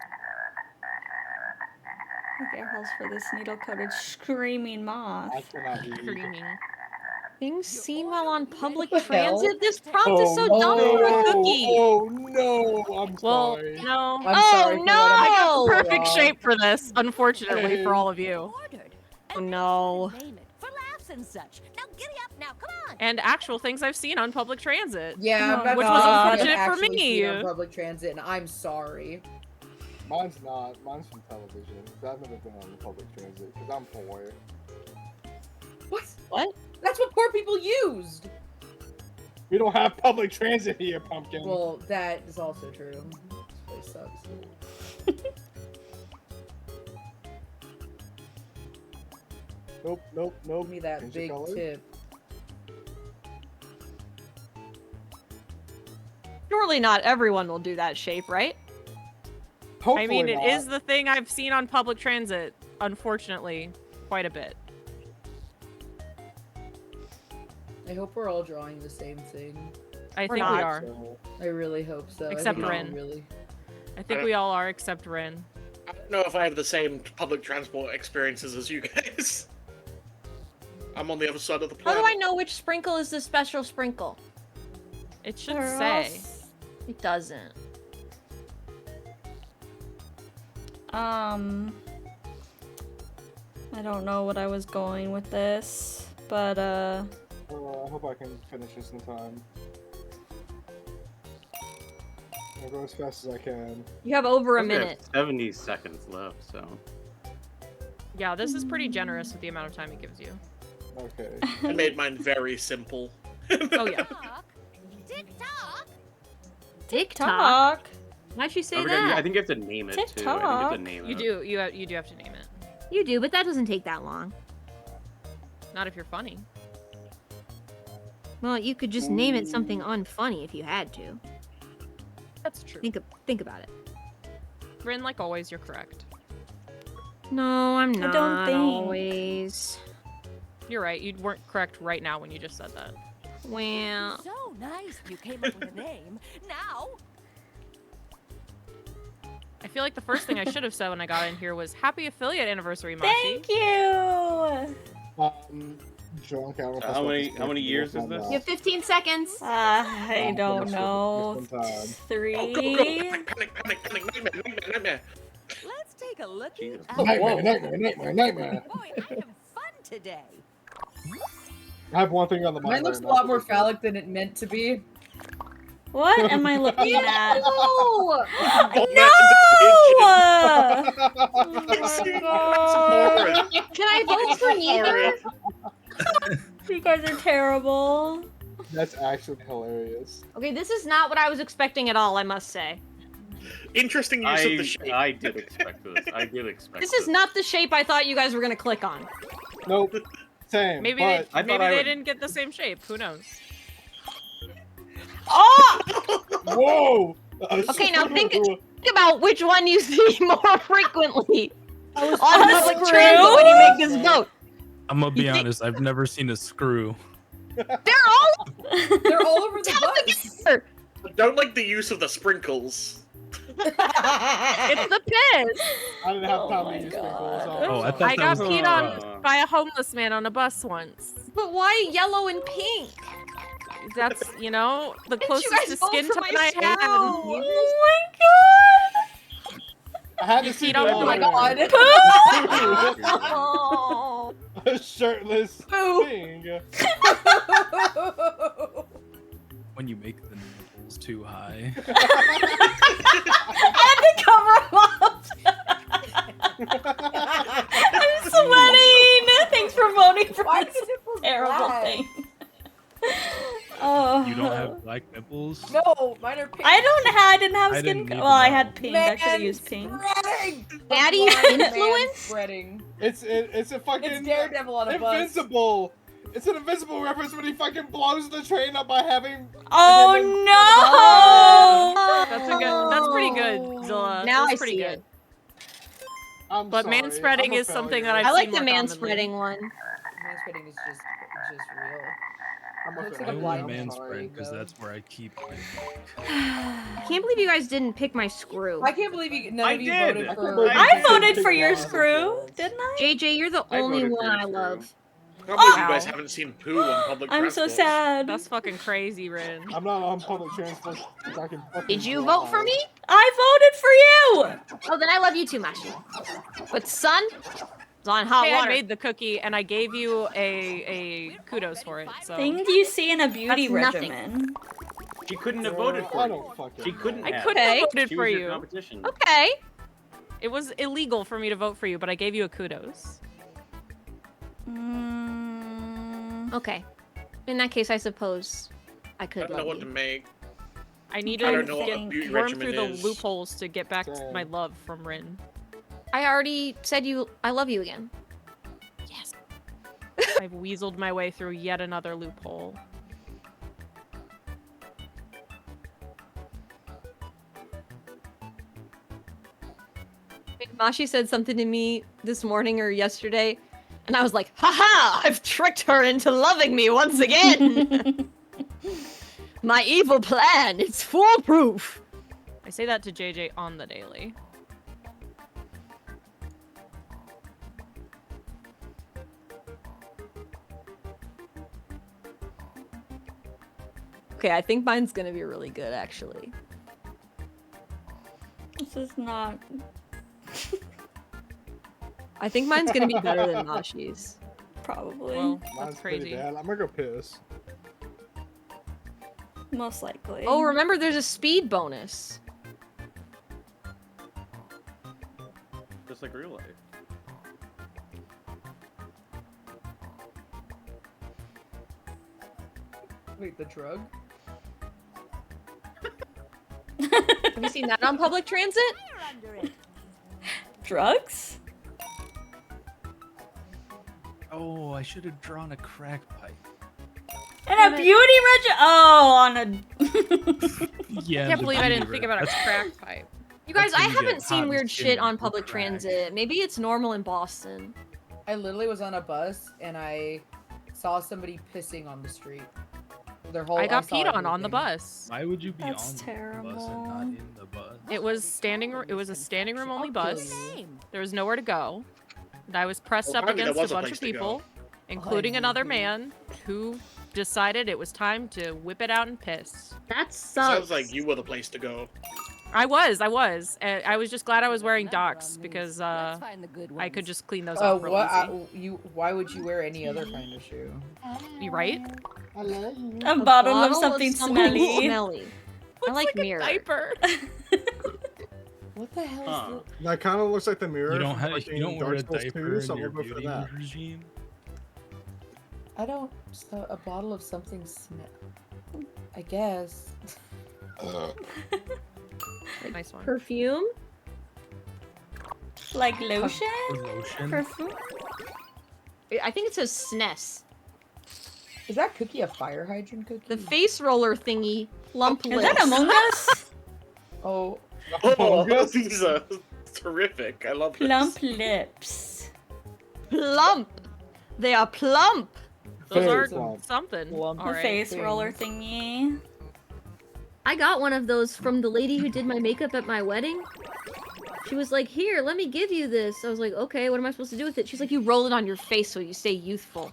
Like air holes for this needle-coated screaming moth. I cannot read. Screaming. Things seen while on public What the hell? transit? This prompt is so dumb for a cookie. Oh no! I'm Well, sorry. no. I'm sorry for no! what I I'm got doing perfect wrong. shape for this, unfortunately, for all of you. Ordered. Oh no. Name it for laughs and such. Now giddy up now, come on. And actual things I've seen on public transit. Yeah, I'm about Which to was say I've unfortunate for actually me. seen on public transit, and I'm sorry. Mine's not. Mine's from television. I've never been on the public transit because I'm poor. What? What? That's what poor people used. We don't have public transit here, Pumpkin. Well, that is also true. This place sucks. Nope, nope, nope. Give me that Change the big color. tip. Surely not everyone will do that shape, right? Hopefully I mean, it not. is the thing I've seen on public transit, unfortunately, quite a bit. I hope we're all drawing the same thing. I Or think not. we are. So, I really hope so. Except I think Rin. Really. I think we all are, except Rin. I don't know if I have the same public transport experiences as you guys. I'm on the other side of the How planet. do I know which sprinkle is the special sprinkle? It should Or say. else- It doesn't. I don't know what I was going with this, but I hope I can finish this in time. I'll go as fast as I can. You have over a We have minute. 70 seconds left, so. Yeah, this is pretty generous with the amount of time it gives you. Okay. I made mine very simple. Oh, yeah. Tick tock. TikTok. Why'd she say that? I think you have to name it too. I think you have to name it. You do. You do have to name it. You do, but that doesn't take that long. Not if you're funny. Well, you could just name it something unfunny if you had to. That's true. Think about it. Rin, like always, you're correct. No, I'm not. I don't think. Always. You're right. You weren't correct right now when you just said that. Well. So nice you came up with a name. Now. I feel like the first thing I should have said when I got in here was "Happy affiliate anniversary, Mashi." Thank you. Drunk, how many years is this? You have 15 seconds. I don't know. 3. Let's take a look at Nightmare. Boy, I have fun today. I have one thing on the mind. Mine looks a lot more phallic than it meant to be. What am I looking at? No! No! Can I vote for neither? You guys are terrible. That's actually hilarious. Okay, this is not what I was expecting at all, I must say. Interesting use of the shape. I did expect this. I did expect This is not the shape I thought you guys were gonna click on. Nope. Same. Maybe but they didn't get the same shape. Who knows? Oh! Whoa! Okay, now think about which one you see more frequently on public transit when you make this vote. I'm gonna be honest. I've never seen a screw. They're all over the bus. I don't like the use of the sprinkles. It's the piss. I didn't have time to use sprinkles. Oh, I thought I that got was peed on by a homeless man on a bus once. But why yellow and pink? That's, you know, the Didn't you closest guys to vote skin for tone my I had. Oh my god! I had to see peed on the my Oh. a shirtless thing. when you make the nipples too high. I had to cover them up. I'm sweating. Thanks for voting for this terrible thing. Oh. You don't have black nipples? No, mine are pink. I didn't have I skin. didn't Well, I either. had pink. I should have used pink. Daddy influence? Spreading. It's a fucking It's Daredevil on a bus. invincible. It's an invincible reference when he fucking blows the train up by having. Oh no! That's pretty good, Zilla. Now That's I pretty see good. it. But sorry, manspreading I'm a is something that failure. I've I like seen the more commonly. manspreading one. Manspreading is just real. I'm a Looks failure. like a I blind only man. manspread because that's where I keep my I can't believe you guys didn't pick my screw. I can't believe none of you did. voted I for. can't believe I you voted picked for your Wallace screw, and didn't I? JJ, you're the I only voted for one your I screw. love. I can't believe you Oh! guys haven't seen poo on public I'm so transport. sad. That's fucking crazy, Rin. I'm not on public transport. I can fucking Did you vote for drive. me? I voted for you. Oh, then I love you too, Mashi. But son, it's on hot Hey, I water. made the cookie and I gave you a kudos for it. So Things you see in a beauty That's nothing. regimen. She couldn't have voted I for you. don't fucking. She couldn't I have. couldn't have Okay. voted She for was your you. competition. Okay. It was illegal for me to vote for you, but I gave you a kudos. Okay. In that case, I suppose I I could don't know love what to you. make. I need I to don't know what a get beauty worm regimen through the is. loopholes to get back to Same. my love from Rin. I already said I love you again. Yes. I've weaseled my way through yet another loophole. Mashi said something to me this morning or yesterday, and I was like, haha, I've tricked her into loving me once again. My evil plan, it's foolproof. I say that to JJ on the daily. Okay, I think mine's gonna be really good, actually. This is not. I think mine's gonna be better than Mashi's. Probably. Well, Mine's that's pretty crazy. bad. I'm gonna go piss. Most likely. Oh, remember there's a speed bonus. Just like real life. Wait, the drug? Have you seen that on public transit? Drugs? Oh, I should have drawn a crack pipe. And a beauty reg. Oh, on a. Yeah. I can't the believe I beauty didn't think reg- about a that's- crack pipe. You guys, That's I when you get haven't hot seen and weird skinny shit on with public crack. transit. Maybe it's normal in Boston. I literally was on a bus and I saw somebody pissing on the street. Their whole I got saw peed on the everything. bus. Why would you be That's on the bus and not in the bus? It was a standing room only I'll kill bus. you. There was nowhere to go. And I was pressed Well, up apparently there against was a a bunch place of to go. people, including another Mhm. man who decided it was time to whip it out and piss. That sucks. Sounds like you were the place to go. I was. And I was just glad I was wearing docs because Let's find the good I could ones. just clean those Oh, off real what? easy. Why would you wear any other kind of shoe? You right? A bottle of something smelly. smelly. I like mirror. Diaper. What the hell Huh. is this? That kind of looks like the mirror. You don't from have. fucking You don't wear a Dark Souls diaper 2, in so your we'll go for beauty that. regime. I don't. So a bottle of something smell. I guess. Nice one. Perfume? Like lotion? Lotion. Perfume? I think it says SNES. Is that cookie a fire hydrant cookie? The face roller thingy. Plump Is lips. that Among Us? Oh, Oh, these are terrific. I love Plump this. lips. Plump. They are plump. Those are Plump. something. Plump. The All right. face roller thingy. I got one of those from the lady who did my makeup at my wedding. She was like, here, let me give you this. I was like, okay, what am I supposed to do with it? She's like, you roll it on your face so you stay youthful.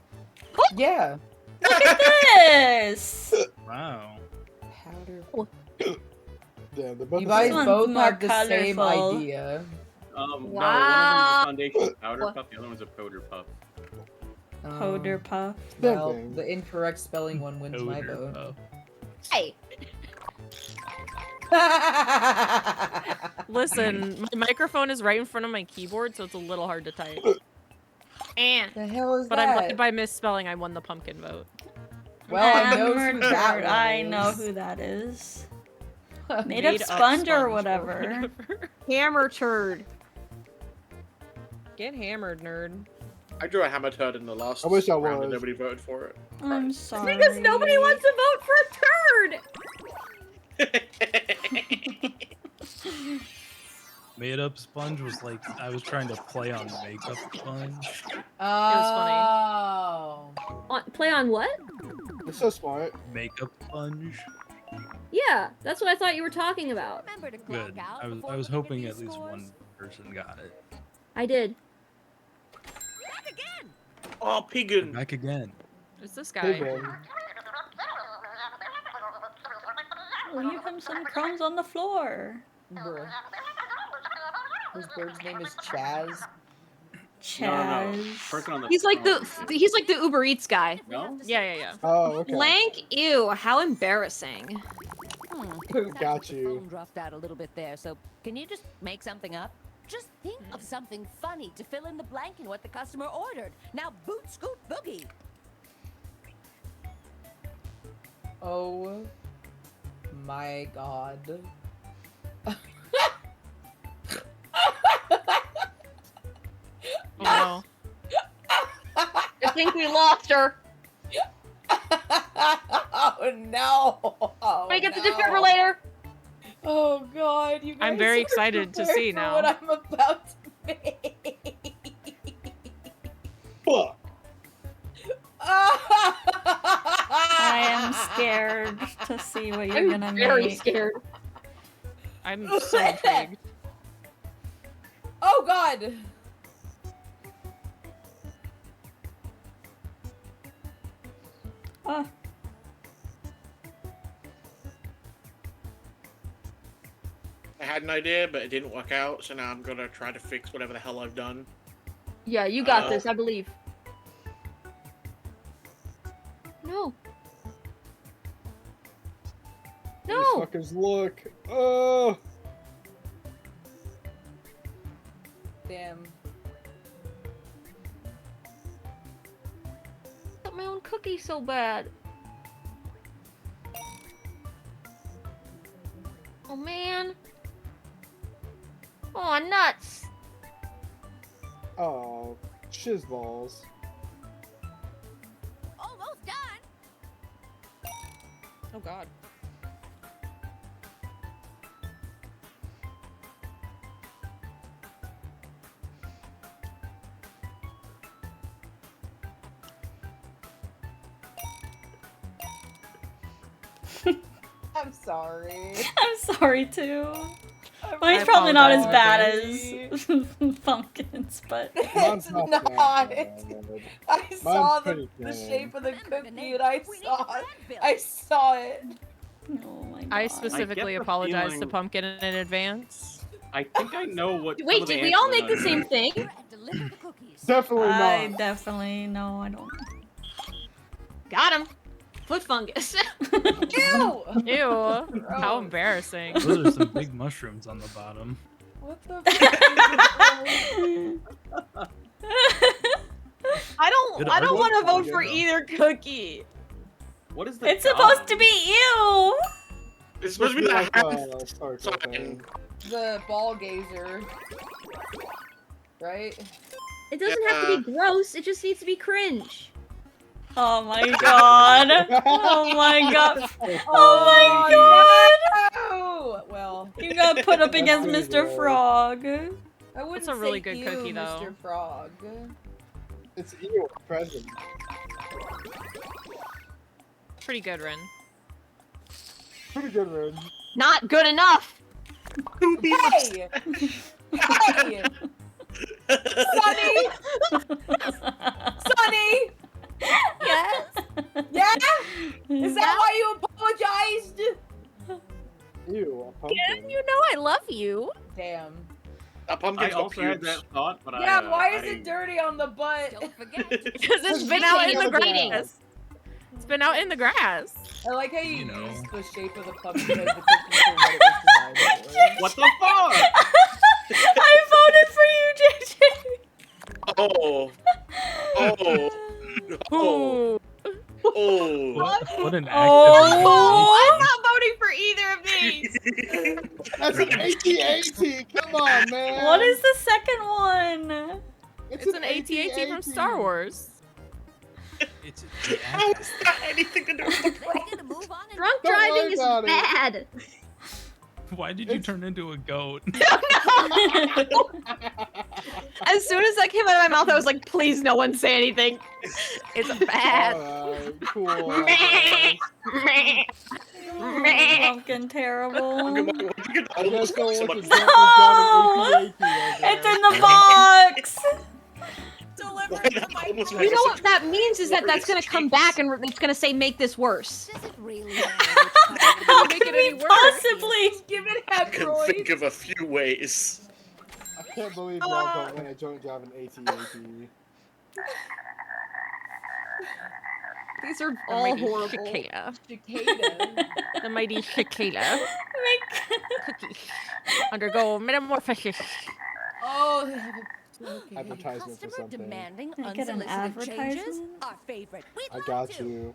yeah. Look at this! Wow. Powder. Yeah, they're both You the guys same. one's both more have the same colorful. idea. Wow. No, one of them is a foundation powder puff, the other one's a powder puff. Powder puff. Well, thing. the incorrect spelling one wins my Odor vote. puff. Hey. Listen, my microphone is right in front of my keyboard, so it's a little hard to type. And The hell is but that? I'm glad by misspelling I won the pumpkin vote. Well, I I'm know who murdered. that one I is. know who that is. Made Made of up sponge or sponge whatever. Hammer turd. Get hammered, nerd. I drew a hammer turd in the last I wish I round and was. nobody voted for it. I'm sorry. Because nobody wants to vote for a turd! Made up sponge was like I was trying to play on makeup sponge. Oh. Play on what? It's so smart. Makeup sponge. Yeah, that's what I thought you were talking about. Remember to clock Good. out I was before I was looking at hoping these at least scores. one person got it. I did. Back again. Oh, Piggin. Back again. It's this Big guy. one. Leave him some crumbs on the floor. Bruh. His bird's name is Chaz. No. Chaz. Person on the He's like the Uber Eats guy. No? Yeah. Oh, okay. Blank, ew, how embarrassing. Got you. Phone dropped out a little bit there, so can you just make something up? Just think of something funny to fill in the blank in what the customer ordered. Now boot scoot boogie. Oh my god. Oh no. I think we lost her. Oh no! Oh, Can I get the no. defibrillator? Oh god, you guys I'm very are excited to prepared see for now. what I'm about to make. Fuck. I am scared to see what you're I'm gonna very make. scared. I'm so intrigued. Oh god! Oh, I had an idea, but it didn't work out, so now I'm gonna try to fix whatever the hell I've done. Yeah, you got Uh, this, I believe. No. These No. fuckers look. Oh. Damn. I want my own cookie so bad. Oh man. Oh nuts. Oh, shizballs. Almost done. Oh god. I'm sorry. I'm sorry too. Mine's probably not as bad as Pumpkin's, but It's not. I saw the good. shape of the cookie and I saw it. I saw it. Oh my god. I specifically the apologize to feeling- Pumpkin in advance. I think I know what. some Wait, of the did we all answers make the are. same thing? Definitely I not. definitely no, I don't. Got him. Foot fungus. Ew! Ew. How Gross. embarrassing. Those are some big mushrooms on the bottom. What the I Good don't want to argument. vote for either cookie. What is the? It's supposed to gum? be you. It's supposed to be the like half circle something. thing. The ball gazer. Right? It doesn't have to be gross. It just needs to be cringe. Oh my god. Oh my god. Oh my god. No! Well, You got put up against pretty Mr. good. Frog. I wouldn't That's a really say good you, cookie, though. Mr. Frog. It's you, present. Pretty good, Ren. Pretty good, Ren. Not good enough. Hey! Hey! Sunny! Sunny! Yes. Yeah? Is that why you apologized? Ew, a pumpkin. You know I love you. Damn. That I pumpkin's got also had pubes. that thought, but Yeah, why I is it dirty on the butt? Don't forget. Because it's Just been out leave in it the on the grass. It's been out in the grass. I like how you, You know. used the shape of the pumpkin as the cookie for what it was designed for. What the fuck? I voted for you, JJ. Oh. Oh. Oh. Ooh. Oh. What an Oh. I'm not voting for either of these. That's an AT-AT! Come on, man! What is the second one? It's an AT-AT from Star Wars. It's How is that anything to do with the Let's get a move on and Drunk Don't worry driving is about it. bad. Why did you turn into a goat? As soon as that came out of my mouth, I was like, please no one say anything. It's bad. Alright, cool. I Fucking terrible. guess I Almost don't so want much. to jump No! and It's in the box. You know what that means is that that's gonna come back and it's gonna say make this worse. does it really How Make it could any we worse. possibly? Give it I can hemorrhoids. think of a few ways. I can't believe y'all don't let a joint drive an AT-AT. These are all mighty horrible. Cicada. Cicada. The mighty cicada. Cookie. Undergo metamorphosis. Oh, they have a okay. Advertisement for customer something. demanding Can I get an unsolicited changes? advertisement? Our favorite. We'd I love got to. you.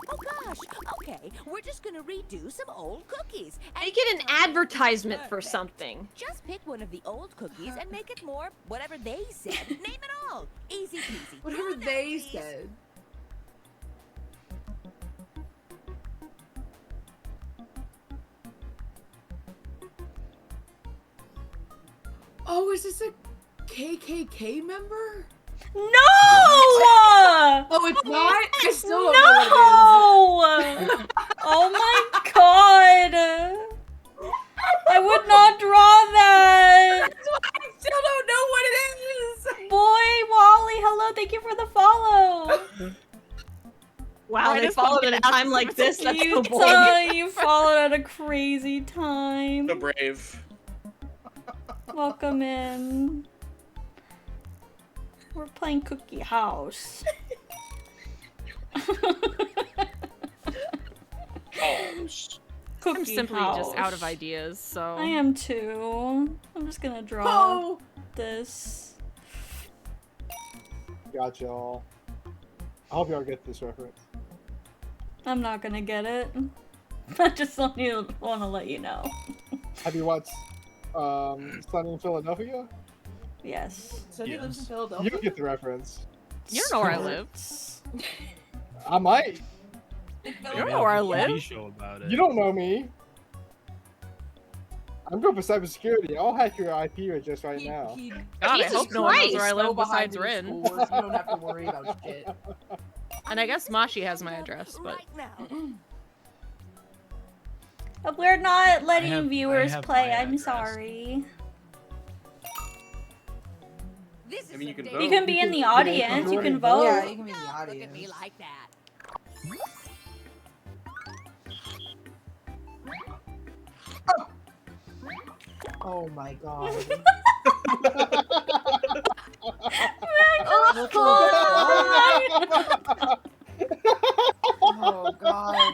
Oh gosh. Okay, we're just gonna redo some old cookies. And Make it an advertisement for Perfect. something. Just pick one of the old cookies and make it more whatever they said. Name it all. Easy peasy. Whatever Draw that, they please. said. Oh, is this a KKK member? No! Oh, it's not? I still don't No! know what it is. Oh my god! I would not draw that! I still don't know what it is! Boy, Wally, hello, thank you for the follow! Wow, Why they does followed Pumpkin at a time ask like if this. it's That's You, so boring. you followed at a crazy time. The brave. Welcome in. We're playing Cookie House. Cookie I'm simply House. just out of ideas, so. I am too. I'm just gonna draw Oh! this. Got y'all. I hope y'all get this reference. I'm not gonna get it. I just want to let you know. Have you watched Sunny in Philadelphia? Yes. Sunny lives in Philadelphia? You get the reference. You don't know where I live. I might. You don't know where I live. Show about it. You don't know me. I'm going for cybersecurity. I'll hack your IP address right now. God, I hope no one knows where I So live behind besides in Rin. school, you don't have to worry about shit. And I guess Mashi has my address, but We're not letting I viewers have play. my I'm address. sorry. I mean, you can You vote. can be in the audience. You can vote. Yeah, you can be in the audience. Look at me like that. Oh my god. Oh god.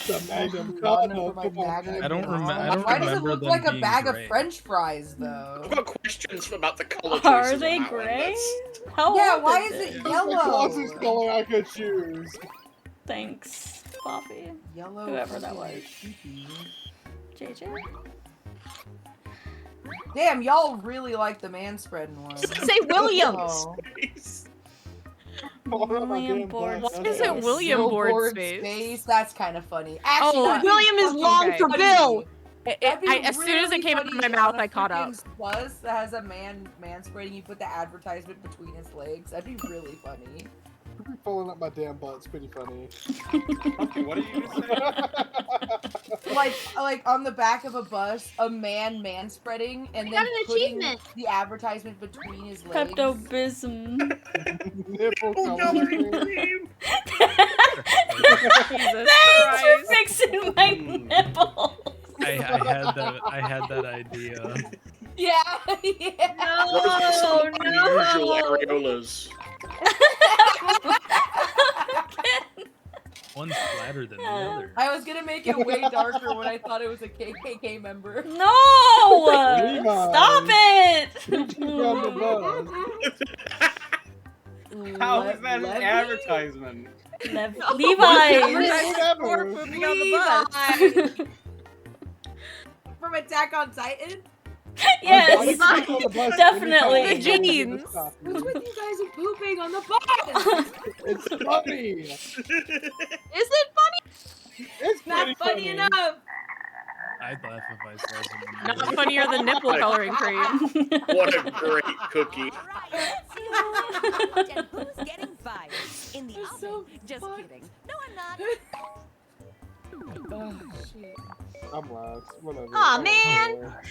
The Magnum Condom. I don't Why does it remember look them like a being bag gray. of French fries though? I've got questions about the color choices Are on they that one. gray? That's- How Yeah, old why is is it? it The yellow? closest color I could choose. Thanks, Poppy. Yellow. Whoever that fucking was. sheepy. JJ? Damn, y'all really like the man spreading one. Say Williams. Oh. William Board Why is Space. it William Board Billboard Space? That's kind of funny. Actually, Oh, that'd be William is fucking long for funny. Bill. That'd be As soon as it really came out of funny my mouth, on a I caught up. freaking Plus that has a man spreading. You put the advertisement between his legs. That'd be really funny. Pulling up my damn butt. It's pretty funny. Okay, what are you gonna say? like on the back of a bus, a man spreading, and We then got an putting achievement. the advertisement between his legs. Pepto-Bism. Nipple coloring cream. Jesus Thanks for Christ. fixing my nipples. I had that idea. Yeah, yeah. No, Unusual no. areolas. One's flatter than the other. I was gonna make it way darker when I thought it was a KKK member. No! Levi. Stop it! On the bus. How is that an Levy? advertisement? Levi's. Or pooping on the bus. From Attack on Titan? Yes, definitely. The jeans. What's with you guys and pooping on the bus? It's funny. Is it funny? It's Not pretty funny enough. I'd laugh if I saw someone. Not funnier than nipple coloring cream. What a great cookie. And who's getting fired? In the oven? so Just fun. kidding. No, I'm not. Oh, shit. I'm lost. Whatever. Aw, Oh, man. whatever.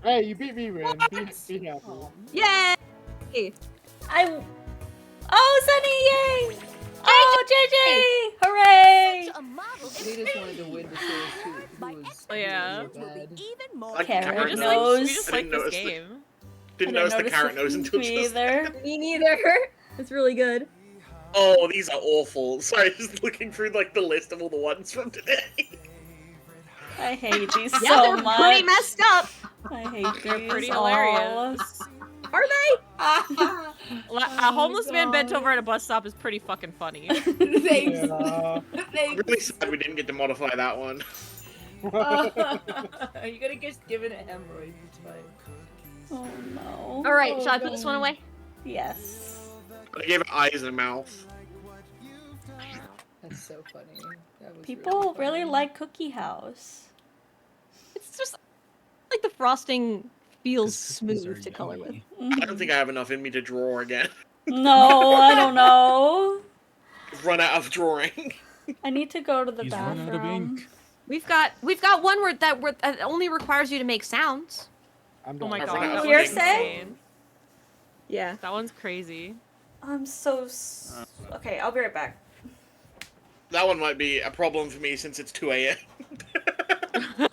Hey, you beat me, Ren. Be happy. Yay! Oh, Sunny, yay! Oh, JJ! Hooray! A model They just wanted to win the series too. My Oh, yeah. expectations will be even more. Like Carrot carrot nose. We just I like didn't this notice the- game. Didn't I notice the notice carrot it. nose until Me just either. Me neither. It's really good. Oh, these are awful. Sorry, just looking through like the list of all the ones from today. I hate these Yeah, so they're much. pretty messed up. I hate They're these pretty all. hilarious. Are they? A homeless man bent over at a bus stop is pretty fucking funny. Thanks. Yeah. Thanks. Really sad we didn't get to modify that one. Are you gonna just give it a hemorrhoid? It's fine. Oh no. All right, shall I put this one away? Yes. I gave it eyes and a mouth. That's so funny. That was People really funny. like Cookie House. It's just like the frosting feels 'Cause cookies smooth are to color with. yummy. I don't think I have enough in me to draw again. No, I don't know. I've run out of drawing. I need to go to the He's run out of bathroom. ink. We've got one word that only requires you to make sounds. I'm Oh done. my I've god. run out That of one's Hearsay? insane. Yeah. That one's crazy. I'm so. Okay, I'll be right back. That one might be a problem for me since it's 2 a.m. You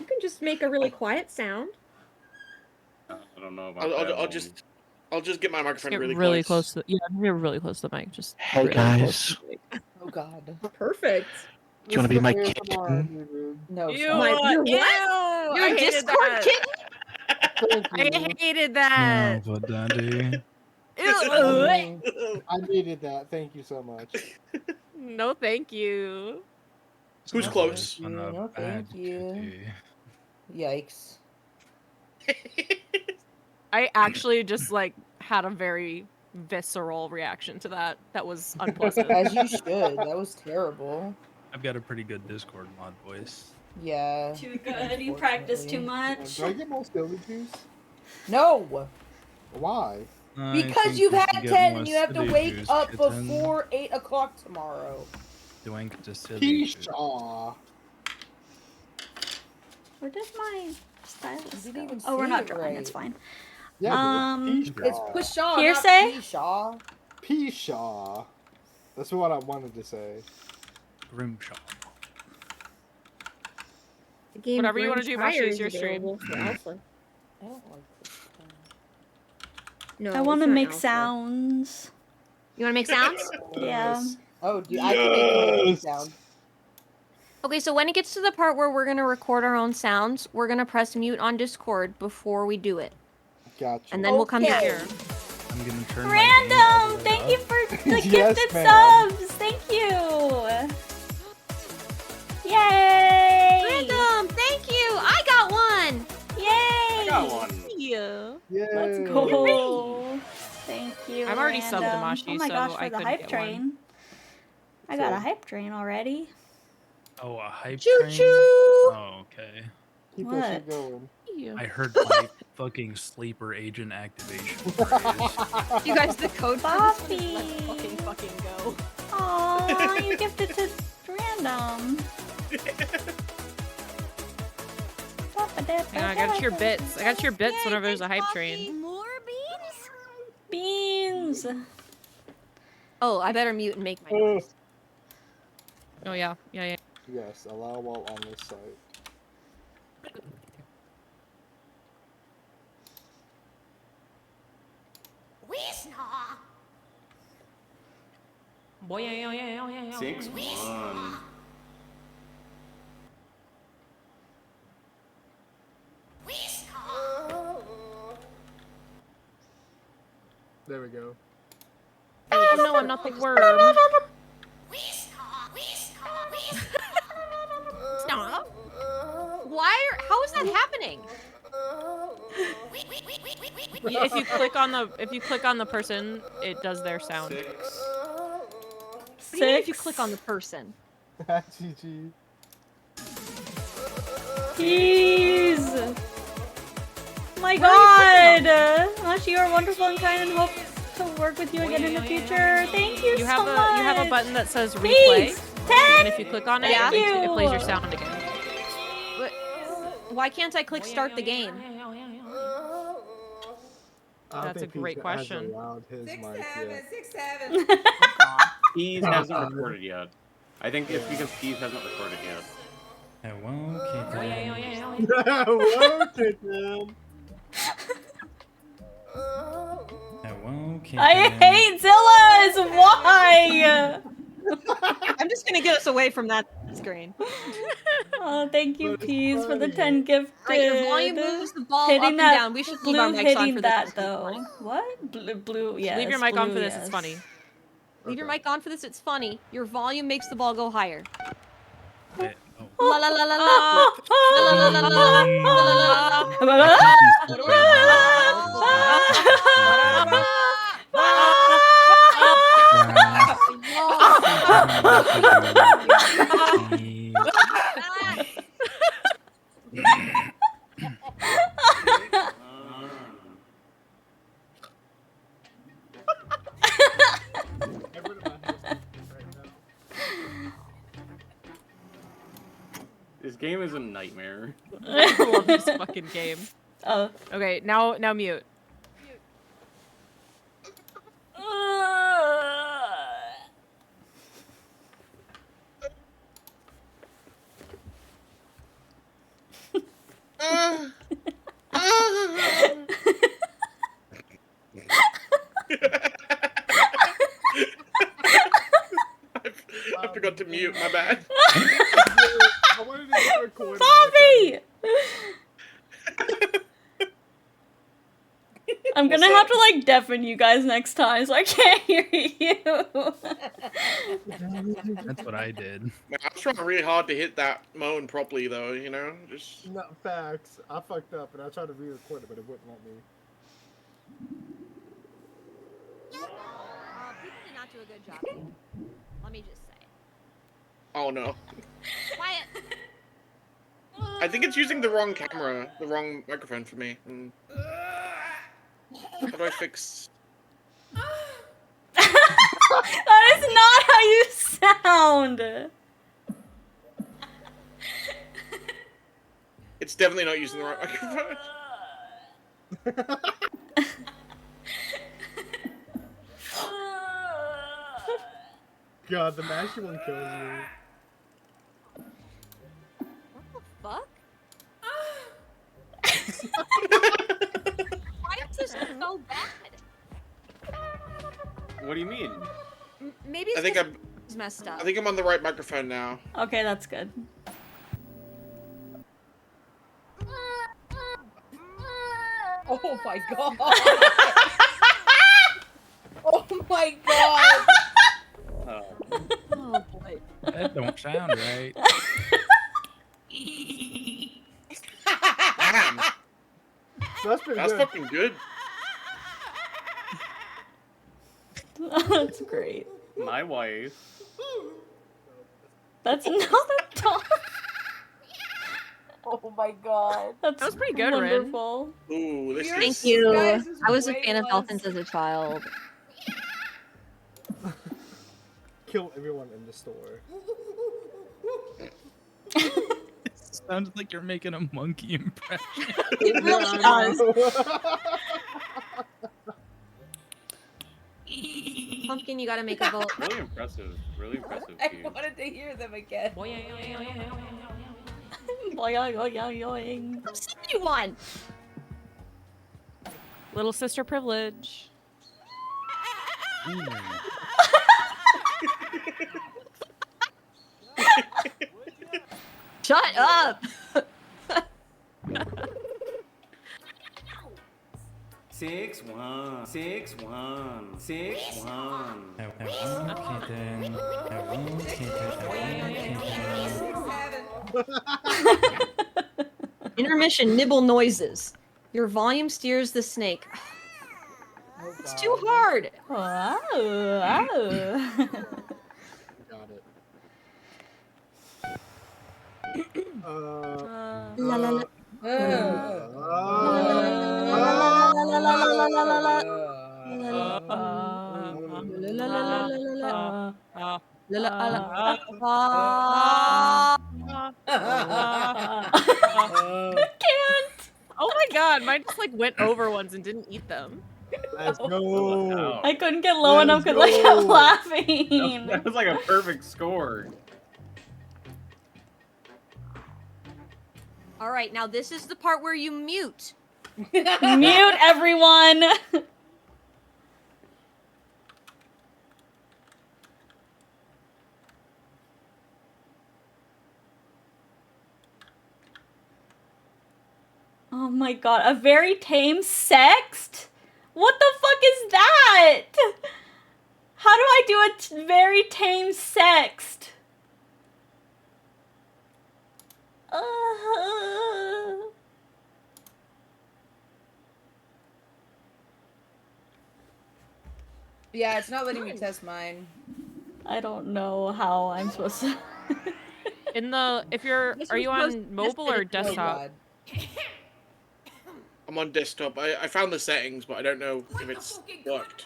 can just make a really quiet sound. I don't know about that. I'll just get my microphone Get really close. to yeah, you're really close to the mic. Just Hey, really guys. close to the mic. Oh god. Perfect. Do you want to be my This is kitten? No. Ew, stop. My- your what? ew, I Your hated Discord that. kitten? Thank you. I hated that. Oh, but daddy. Ew. I needed that. Thank you so much. No, thank you. Who's close? No, thank you. Yikes. I actually just like had a very visceral reaction to that. That was unpleasant. As you should. That was terrible. I've got a pretty good Discord mod voice. Yeah. Too good. You practice too much. Do I get more silly juice? No! Why? Because you've had 10 and you have to wake up before 8 o'clock tomorrow. Doink to silly juice. Aw. Where did my stylus You didn't go? even Oh, we're say not it drawing. right. It's fine. Yeah, It's Pshaw, Hearsay? not Pshaw. Pshaw. That's what I wanted to say. Grimshaw. The game Whatever you want to do, Grimshire Mashi, is is your stream. available for alpha. I don't like this. No, I want to it's not make alpha. sounds. You want to make sounds? Yeah. Oh, dude, I can make a sound. Okay, so when it gets to the part where we're going to record our own sounds, we're going to press mute on Discord before we do it. Gotcha. And then we'll come to here. I'm gonna turn Random! Thank you for the Yes, gifted ma'am. subs! Thank you! Yay! Random, thank you! I got one! Yay! I got one. Yeah. Let's go! Thank you. I'm already subbed to Random. Mashi, Oh my so gosh, for I the couldn't hype get train. one. I got a hype train already. Oh, a hype Choo train? choo! Oh, okay. Keep What? that shit going. I heard my fucking sleeper agent activation phrase. You guys, the code for this one is Boppy! Fucking go. Aww, you gifted to Random. Hang on, I got your bits. I got your bits whenever there's a hype train. More beans? Beans! Oh, I better mute and make my Oh. noise. Oh yeah, yeah. Yes, allow while on this site. Weesnaw. Boy, yeah. 6-1. There we go. Oh no, I'm not the worm. Stop. Why? How is that happening? If you click on the person, it does their sound. 6. What do you mean if you click on the person? GG. Jeez! My god! Mashi, you are wonderful and kind and hope to work with you again in the future. Thank you You have so a much! you have a button that says replay, Thanks! and if you click on it, Thank it plays your you. sound again. But why can't I click start the game? I That's a think great Pete question. hasn't allowed his mic yet. 6-7. Peas hasn't recorded yet. I think it's because Peas hasn't recorded yet. Hello, Kitten. Whoa, Kitten. Hello, Kitten. I hate Zillas! Why? I'm just gonna get us away from that screen. Oh, thank you, Peas, for the 10 gifted. Right, your volume moves the ball hitting up and that down. We should leave our blue mics on hitting for that this. though. What? Blue, yes. Leave your mic on blue, for this. yes. It's funny. Leave your mic on for this. It's funny. Your volume makes the ball go higher. Wait, La la la la la. La la la la la. La la la This game is a nightmare. I love this fucking game. Oh. Okay, now mute. I forgot to mute. My bad. I wanted to record. Bobby! I'm gonna have to like deafen you guys next time so I can't hear you. That's what I did. Man, I was trying really hard to hit that moan properly, though. You know, just. No, facts. I fucked up and I tried to re-record it, but it wouldn't let me. People did not do a good job. Let me just say. Oh no. Quiet. I think it's using the wrong camera, the wrong microphone for me. How do I fix? That is not how you sound. It's definitely not using the right microphone. God, the mashy one kills me. What the fuck? Why is this so bad? What do you mean? Maybe I think it's messed up. I think I'm on the right microphone now. Okay, that's good. Oh my god! Oh my god! Oh boy. That don't sound right. Damn. That's pretty That's good. fucking good. That's great. My wife. That's not a dog. Oh my god. That was pretty good, Rin. wonderful. Ooh, this Thank is. you. Guys, this is I was a way fan of less- dolphins as a child. Kill everyone in the store. Sounds like you're making a monkey impression. It really does. Pumpkin, you gotta make a vote. Really impressive. Really impressive. I Dude. wanted to hear them again. Boing. 71. Little sister privilege. Shut up. 6-1, 6-1, 6-1. Intermission nibble noises. Your volume steers the snake. Oh, It's God. too hard. Wow. Got it. La la la. Can't. Oh my god, mine just like went over ones and didn't eat them. Let's go. I couldn't get low enough because I kept go. laughing. That was like a perfect score. All right, now this is the part where you mute. Mute everyone. Oh my god, a very tame sext? What the fuck is that? How do I do a very tame sext? Yeah, it's not letting me test mine. I don't know how I'm supposed to. In the are you on mobile or desktop? I'm on desktop. I found the settings, but I don't know if it's worked.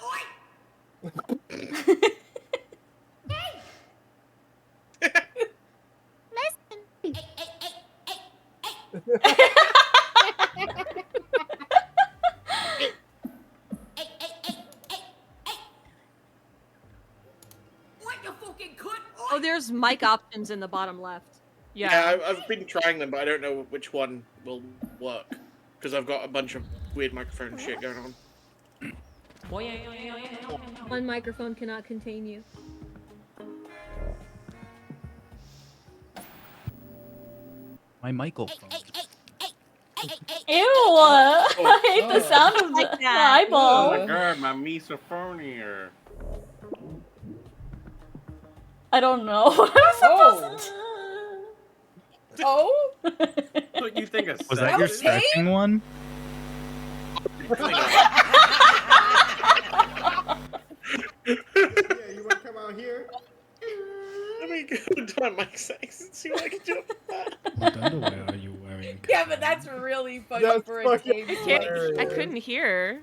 Oh, there's mic options in the bottom left. Yeah, I've been trying them, but I don't know which one will work because I've got a bunch of weird microphone shit going on. One microphone cannot contain you. My microphone. Ew! I hate the sound of the Oh eyeball. my god, my misophonia. I don't know what I'm supposed to. Oh? What you think of Was that your stretching one? Yeah, you want to come out here? Let me go to my mic settings and see what I can do with that. What underwear are you wearing? Yeah, but that's really funny That's for a fucking game. I couldn't hear.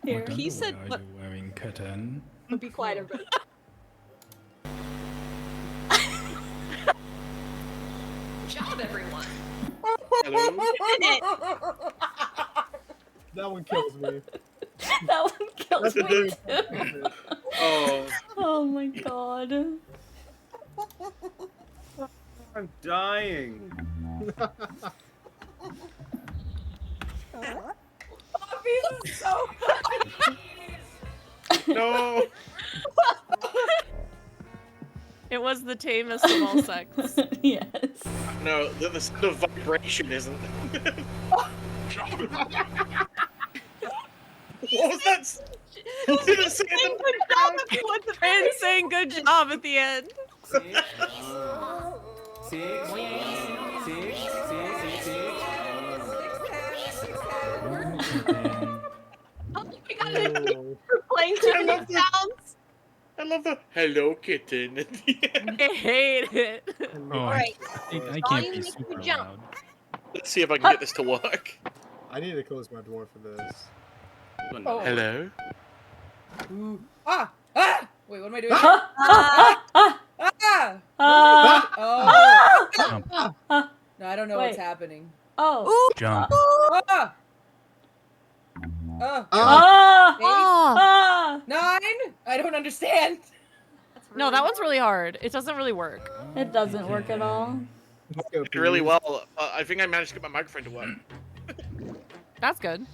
Here. What He underwear said, are "What?" you wearing, kitten? Be quiet, everybody. Good job, everyone. That one kills me. That one kills That's me very too. Oh. Oh my god. I'm dying. This is so funny. No. It was the tamest of all sex. Yes. No, the vibration isn't. What was that? Didn't say Saying good job at the end. And saying good job at the end. Oh, we got it. We're playing Tiffany sounds. I love the hello kitten at the end. I hate it. Oh, Alright. I can't Volume be makes you super jump. loud. Let's see if I can get this to work. I need to close my door for this. Oh. Hello. Ooh. Ah! Ah! Wait, what am I doing? Oh. No, I don't know what's Wait. happening. Oh. Jump. Ah! Ah! Ah! 9? I don't understand. No, that one's really hard. It doesn't really work. It doesn't work at all. Did really well. I think I managed to get my microphone to work. That's good.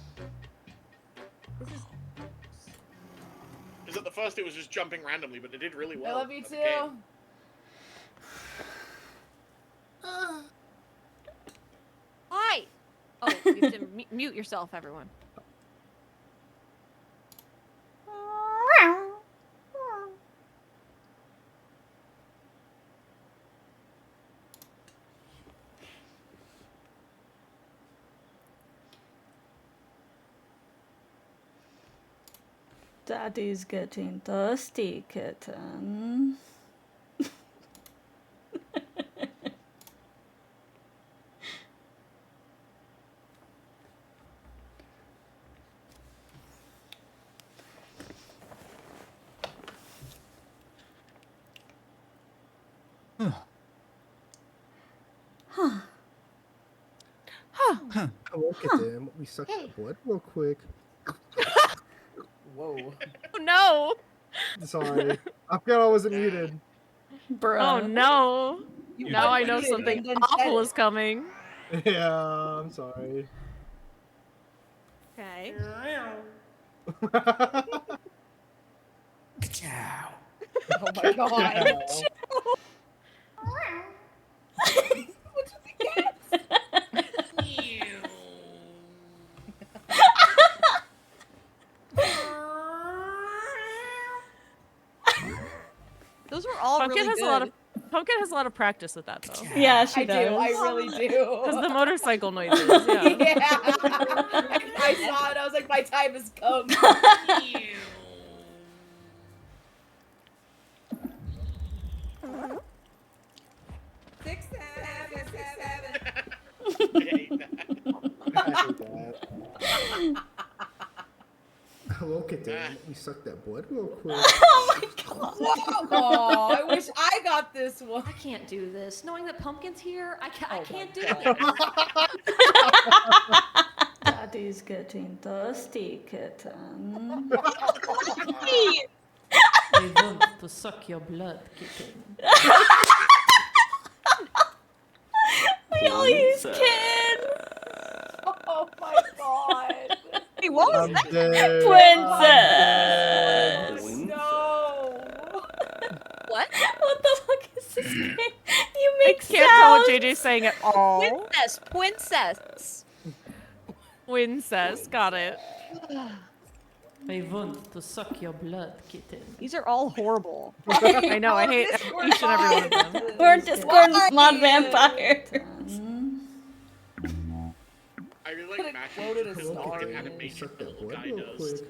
Because at the first it was just jumping randomly, but it did really I well. love you as a too. game. Hi. Oh, you have to mute yourself, everyone. Daddy's getting thirsty, kitten. Look at them. We suck the blood real quick. Whoa. Oh no. Sorry. I forgot I wasn't muted. Bruh. Oh no. You Now I know muted something and then awful said is coming. Yeah, I'm sorry. Okay. Ciao. Oh my god. What's with the cats? Those were all Pumpkin really has good. a lot of Pumpkin has a lot of practice with that though. Yeah, she I does. do. I really do. Because the motorcycle noises. Yeah. Yeah. I saw it. I was like, my time has come. 6, 7, 7. I hate that. I hate that. Look at them. We suck that blood real quick. Oh my god. Oh, I wish I got this one. I can't do this. Knowing that Pumpkin's here, I can't do God. this. Daddy's getting thirsty, kitten. I want to suck your blood, kitten. We all use kid. Oh my god. Hey, what was I'm that? dead. Princess. No. What? What the fuck is this game? You I make can't tell what sounds. JJ's saying at all. Princess. Wincest, got it. I want to suck your blood, kitten. These are all horrible. I know, I hate each and every one of them. We're Discord mod vampires. I really like matching Loaded a his star fucking in. animation Suck the that little blood guy real does.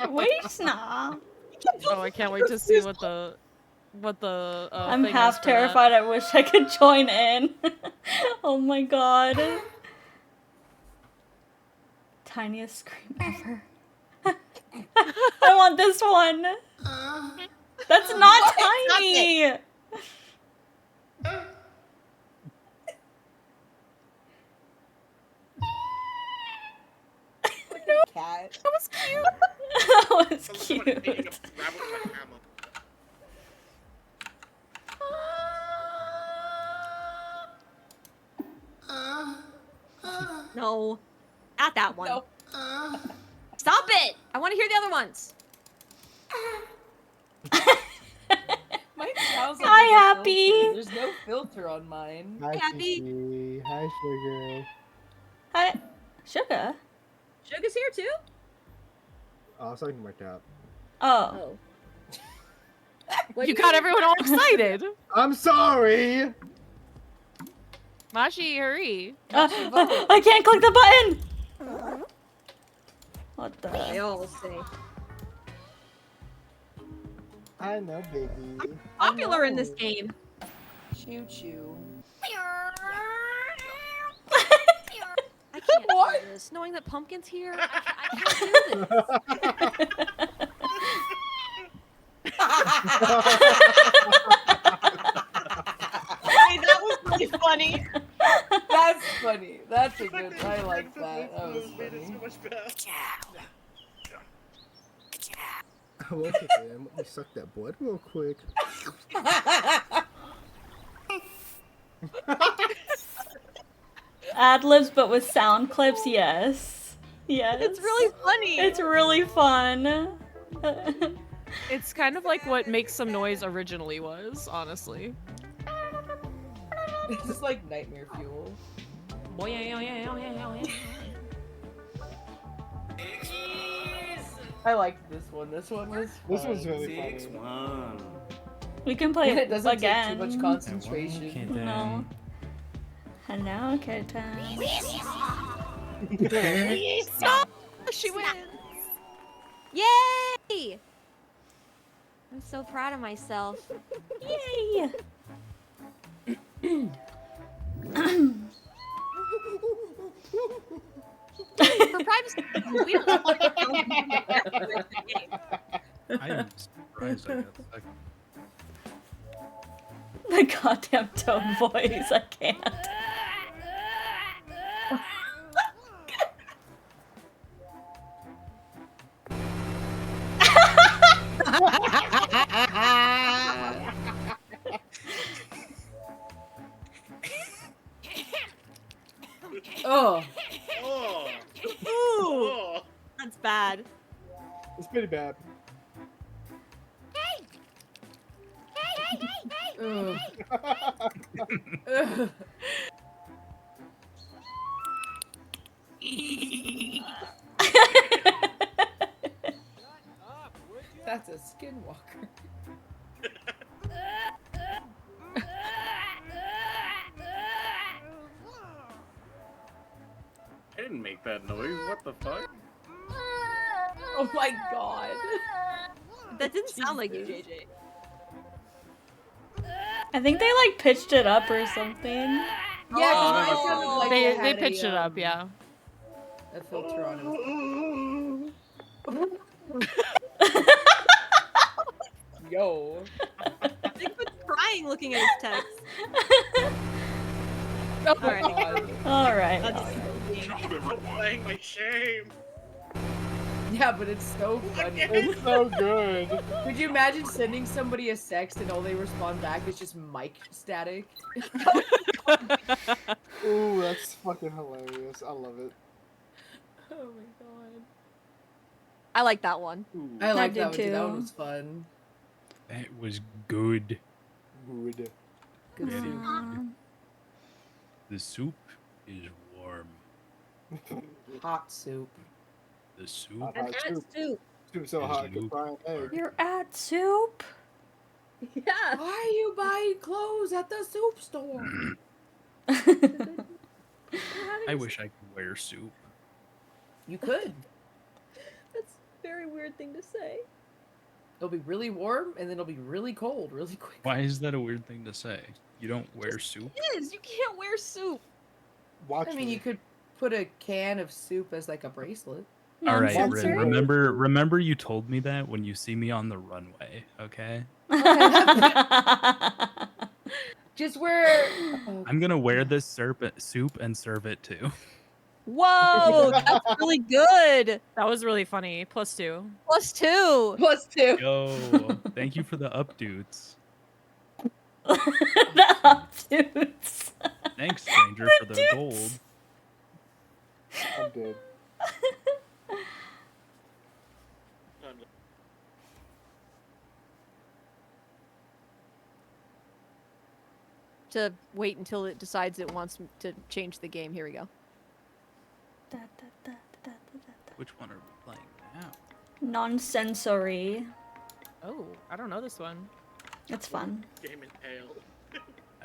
Wisna. Oh, I can't wait to see what the I'm thing half is for that. terrified. I wish I could join in. Oh my god. Tiniest scream ever. I want this one. That's not tiny. Cat. That was cute. That was Someone hitting cute. a rabbit with a hammer. No. Not that one. No. Stop it! I want to hear the other ones. Mine sounds like Hi, there's a Happy. filter. There's no filter on mine. Hi, Happy. Kiki. Hi, Sugar. Hi. Sugar? Sugar's here too? Oh, I was talking to my cat. Oh. You got everyone all excited. I'm sorry! Mashi, hurry. I can't click the button! What the? They all say. I know, baby. Popular in this game. Choo choo. I can't do this. Knowing that Pumpkin's here, I can't do this. Hey, that was really funny. That's funny. That's a good. I like that. That was funny. Look at him. Let me suck that blood real quick. Ad libs, but with sound clips, yes. Yes. It's really funny. It's really fun. It's kind of like what Make Some Noise originally was, honestly. This is like nightmare fuel. I liked this one. This one was. This fun. one's really funny. 6-1. We can play And it it doesn't again. take too much concentration. No. Hello, kitten. Stop! She wins! Yay! I'm so proud of myself. Yay! For privacy, we don't have to I am surprised I got the second. The goddamn tone voice, I can't. Oh. Oh. Ooh, that's bad. It's pretty bad. Ugh. Ugh. That's a skinwalker. I didn't make that noise. What the fuck? Oh my god. That didn't sound like you, JJ. I think they like pitched it up or something. Yeah, because it sounded like They it had pitched a, it up, yeah. A filter on it. Yo. Bigfoot's crying looking at his text. Oh Alright. god. Alright. I'm playing my shame. Yeah, but it's so funny. It's so good. Could you imagine sending somebody a sext and all they respond back is just mic static? Ooh, that's fucking hilarious. I love it. Oh my god. I like that one. I like did that one too. That too. one was fun. That was good. Good. Good soup. The soup is warm. Hot soup. The soup? Hot An at soup. soup. Soup so Is hot, I could Luke fry an egg. Mark. You're at soup? Yeah. Why are you buying clothes at the soup store? I wish I could wear soup. You could. That's a very weird thing to say. It'll be really warm and then it'll be really cold really quick. Why is that a weird thing to say? You don't wear soup? It is. You can't wear soup. Watch I mean, me. you could put a can of soup as like a bracelet. All right, Rin, Nonsensory. remember you told me that when you see me on the runway, okay? Just wear. I'm gonna wear this soup and serve it too. Whoa, that's really good. That was really funny. +2. +2. +2. Yo, thank you for the updates. The updates. Thanks, stranger, for the gold. I'm dead. To wait until it decides it wants to change the game. Here we go. Which one are we playing now? Nonsensory. Oh, I don't know this one. It's fun. Game in hell.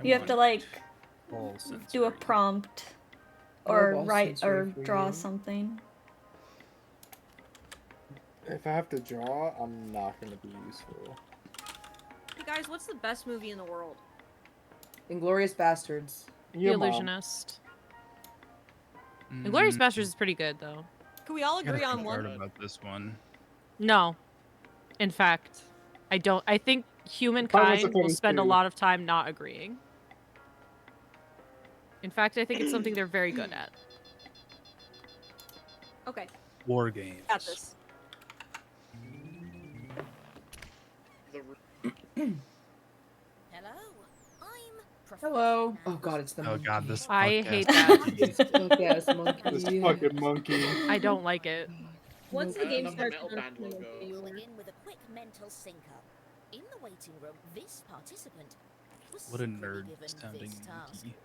You have to like All do a prompt or All write or sensory for draw you. something. If I have to draw, I'm not gonna be useful. Hey guys, what's the best movie in the world? Inglorious Bastards. The Your mom. Illusionist. Inglourious Basterds is pretty good though. Can we all I gotta agree on think one? hard about this one. No. In fact, I don't. I think humankind will spend a lot of time not agreeing. In fact, I think it's something they're very good at. Okay, War games. got this. Hello. Oh god, it's the Oh monkey. god, this. I podcast hate that. is- Yes, monkey. This fucking monkey. I don't like it. Once the game Love the starts, metal band logo. Begin with a quick mental sync up. In the waiting room, this participant was What a secretly nerd given sounding this task. monkey.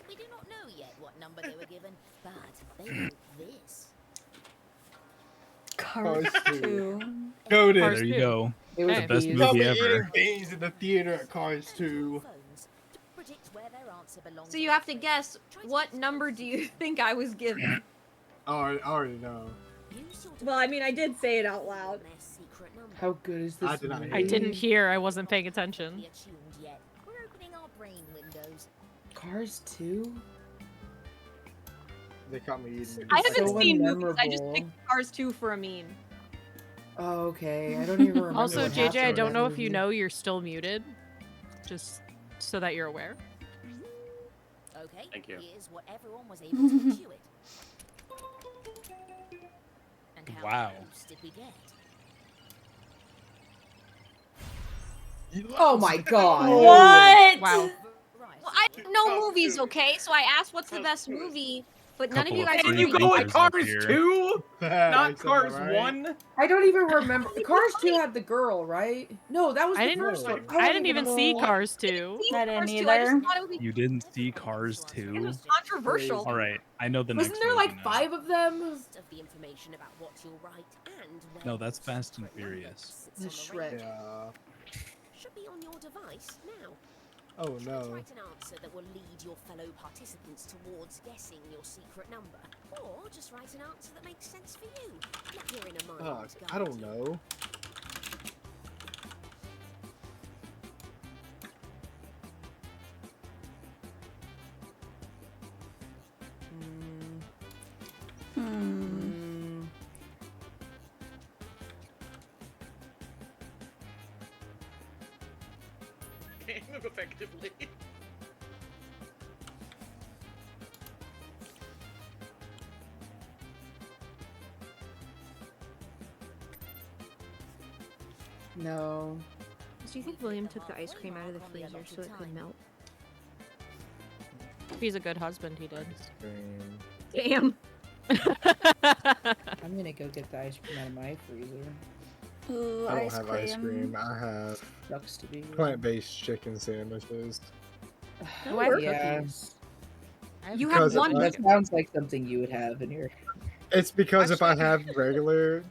We do not know yet what number they were given, but they wrote this. Cars 2. Go Cars There you 2. go. It was The best bees. They'll movie be eating ever. beans in the theater at Cars 2. Phones to predict where their answer belongs. So you have to guess what number do you think I was given? I already know. Well, I mean, I did say it out loud. Their secret number. How good is this? I did not movie? I didn't hear. I wasn't paying attention. Be attuned yet. We're opening our brain windows. Cars 2? They caught me eating. I haven't So seen movies. I just unmemorable. picked Cars 2 for a meme. Oh, okay. I don't even remember. Also, what JJ, I happened don't in know that if you movie. know you're still muted. Just so that you're aware. Okay. Thank you. Here's what everyone was able to intuit. And how Wow. close did we get? Oh my god. What? Wow. Well, I didn't know movies, okay? So I asked what's the best movie, but none of you Couple guys of knew. free You go with thinkers up Cars here. 2? Not Cars right? 1? I don't even remember. Cars 2 had the girl, right? No, that was I the didn't. first one. I didn't even see know. Cars 2. I didn't Cars 2, I just either. thought it would be You didn't see Cars it 2? was controversial. All right, I know the Wasn't next there movie like now. 5 of them? List of the information about what you'll write and where No, that's your Fast and secret number Furious. sits on the Shrek. radio. Yeah. Should be on your device now. Oh Try to no. write an answer that will lead your fellow participants towards guessing your secret number. Or just write an answer that makes sense for you. Let your inner mind I guide don't you. know. Hmm. Can't move effectively. No. Do you think William took the ice cream out of the freezer so it could melt? If he's a good husband, he did. Damn. I'm gonna go get the ice cream out of my freezer. Ooh, I don't have ice cream. I have Sucks to be. plant-based chicken sandwiches. Do I have Yeah. cookies? You have Because one. That sounds like something you would have in your. It's because if I have regular,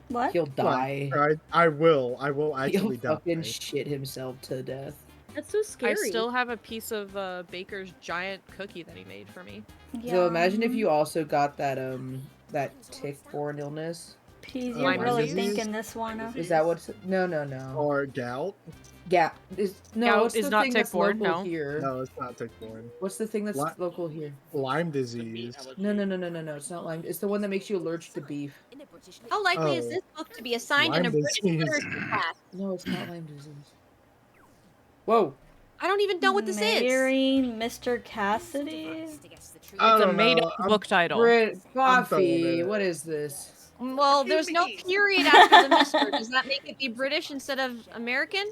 What? He'll die. I will He'll actually die. fucking shit himself to death. That's so scary. I still have a piece of Baker's giant cookie that he made for me. So imagine if you also got that that tick-borne illness. Peas, you're Lyme really disease? thinking this one. Is that what's? No. Or gout. Gout Gout what's is the not thing that's tick-borne, local no. here? No, it's not tick-borne. What's the thing that's Li- local here? Lyme disease. No. It's not Lyme. It's the one that makes you allergic to beef. How likely is Oh. this book to be assigned in a Lyme British disease. literature class? No, it's not Lyme disease. Whoa. I don't even know what this is. Marrying Mr. Cassidy? It's a made-up book title. Coffee. What is this? Well, there's no period after the Mr. Does that make it be British instead of American?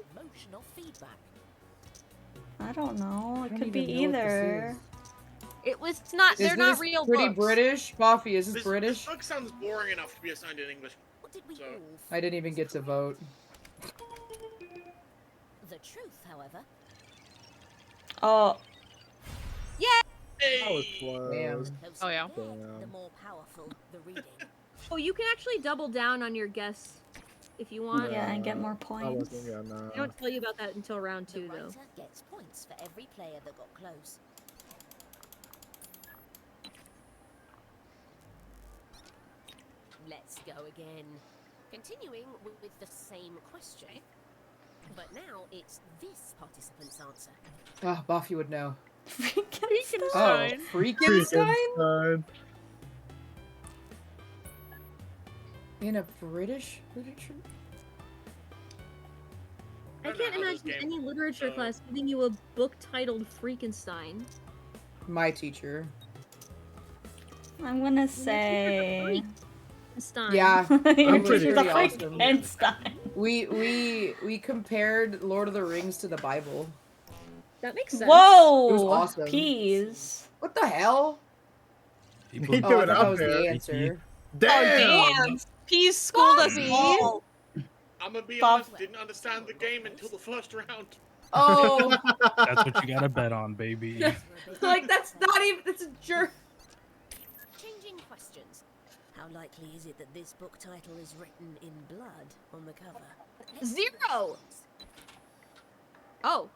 I don't know. It don't could be even know what this either. It was not. Is They're not this real pretty books. British? Coffee, is this This British? book sounds boring enough to be assigned in English. So. I didn't even get to vote. The truth, however. Oh. Yeah. That was close. Damn. Oh yeah. The more powerful the reading. Oh, you can actually double down on your guess if you want. Yeah, and get more I points. wasn't gonna. I don't tell you about that until round The 2, though. writer gets points for every player that got close. Let's go again. Continuing with the same question. But now it's this participant's answer. Ah, Buffy would know. Freaking Oh, Freakenstein? Freakenstein. In a British literature? I can't imagine any literature class giving you a book titled Freakenstein. My teacher. I'm gonna say. Freakenstein. Yeah, I'm it was pretty pretty awesome. Freakenstein. We compared Lord of the Rings to the Bible. That makes sense. Whoa! It was awesome. Peas. What the hell? People He Oh, I threw it thought that out was there. the answer. Damn! Peas schooled us all. I'm gonna be Bob- honest, didn't understand the game until the first round. Oh, That's what you gotta bet on, baby. like that's not even. That's a jerk. Changing questions. How likely is it that this book title is written in blood on the cover? 0. Oh.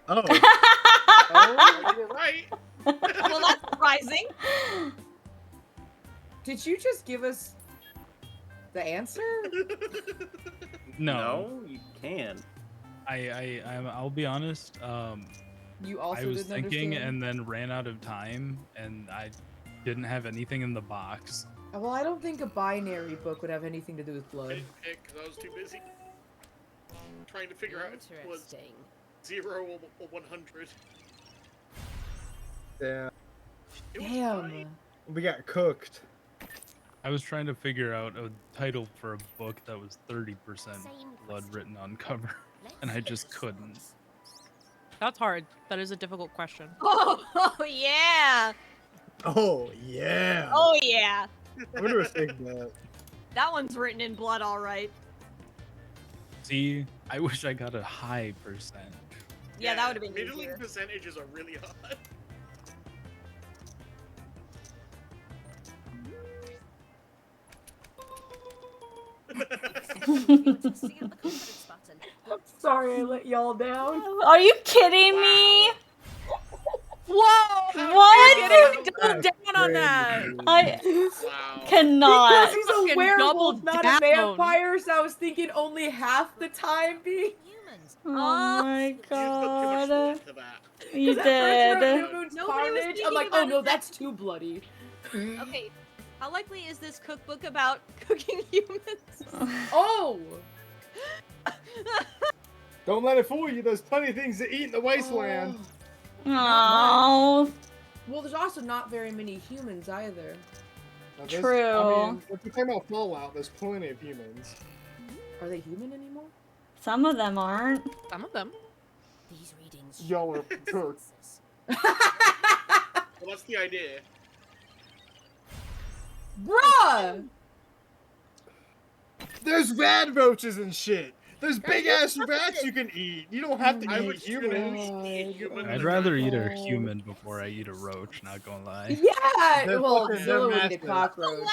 Oh. Oh, you were right. Well, that's surprising. Did you just give us the answer? No, you can. I'll be honest. You also I was didn't thinking understand? and then ran out of time, and I didn't have anything in the box. Well, I don't think a binary book would have anything to do with I blood. didn't pick because I was too busy trying to figure out if it was Interesting. 0 or 100. Yeah. It was Damn. fine. We got cooked. I was trying to figure out a title for a book that was 30% blood written on cover, and I just couldn't. That's hard. That is a difficult question. Oh yeah. Oh yeah. Oh yeah. I'm gonna mistake that. That one's written in blood, all right. See, I wish I got a high percent. Yeah, that would have been Middling easier. percentages are really hard. Sorry, I let y'all down. Are you kidding me? Whoa! What? Getting double down on that. I Wow. cannot. Because he's a Fucking werewolf, double not down. a vampire, so I was thinking only half the time being. Humans. Oh my You put too much god. thought into that. You Because at first I wrote did. New Moon's Nobody was Carnage. I'm thinking like, about oh no, it. that's too bloody. Okay. How likely is this cookbook about cooking humans? Oh! Don't let it fool you. There's plenty of things to eat in the wasteland. Oh. Well, there's also not very many humans either. Now, True. I mean, if you're talking about Fallout, there's plenty of humans. Are they human anymore? Some of them aren't. Some of them. These readings. Y'all are cooked. Well, that's the idea. Bruh! There's rad roaches and shit. There's big ass rats you can eat. You don't have to I eat would humans. eat humans. I'd rather eat a human before I eat a roach. Not gonna lie. Yeah, They're well, fucking- Zilla they're would eat a massive. cockroach.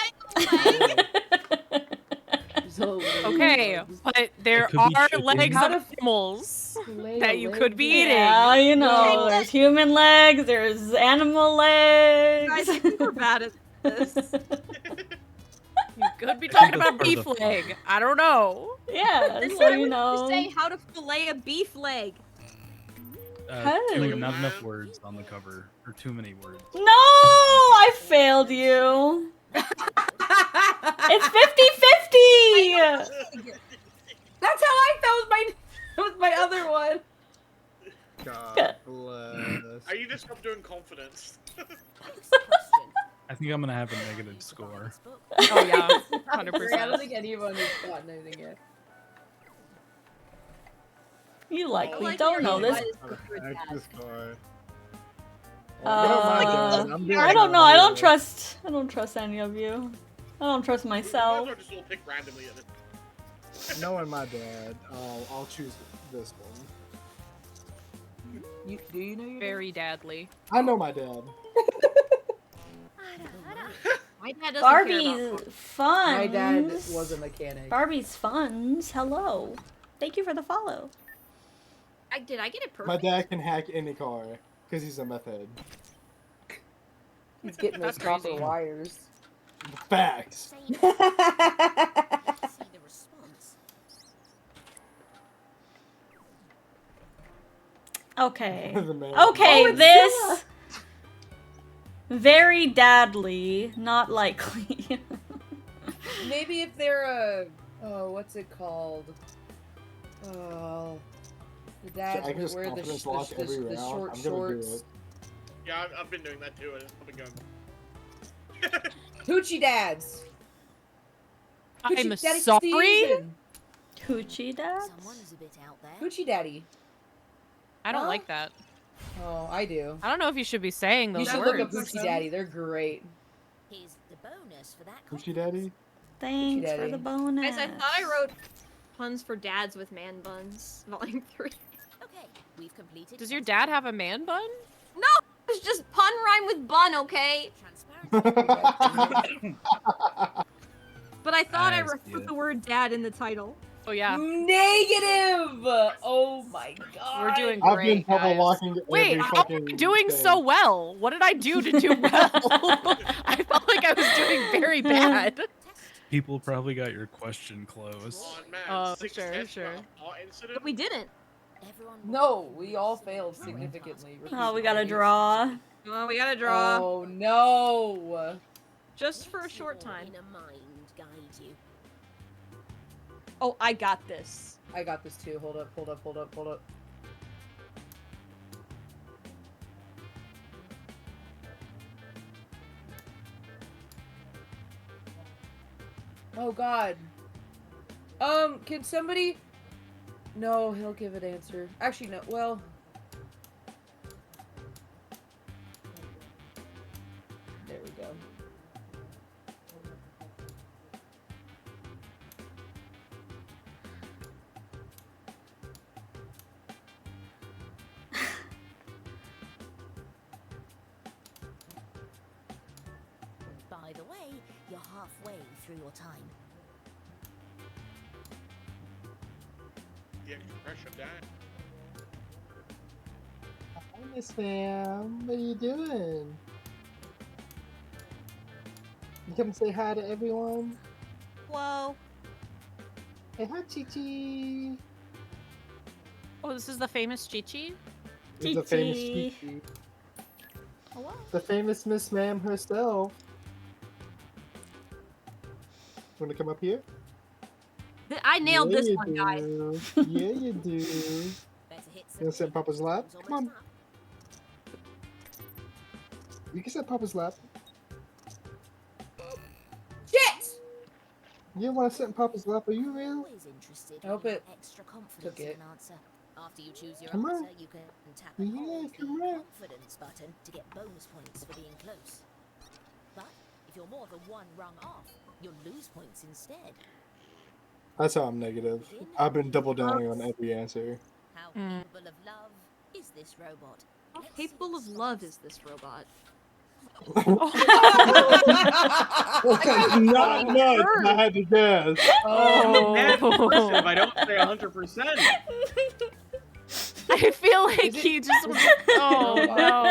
Zilla would eat Okay, bugs. but there could be are chicken. legs How of to animals lay that a you leg could be down. eating. Yeah, you know, No. there's human legs, there's animal legs. Guys, I think we're bad at this. You could be talking that's about part of beef the fun. leg. I don't know. Yeah, Then so why you would know. you say how to fillet a beef leg? Hey. Not enough words on the cover, or too many words. No, I failed you. It's 50-50. That's how I felt with my other one. God bless. Are you just not doing confidence? I think I'm gonna have a negative score. Oh yeah, I 100%. don't think anyone has gotten anything yet. You likely like don't your know this. Extra score. I don't know. I don't trust. I don't trust any of you. I don't trust myself. Might as well just all pick randomly at this. Knowing my dad, I'll choose this one. Do you know your Very dadly. I know my dad. My dad doesn't care Barbie's about fun. My dad was a mechanic. Barbie's funds. Hello. Thank you for the follow. Did I get it perfect? My dad can hack any car because he's a meth head. He's getting those That's copper crazy. wires. Facts. Okay. The man. Okay, Oh, it's this Zilla. very dadly, not likely. Maybe if they're a what's it called? The dads I can just wear the confidence lock every round. short I'm gonna do shorts. it. Yeah, I've been doing that too. I've been going. Hoochie dads. I'm Hoochie Daddy sorry. Steven. Hoochie dads? Someone's a bit out there. Hoochie daddy. I don't Huh? like that. Oh, I do. I don't know if you should be saying You those should words. look up Hoochie daddy. They're great. Here's the bonus for that. Hoochie daddy? Thanks for Daddy. the bonus. Guys, I thought I wrote puns for dads with man buns, volume 3. Okay, we've completed. Does your dad have a man bun? No, it's just pun rhyme with bun, okay? Transparent. But I thought I I see wrote it. the word dad in the title. Oh yeah, Negative. Oh my god. we're doing I've been great, double guys. locking Wait, every how am fucking I doing thing. so well? What did I do to do well? I felt like I was doing very bad. People probably got your question close. Come on, man. Oh, 6 sure, tests sure. for our incident. But we didn't. Everyone No, we all failed significantly. Oh, we got a draw. Well, we gotta draw. Oh no. Just for a short time. in a mind guide you. Oh, I got this. I got this too. Hold up, hold up, hold up, hold up. Oh god. Can somebody... No, he'll give an answer. Actually, no, well... There we go. By the way, you're halfway through your time. The extra pressure down. Hi, Miss Fam. What are you doing? You come say hi to everyone? Whoa. Hey, hi, Chi-Chi. Oh, this is the famous Chi-Chi? It's the famous Chi-Chi. Chi-Chi. Oh, wow. The famous Miss Ma'am herself. Wanna come up here? I nailed Yeah, this you one, guys. do. Yeah, you do. Better hit You wanna sit in Papa's lap? It's Come on. almost up. You can sit in Papa's lap. Shit! You wanna sit in Papa's lap? Are you real? Always interested I hope when you it have extra confidence took in it. an answer. After you choose your Come on. answer, you can tap and Yeah, hold come the on. confidence button to get bonus points for being close. But if you're more than one rung off, you'll lose points instead. That's how I'm negative. I've been double downing on every answer. How capable of love is this robot? How capable of love is this robot? Not much. I had to guess. That's impressive. I don't say 100%. I feel like he just was. Oh no!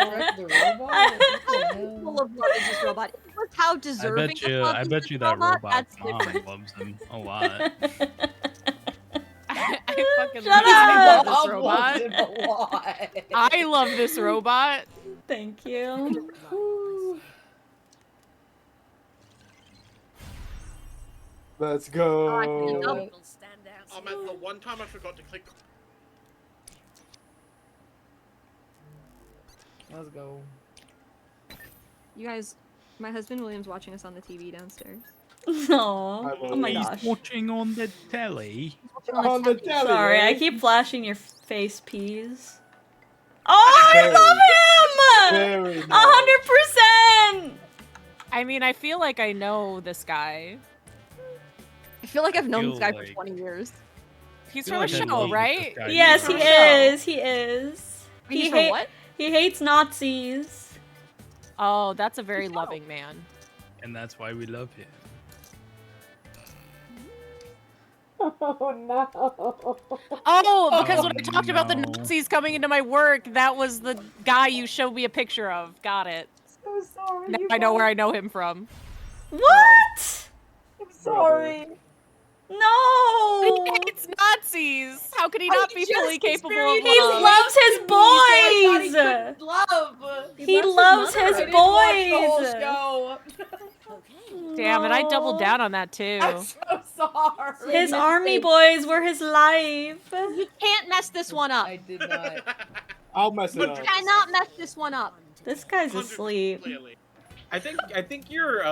How capable of love is this robot? Look how deserving of love I is bet this you that robot. robot's That's mom different. loves him a lot. I fucking Shut love up! this robot. I love this robot. Thank you. Let's go. Oh man, the one time I forgot to click. Let's go. You guys, my husband William's watching us on the TV downstairs. No. Oh my gosh. He's watching on the telly. On the telly. Sorry, I keep flashing your face, peas. Oh, I love him! Very nice. 100%! I mean, I feel like I know this guy. I feel like I've known this guy feel for like- 20 years. He's feel from a like I show, know right? this guy. Yes, he from a show. is. He is. He's from what? He hates Nazis. Oh, that's a very loving man. And that's why we love him. Oh no. Oh, because when I Oh, talked about the no. Nazis coming into my work, that was the guy you showed me a picture of. Got it. So sorry. Now I know where I know him from. What? I'm sorry. No. He hates Nazis. How could he not be fully capable of He love? loves his boys. Love. He loves his boys. Damn it, I doubled down on that too. I'm so sorry. His army boys were his life. You can't mess this one up. I did not. I'll mess it You up. cannot mess this one up. This guy's asleep. Clearly. I think you're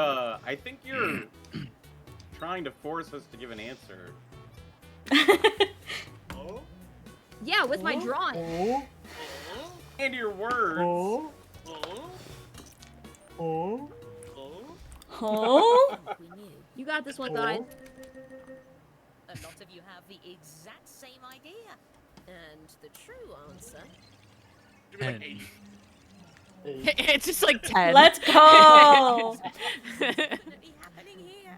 trying to force us to give an answer. Oh? Yeah, with my drawing. Oh, And your words. oh, Oh? oh. Oh? Oh? We You got this one, guys. A lot of you have the exact same idea. And the true answer. Give me like 10. 8. It's just like 10. Let's go. Definitely happening here.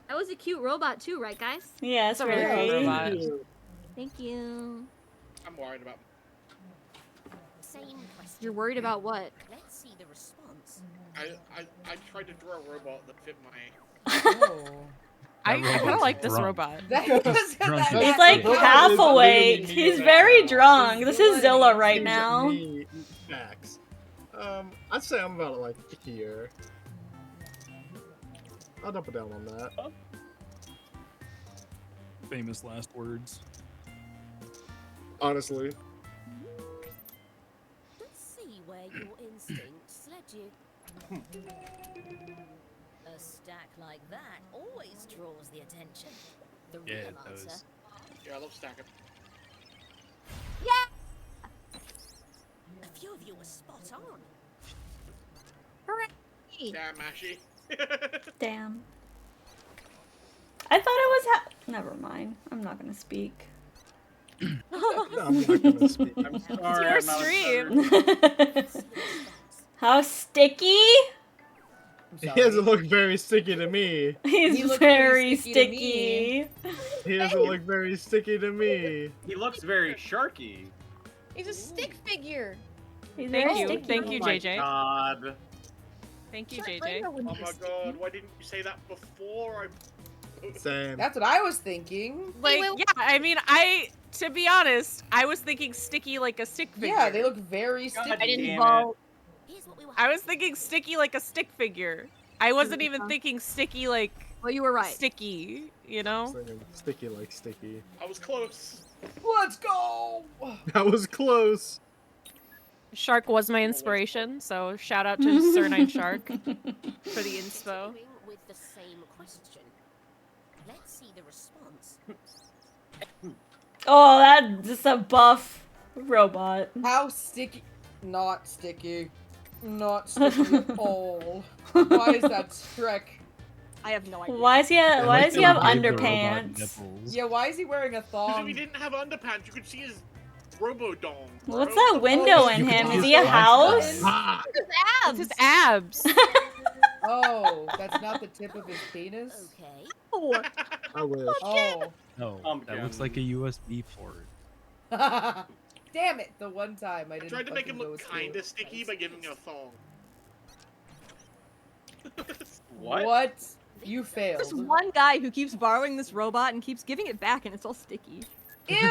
That was a cute robot too, right, guys? Yes, It's a really very. cool robot. Thank you. I'm worried about. Same question. You're worried about what? Let's see the response. I tried to draw a robot that fit my. Oh. I That kind of robot's like this drunk. robot. He's That like robot half is awake. literally He's me. very drunk. This is Zilla right Seems now. me facts. I'd say I'm about like a year. I'll double down on that. Famous last words. Honestly. Let's see where your instincts led you. A stack like that always draws the attention. The Yeah, real it does. answer. Yeah, I love stacking. A few of you were spot on. Hooray! Damn, Mashy. Damn. I thought it was. Never mind. I'm not gonna speak. I'm not gonna speak. I'm sorry. It's your I'm not a stream. How sticky? He doesn't look very sticky to me. He's He looks very pretty sticky to sticky. He doesn't look very sticky to me. He looks very sharky. He's a stick figure. He's Thank very you. sticky. Thank you, Oh my JJ. God. Thank you, Sure, JJ. Brenda Oh wouldn't my be sticky. god, why didn't you say that before? Same. That's what I was thinking. Like, yeah, I mean, to be honest, I was thinking sticky like a stick figure. Yeah, they look very God sticky. I didn't damn vote. Here's what we were I was thinking sticky like a stick figure. I wasn't even thinking sticky like Well, you were right. sticky, you know? Sticky like sticky. I was close. Let's go. That was close. Shark was my inspiration, so shout out to Sir Nine Shark for the inspo. continuing with the same question. Let's see the response. Oh, that's just a buff robot. How sticky? Not sticky. Not sticky at all. Why is that Shrek? I have no idea. Why does he have Hide the robot underpants? nipples. Yeah, why is he wearing a Because if thong? he didn't have underpants, you could see his robo-dong. What's that window in You could him? see Is his he a flash house? button. It's his It's abs. Oh, that's not the tip of his penis? Okay. Oh, I wish. Oh. No, that looks like a USB port. Damn it! The one time I I didn't tried to make him fucking look go through kinda it. sticky by giving him a thong. What? What? You failed. there's one guy who keeps borrowing this robot and keeps giving it back, and it's all sticky. Ew! Ashy.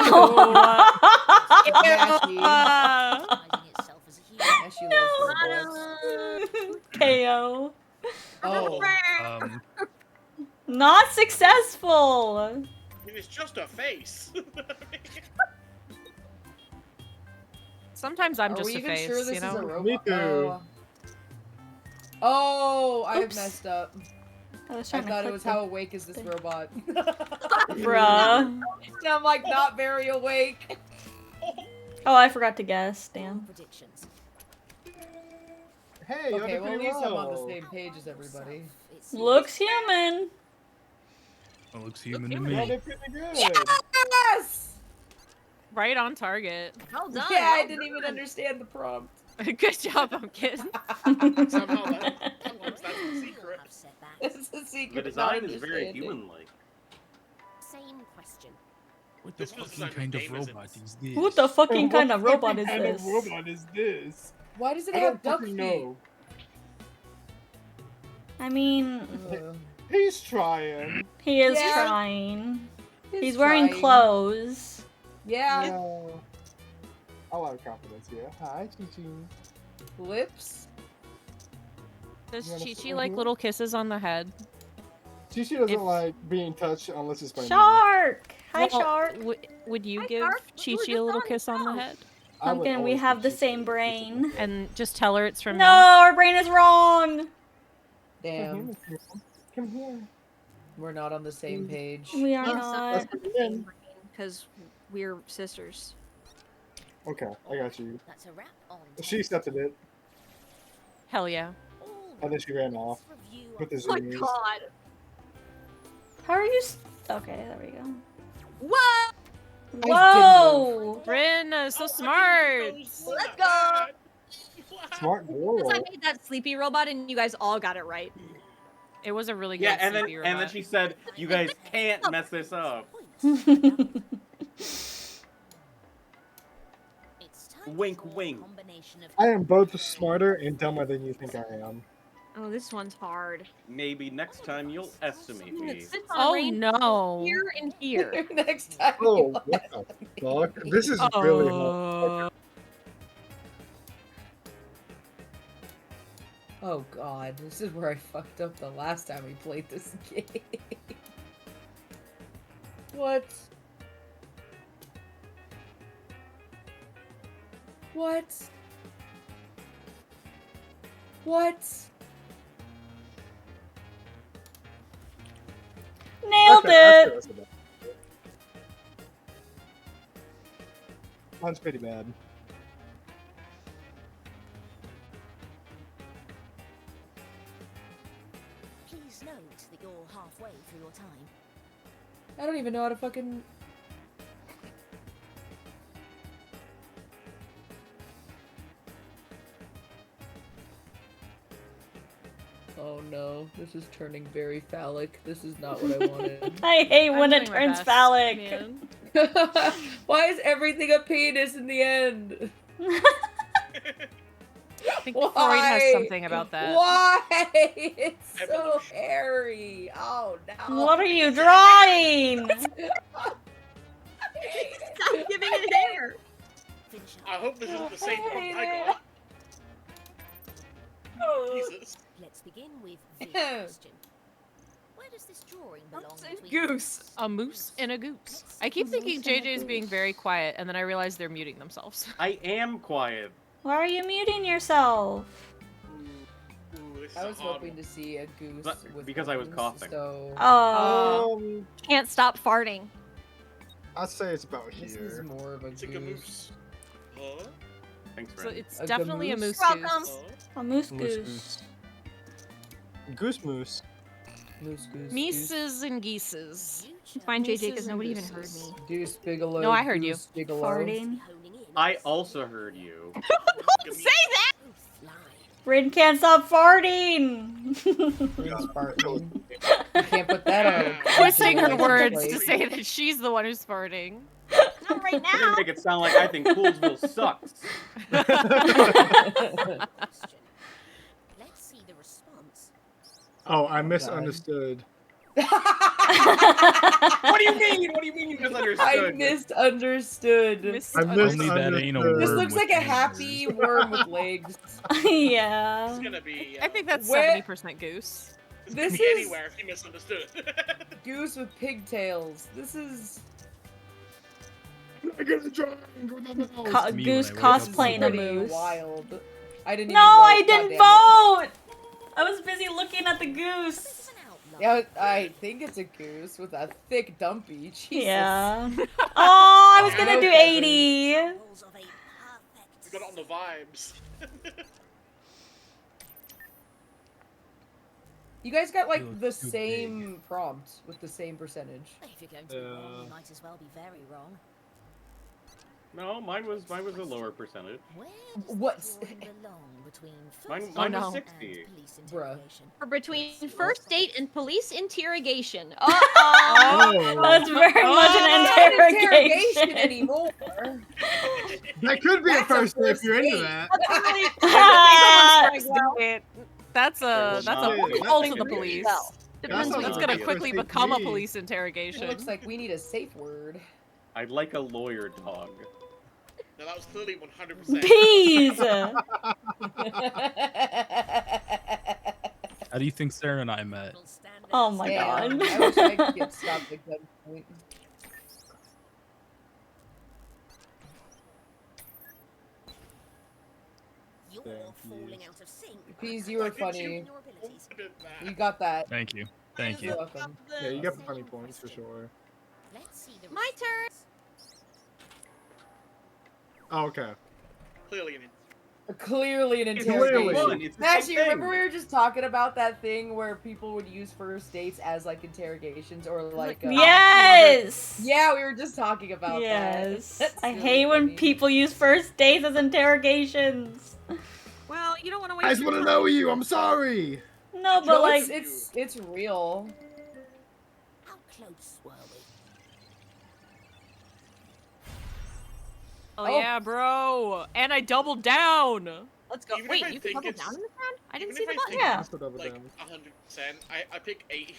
Itself as a hero. Ashy loves robots. KO. Oh. Not successful. I mean, it's just a face. Sometimes I'm Are just we a even face, sure this you know? is a robot? Me too. Oh, I Oops. messed up. I was I trying to thought it click was the how awake is this thing. robot? Bruh. And I'm like not very awake. Oh, I forgot to guess. Damn. Predictions. Hey, you Okay, did well at pretty least I'm on the well. same page as everybody. Looks human. It looks human to You me. did pretty good. Yes! Right on target. Well done. Yeah, I well didn't even done. understand the prompt. Good job, Pumpkin. Somehow sometimes that's the secret. Have said that. It's a The secret. design not is very understanding. human-like. Same question. What the This was fucking designed kind with of Davis robot in- is this? What the fucking kind of What robot is kind this? of robot is this? Why does it I have don't duck fucking feet? know. I mean, He's trying. he is Yeah. trying. He's wearing trying. clothes. Yeah. Yeah. A lot of confidence here. Hi, Chi-Chi. Lips. Does You wanna Chi sit Chi right like here? little kisses on the head? Chi-Chi doesn't If- like being touched unless it's by me. Shark! Hi, Well, Shark. Would you Hi, give Shark. Chi You were Chi a just little on kiss on the yourself. head? I would Pumpkin, we always have give the Chi-Chi same a brain. And just tell her it's from No, me? our brain is wrong. Damn. Come here. We're not on the same page. We are Yes, not. that's the same brain, because we're sisters. Okay, I got you. That's a wrap on. She accepted it, Hell yeah. and then she ran off with the Oh my zoomies. god. How are you? Okay, there we go. What? Whoa! Bryn, so smart. Let's go. Smart Because I girl. made that sleepy robot and you guys all got it right. It was a really good Yeah, and then sleepy and then robot. she said, "You guys can't mess this up." Wink, wink. I am both smarter and dumber than you think I am. Oh, this one's hard. Maybe next time you'll estimate me. It sits on Oh, a range no. here and here. Next time. Oh, what the fuck? This is really hard. Oh god, this is where I fucked up the last time we played this game. What? What? What? Nailed Okay, it. that's good. Mine's pretty bad. Please note that you're halfway through your time. I don't even know how to fucking... Oh no, this is turning very phallic. This is not what I wanted. I hate when I'm it doing my turns best, phallic. man. Why is everything a penis in the end? I think Freud has something about that. Why? It's so hairy. Oh no. What are you drawing? Stop giving it hair. I hope this isn't the same one hate I it. got. Jesus. Let's begin with the question. Where does this drawing belong? Goose. A moose and a goose. I keep thinking JJ is being very quiet, and then I realize they're muting themselves. I am quiet. Why are you muting yourself? Ooh, this is I a was hard hoping one. to see a goose But- with because I was wings, coughing. So Oh. Can't stop farting. I'd say it's about this is here. more of a It's like a goose. moose. Huh? Thanks, So friend. it's A definitely a gamoose? moose Welcome. goose. Huh? A moose Moose goose. Goose moose. Moose, goose, Mises and geeses. It's fine, JJ, because Mises and nobody even heard gooses. me. Goose Bigelow. No, I heard you. Goose Bigelow. Farting. I also heard you. Don't say that! Rin can't stop farting. Rin's farting. You can't put that on. Twisting her Like, words like- to say that she's the one who's farting. Not right You're gonna make it sound like I think Poolsville sucks. Let's see the response. Oh, I misunderstood. What do you mean? What do you mean you misunderstood? I misunderstood. Only that ain't a worm. This looks like with a wings. happy worm with legs. Yeah. It's gonna be. I think that's Where- 70% goose. This be is anywhere if he misunderstood. goose with pigtails. This is I get a drawing with the mouse. Me when I Goose wake up. cosplaying a pretty moose. wild. I didn't. No, even vote. I God didn't damn vote. I was busy looking at the goose. it. Yeah, I think it's a goose with a thick dumpy. Jesus. Yeah. Oh, I was gonna No do feathers. 80. You got it on the vibes. You guys got like look the too same prompt with the same percentage. If you're going to be wrong, you might as well be very wrong. No, mine was a lower percentage. Where does What's- the drawing belong between Mine, first mine no. was date 60. and police Bruh. interrogation? Or between first date and police interrogation. Oh, That's very much Not an interrogation interrogation. anymore. that could be a That's a first date if first you're into date. that. Ah, That's a Yeah, call to that's the a- police. Depends That's on That's a gonna first quickly date become a to me. police It interrogation. looks like we need a safe word. I'd like a lawyer dog. No, that was clearly 100%. Peas. How do you think Sarah and I met? Oh my Damn, god. I wish I could get stopped at gunpoint. You're falling out of sync. Peas, you were Why did funny. you did that? You got that. Thank you. Thank You're you. welcome. Yeah, you got the funny points for sure. Let's see the My turn. response. Oh, okay. Clearly an Clearly an It's interrogation. fun, it's the Actually, same remember thing. we were just talking about that thing where people would use first dates as like interrogations or like Yes. Yeah, we were just talking about Yes. that. That's I really hate when funny. people use first dates as interrogations. Well, you don't want to I waste just your want to time. know you. I'm sorry. No, but No, like, it's real. How close were we? Oh, Oh. yeah, bro. And I doubled down. Let's go. Even Wait, if I you can think double it's- down in this round? I didn't even see if the I button. think Yeah. That's what double like down. 100%, I pick 80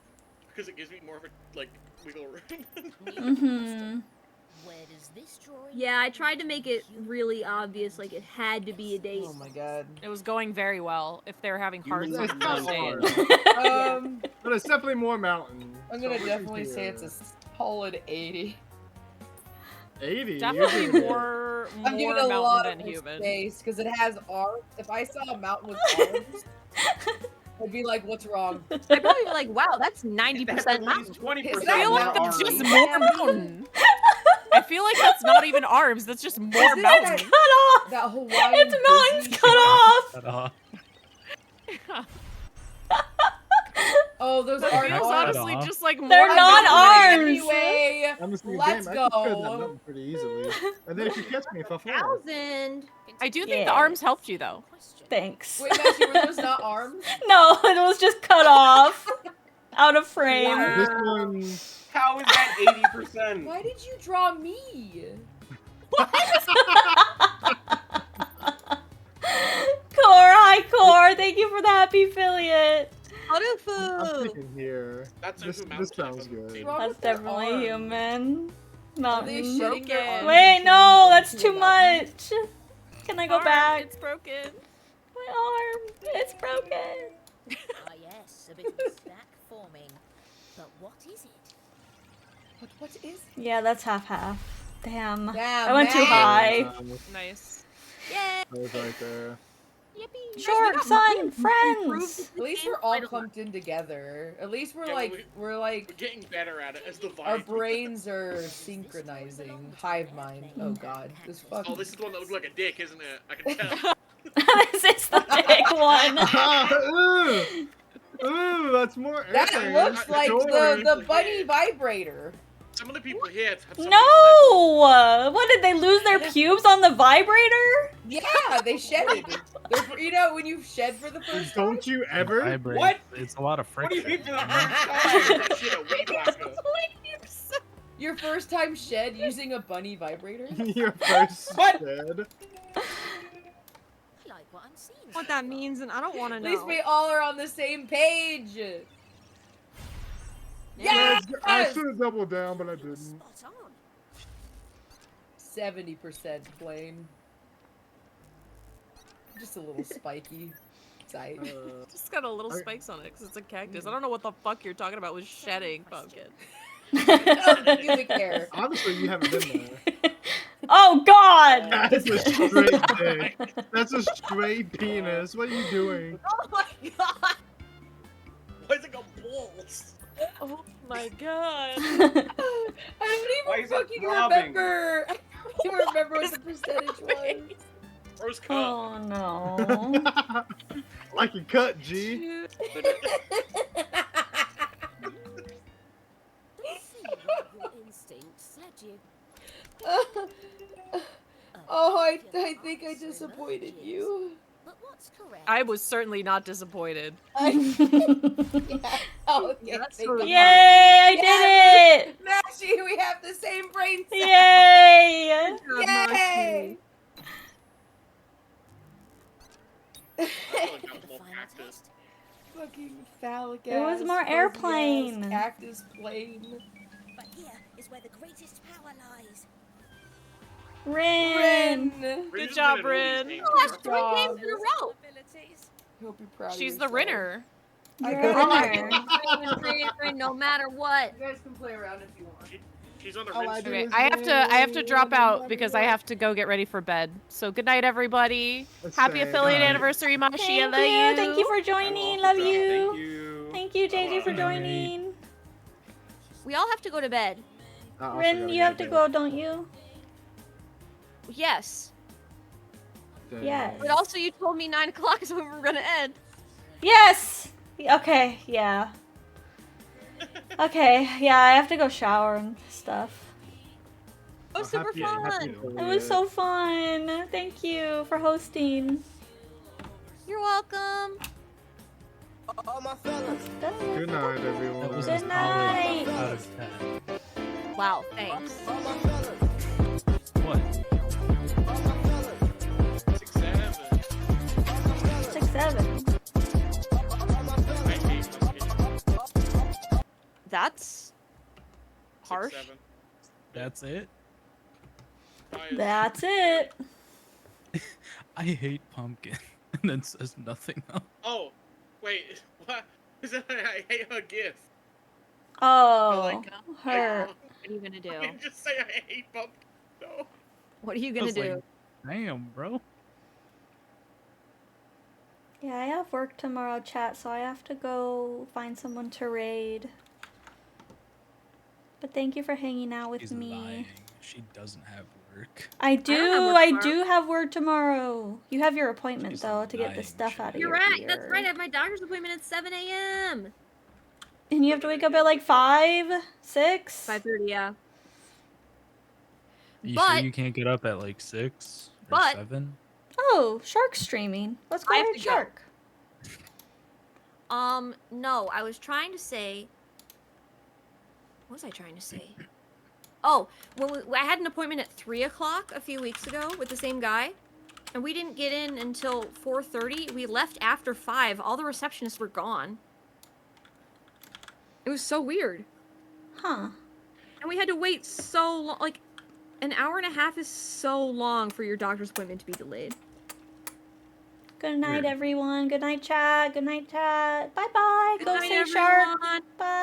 because it gives me more of a like wiggle room. mm-hmm. Where does this drawing? Yeah, I tried to make it really obvious, like it had to be a date. Oh my god. It was going very well if they were having hearts It's on the not first date. hard. Um, But it's definitely more mountain. I'm So gonna what do you definitely say hear? it's a solid 80. 80. Definitely you're good. more I'm giving it a mountain lot than of human. space because it has arms. If I saw a mountain with arms, I'd be like, "What's wrong?" I'd probably be like, wow, that's 90% That's at mountain. least 20% Is I feel that like more that's just arms. more mountain. I feel like that's not even arms. That's just more Isn't mountain. Cut off. That Hawaiian. It's mountains Disney- cut off. Cut off. Oh, those That are feels cut honestly off. just like more They're not mountain. arms. Anyway, I'm just thinking, let's damn, I could cut that go. mountain pretty easily. And then if you catch me if I fall. 1,000. I do think Yeah. the arms helped you though. Thanks. Wait, Matthew, were those not arms? No, it was just cut off. Out of frame. This one. How is that 80%? Why did you draw me? Core, hi Core. Thank you for the happy affiliate. I'm Autofu. thinking here. That's This who mountain sounds type of good. thing. Wrong That's with their definitely arms? human. Are they Mountain. shedding their Broken. arms Wait, and no, turning that's into too a mountain? much. Can I go Arm, back? It's broken. My arm, it's broken. Ah, yes, a bit of a stack forming. But what is it? What is it? Yeah, that's half. Damn. Damn, I went too man. high. Nice. Yay. That was right there. Yippee. Short son, friends. At least we're all clumped in together. At least we're Yeah, like, we're like, We're getting better at it as the our vibe. brains are synchronizing. Hive mind. Oh god, this Oh, fucking. this is the one that looked like a dick, isn't it? I can tell. This is the big one. Ooh, that's more That airplanes. looks like Sure. the bunny vibrator. Some of the people here have some No! What, did they lose their pubes on the vibrator? Yeah, they shedded. They're, you know, when you shed for the first time. Don't you ever? Vibrate. What? It's a lot of What do you friction. mean for the first time? That shit a weed whacker. Your first time shed using a bunny vibrator? Your first What? shed. Like what I'm seeing. What that means, and I don't want to At know. least we all are on the same page. Yes! Yes! I should have doubled down, but I didn't. Spot on. 70% flame. Just a little spiky side. Just got a little spikes on it because it's a cactus. I don't know what the fuck you're talking about with shedding, pumpkin. Pubic hair. Honestly, you haven't been there. Oh God! That's a straight dick. That's a straight penis. What are you doing? Oh my god! Why is it got balls? Oh my god. I Why don't is even it fucking throbbing? remember. I don't even remember what the percentage was. Rose cut. Oh no. Like a cut, G. Your instincts led you. Oh, I think I disappointed you. But what's correct? I was certainly not disappointed. Yeah. Oh, yeah. that's sort of Yay! I did it! Maxie, we have the same brain cell. Yay! Yay! Fucking phallic ass. It was more fuzzy airplane. ass Cactus plane. But here is where the greatest power lies. Rin! Good job, Rin. Oh, that's 3 games in a row. Hope you're proud of She's the yourself. Rinner. You're a winner. No matter what. You guys can play around if you want. She's on the All I rinse. do Okay, is I have to drop win, out no because matter I what. have to go get ready for bed. So good night, everybody. Let's Happy say affiliate night. anniversary, Mashi. I Thank love you. Thank you for joining. Love Thank you. you. Thank you, JJ, for Bye. joining. We all have to go to bed. I also Rin, gotta you have to get go, don't you? Yes. bed. Yes. But also, you told me 9 o'clock is when we're gonna end. Yes! Okay, yeah. Okay, yeah, I have to go shower and stuff. Oh, super happy fun. It was so fun. Thank you for hosting. You're welcome. Good night, everyone. That was Good a night. solid out of 10. Wow, thanks. What? 6, 7. 6, 7. I hate this That's harsh. 6, 7. That's it? That's it. I hate pumpkin. And then says nothing else. Oh, wait. What? Is that I hate her gift? Oh, What her. are you gonna do? I didn't just say I hate pumpkin. No. What are you I gonna was do? like, damn, bro. Yeah, I have work tomorrow, chat, so I have to go find someone to raid. But thank you for hanging out with She's me. lying. She doesn't have work. I do. have work I tomorrow. do have work tomorrow. You have your appointment She's though to get the lying, stuff she out of You're your right. ear. That's right. I have my doctor's appointment at 7 a.m. And you have to wake up at like 5, 6. 5:30. Yeah. Are you But- sure you can't get up at like 6 or but- 7? Oh, Shark streaming. Let's go I have raid to go. Shark. No, I was trying to say. What was I trying to say? Oh, I had an appointment at 3 o'clock a few weeks ago with the same guy, and we didn't get in until 4:30. We left after 5. All the receptionists were gone. It was so weird. Huh. And we had to wait so long. Like, an hour and a half is so long for your doctor's appointment to be delayed. Good night, Weird. everyone. Good night, chat. Good night, chat. Bye bye. Good Go night, say Shark. everyone. Bye.